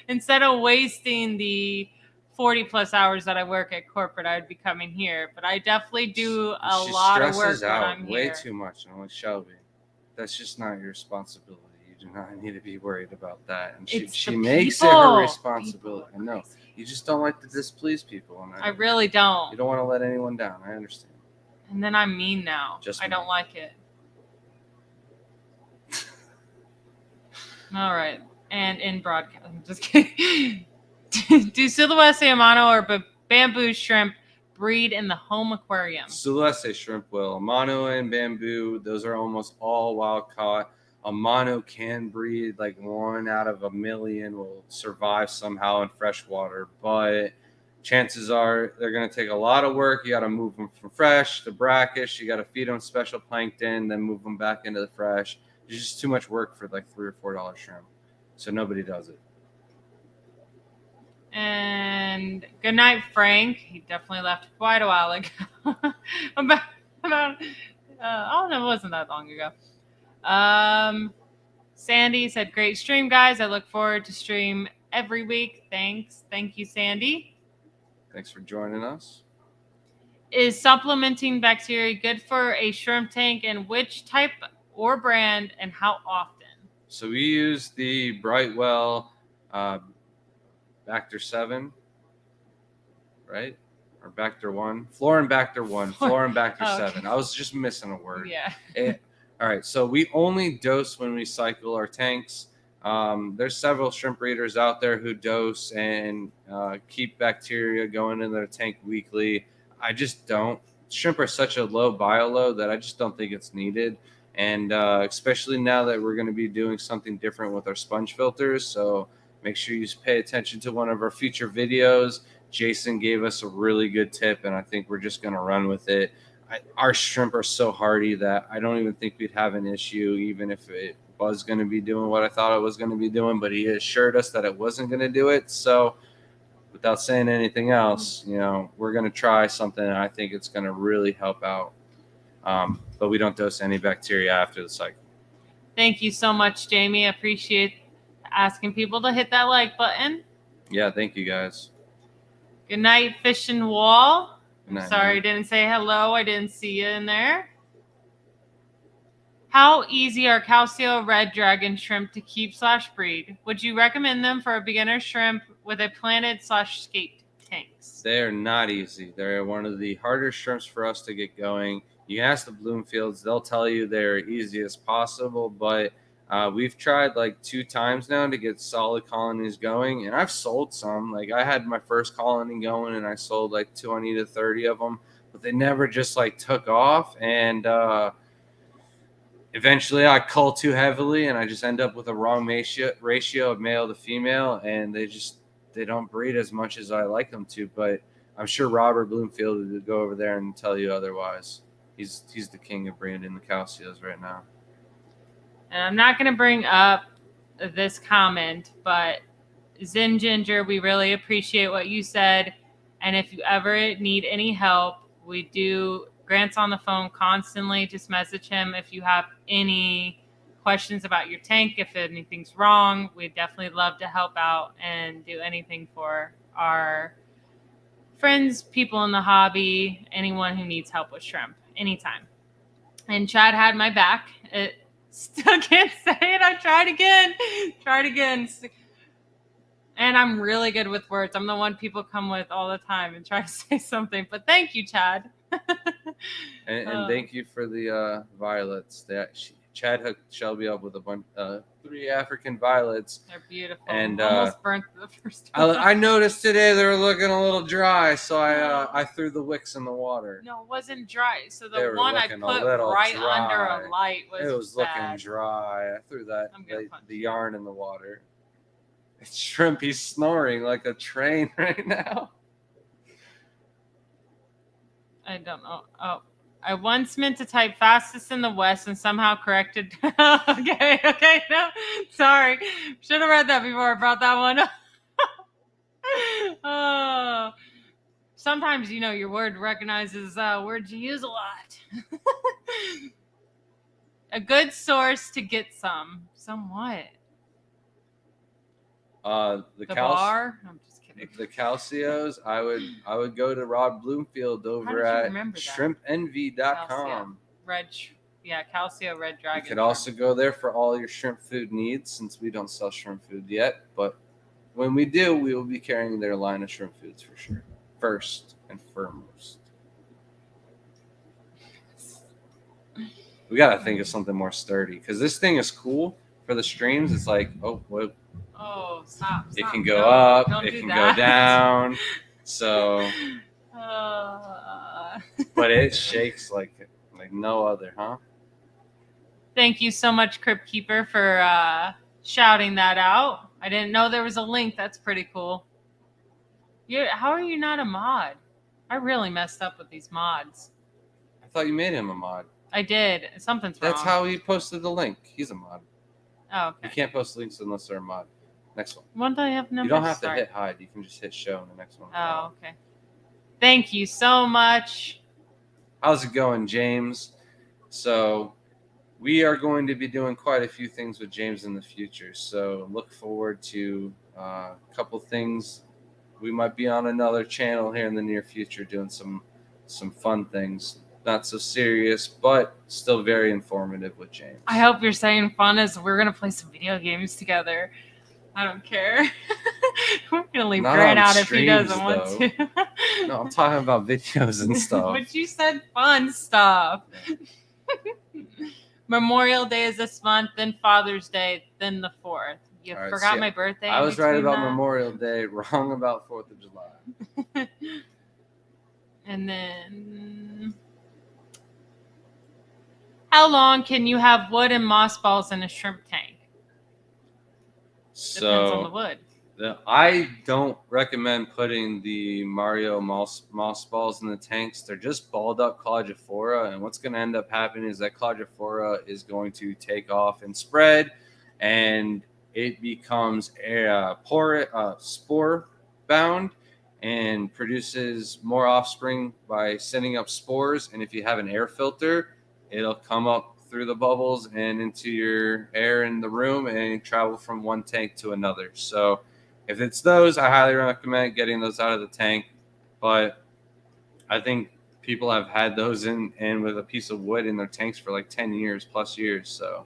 Instead of wasting the 40 plus hours that I work at corporate, I would be coming here. But I definitely do a lot of work when I'm way here. Too much. I'm like, Shelby, that's just not your responsibility. You do not need to be worried about that. And she makes it her responsibility. I know. You just don't like to displease people. And I really don't. You don't want to let anyone down. I understand. And then I'm mean now. I don't like it. All right. And in broadcast, I'm just kidding. Do Silhouette Amano or bamboo shrimp breed in the home aquarium? Silhouette shrimp will. Amano and bamboo, those are almost all wild caught. Amano can breed, like 1 out of 1,000,000 will survive somehow in fresh water, but chances are they're going to take a lot of work. You got to move them from fresh to brackish. You got to feed them special plankton, then move them back into the fresh. It's just too much work for like $3 or $4 shrimp. So nobody does it. And good night, Frank. He definitely left quite a while ago. about oh no, it wasn't that long ago. Sandy said, "Great stream, guys. I look forward to stream every week. Thanks. Thank you, Sandy. Thanks for joining us." Is supplementing bacteria good for a shrimp tank, and which type or brand and how often? So we use the Brightwell Bacter 7, right? Or Bacter 1? Florinbacter 1, Florinbacter 7. Okay. I was just missing a word. Yeah. All right, so we only dose when we cycle our tanks. There's several shrimp breeders out there who dose and keep bacteria going in their tank weekly. I just don't. Shrimp are such a low bioload that I just don't think it's needed. And especially now that we're going to be doing something different with our sponge filters. So make sure you pay attention to one of our future videos. Jason gave us a really good tip, and I think we're just going to run with it. Our shrimp are so hardy that I don't even think we'd have an issue, even if it was going to be doing what I thought it was going to be doing. But he assured us that it wasn't going to do it. So without saying anything else, we're going to try something, and I think it's going to really help out. But we don't dose any bacteria after the cycle. Thank you so much, Jamie. I appreciate asking people to hit that like button. Yeah, thank you, guys. Good night, Fish and Wall. Night, sorry, I didn't say hello. I didn't see you in there. How easy are Calcio Red Dragon shrimp to keep/breed? Would you recommend them for a beginner shrimp with a planted/skate tanks? They're not easy. They're one of the harder shrimps for us to get going. You can ask the Bloomfields. They'll tell you they're easy as possible, but we've tried like 2 times now to get solid colonies going, and I've sold some. Like I had my first colony going, and I sold like 20 to 30 of them, but they never just like took off. And eventually, I cull too heavily, and I just end up with a wrong ratio of male to female, and they don't breed as much as I like them to. But I'm sure Robert Bloomfield would go over there and tell you otherwise. He's the king of breeding the Calcios right now. And I'm not going to bring up this comment, but Zen Ginger, we really appreciate what you said. And if you ever need any help, we do Grant's on the phone constantly. Just message him if you have any questions about your tank, if anything's wrong. We'd definitely love to help out and do anything for our friends, people in the hobby, anyone who needs help with shrimp, anytime. And Chad had my back. It still can't say it. I tried again. And I'm really good with words. I'm the one people come with all the time and try to say something. But thank you, Chad. And thank you for the violets. Chad hooked Shelby up with a bunch, 3 African violets. They're beautiful. And almost burnt the first one. I noticed today they were looking a little dry, so I threw the wicks in the water. No, it wasn't dry. So They the were one I looking a put little right dry. under a light It was bad. looking dry. I threw I'm gonna punch the you. yarn in the water. It's shrimp. He's snoring like a train right now. I don't know. Oh, I once meant to type fastest in the West and somehow corrected. Okay, no, sorry. Should have read that before I brought that one up. Oh, sometimes your word recognizes words you use a lot. A good source to get somewhat. The bar. I'm just kidding. The Calcios, I would go to Rob Bloomfield over did you at remember that? shrimpenvy.com. Calcio Red Dragon. You could also go there for all your shrimp food needs, since we don't sell shrimp food yet. But when we do, we will be carrying their line of shrimp foods for sure. First and foremost. We got to think of something more sturdy, because this thing is cool for the streams. It's like, oh, stop. It can go up, it can go down. So, but it shakes like no other, huh? Thank you so much, Crypt Keeper, for shouting that out. I didn't know there was a link. That's pretty cool. How are you not a mod? I really messed up with these mods. I thought you made him a mod. I did. Something's wrong. That's how he posted the link. He's a mod. Oh, okay. You can't post links unless they're a mod. Next one. What do I have numbers? You don't have to hit hide. You can just hit show in the next one. Oh, okay. Thank you so much. How's it going, James? So we are going to be doing quite a few things with James in the future. So look forward to a couple things. We might be on another channel here in the near future doing some fun things. Not so serious, but still very informative with James. I hope you're saying fun as we're going to play some video games together. I don't care. We're going to leave Grant out if he doesn't want to. No, I'm talking about videos and stuff. But you said fun stuff. Memorial Day is this month, then Father's Day, then the 4th. You forgot my birthday? I was right about Memorial Day, wrong about 4th of July. And then, how long can you have wood and mossballs in a shrimp tank? Depends on the wood. I don't recommend putting the Mario mossballs in the tanks. They're just balled up Claudiophora, and what's going to end up happening is that Claudiophora is going to take off and spread, and it becomes spore bound and produces more offspring by sending up spores. And if you have an air filter, it'll come up through the bubbles and into your air in the room and travel from one tank to another. So if it's those, I highly recommend getting those out of the tank. But I think people have had those in with a piece of wood in their tanks for like 10 years plus years. So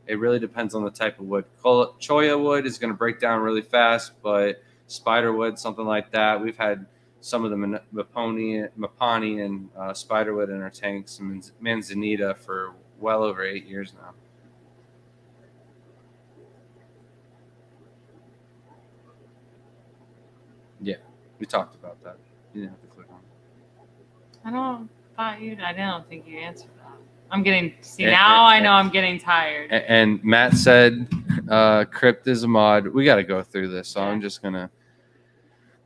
it really depends on the type of wood. Cholla wood is going to break down really fast, but spider wood, something like that. We've had some of the Mapani and spider wood in our tanks, and Manzanita for well over 8 years now. Yeah, we talked about that. You didn't have to click on it. I don't think you answered that. I'm getting, I know I'm getting tired. And Matt said Crypt is a mod. We got to go through this, so I'm just going to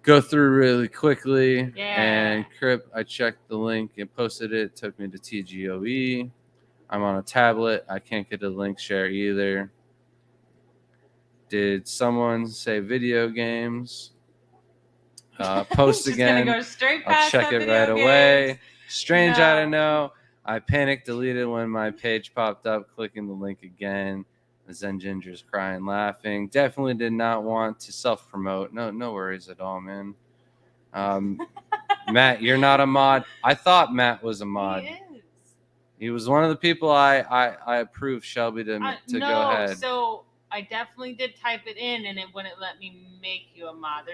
go through really quickly. Yeah. And Crypt, I checked the link and posted it. It took me to TGOE. I'm on a tablet. I can't get a link share either. Did someone say video games? Post Just again. gonna go straight I'll past check that it video right games. away. Strange, I No. don't know. I panicked, deleted when my page popped up, clicking the link again. The Zen Ginger's crying, laughing. Definitely did not want to self-promote. No worries at all, man. Matt, you're not a mod. I thought Matt was a mod. He is. He was one of the people I approved Shelby to No, go ahead. So I definitely did type it in, and it wouldn't let me make you a mod.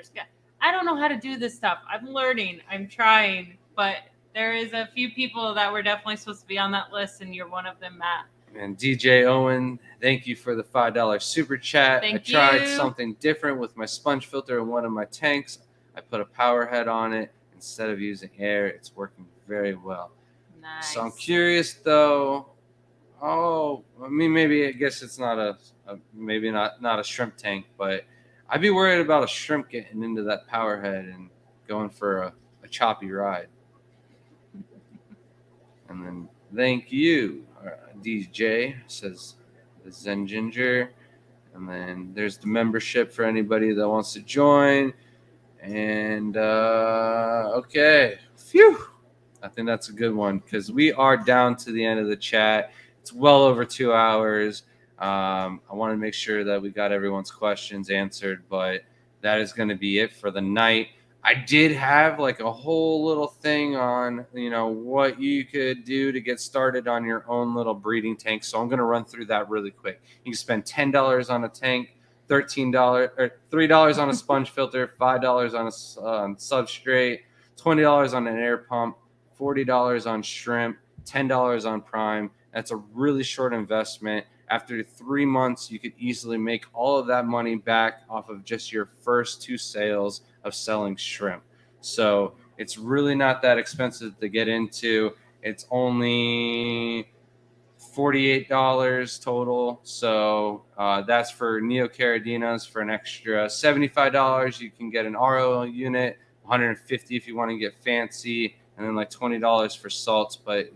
I don't know how to do this stuff. I'm learning. I'm trying, but there is a few people that were definitely supposed to be on that list, and you're one of them, Matt. And DJ Owen, thank you for the $5 super chat. Thank I tried you. something different with my sponge filter in one of my tanks. I put a power head on it instead of using air. It's working very well. Nice. So I'm curious though. Oh, I mean, maybe I guess it's not maybe not a shrimp tank, but I'd be worried about a shrimp getting into that power head and going for a choppy ride. And then thank you, DJ, says the Zen Ginger. And then there's the membership for anybody that wants to join. And okay, phew. I think that's a good one because we are down to the end of the chat. It's well over 2 hours. I want to make sure that we got everyone's questions answered, but that is going to be it for the night. I did have like a whole little thing on, what you could do to get started on your own little breeding tank. So I'm going to run through that really quick. You can spend $10 on a tank, $13 or $3 on a sponge filter, $5 on a substrate, $20 on an air pump, $40 on shrimp, $10 on prime. That's a really short investment. After 3 months, you could easily make all of that money back off of just your first 2 sales of selling shrimp. So it's really not that expensive to get into. It's only $48 total. So that's for Neocaradinas for an extra $75. You can get an RO unit, $150 if you want to get fancy, and then like $20 for salts. But,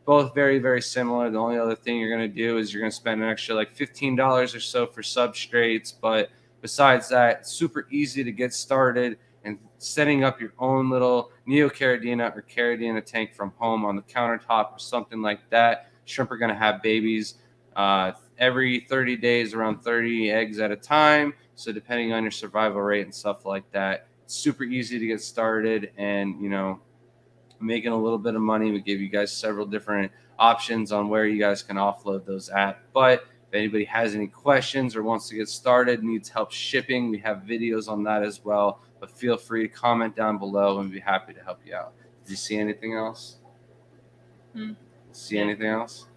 both very, very similar. The only other thing you're going to do is you're going to spend an extra like $15 or so for substrates. But besides that, it's super easy to get started and setting up your own little Neocaridina or Caridina tank from home on the countertop or something like that. Shrimp are going to have babies every 30 days, around 30 eggs at a time. So depending on your survival rate and stuff like that, it's super easy to get started and, making a little bit of money. We gave you guys several different options on where you guys can offload those at. But if anybody has any questions or wants to get started, needs help shipping, we have videos on that as well. But feel free to comment down below and we'd be happy to help you out. Did you see anything else? Anything else?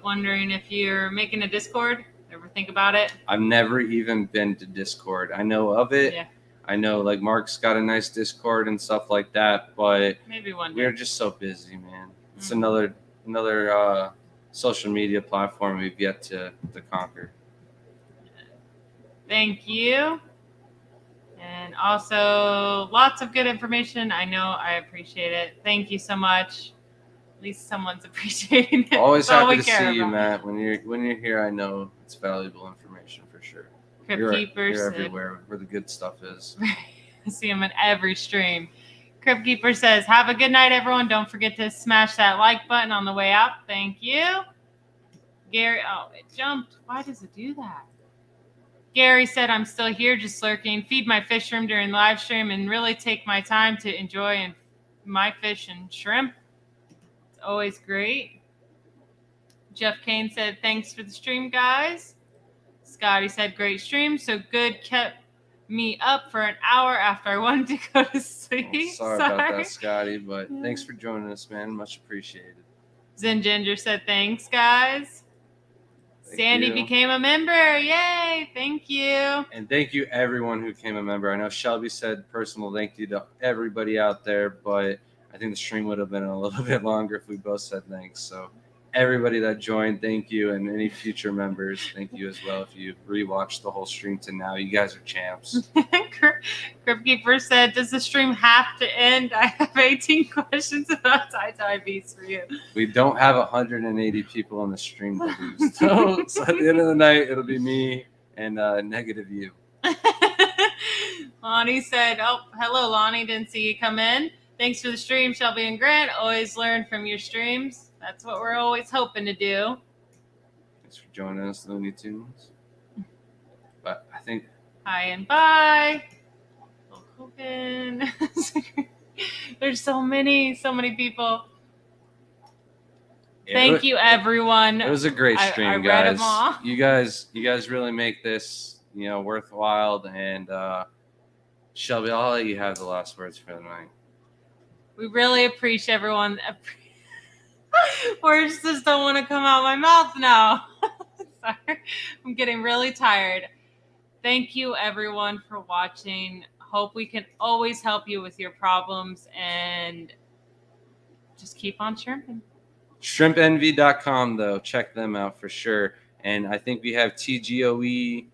Wondering if you're making a Discord. Ever think about it? I've never even been to Discord. I know of it. Yeah. I know like Mark's got a nice Discord and stuff like that, but maybe one day. We're just so busy, man. It's another social media platform we've yet to conquer. Thank you. And also lots of good information. I know, I appreciate it. Thank you so much. At least someone's appreciating it. Always happy to see you, Matt. When you're here, I know it's valuable information for sure. You're everywhere where the good stuff is. I see him in every stream. Crypt Keeper says, have a good night, everyone. Don't forget to smash that like button on the way out. Thank you. Gary, it jumped. Why does it do that? Gary said, I'm still here, just lurking. Feed my fish room during live stream and really take my time to enjoy my fish and shrimp. It's always great. Jeff Kane said, thanks for the stream, guys. Scotty said, great stream. So good, kept me up for an hour after I wanted to go to sleep. Sorry about that, Scotty, but thanks for joining us, man. Much appreciated. Zen Ginger said, thanks, guys. Sandy became a member. Yay. Thank you. And thank you, everyone who became a member. I know Shelby said personal thank you to everybody out there, but I think the stream would have been a little bit longer if we both said thanks. So everybody that joined, thank you. And any future members, thank you as well. If you rewatched the whole stream to now, you guys are champs. Crypt Keeper said, does the stream have to end? I have 18 questions about tie-dye beads for you. We don't have 180 people on the stream to lose. So at the end of the night, it'll be me and negative you. Lonnie said, "Oh, hello, Lonnie. Didn't see you come in. Thanks for the stream, Shelby and Grant. Always learn from your streams. That's what we're always hoping to do." Thanks for joining us, Looney Tunes. But I think Hi and bye. Hulk Hogan. There's so many people. Thank you, everyone. It was a great stream, I read guys. them all. You guys really make this, worthwhile. And Shelby, I'll let you have the last words for the night. We really appreciate everyone. Words just don't want to come out my mouth now. Sorry. I'm getting really tired. Thank you, everyone, for watching. Hope we can always help you with your problems, and just keep on shrimping. ShrimpEnvy.com, though. Check them out for sure. And I think we have TGOE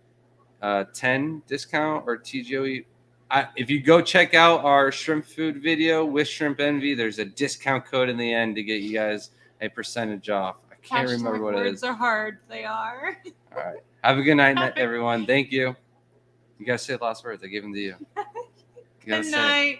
10 discount or TGOE. If you go check out our shrimp food video with Shrimp Envy, there's a discount code in the end to get you guys a percentage off. I can't remember what it is. Words are hard. They are. All right. Have a good night, everyone. Thank you. You guys say the last words. I give them to you. Good night.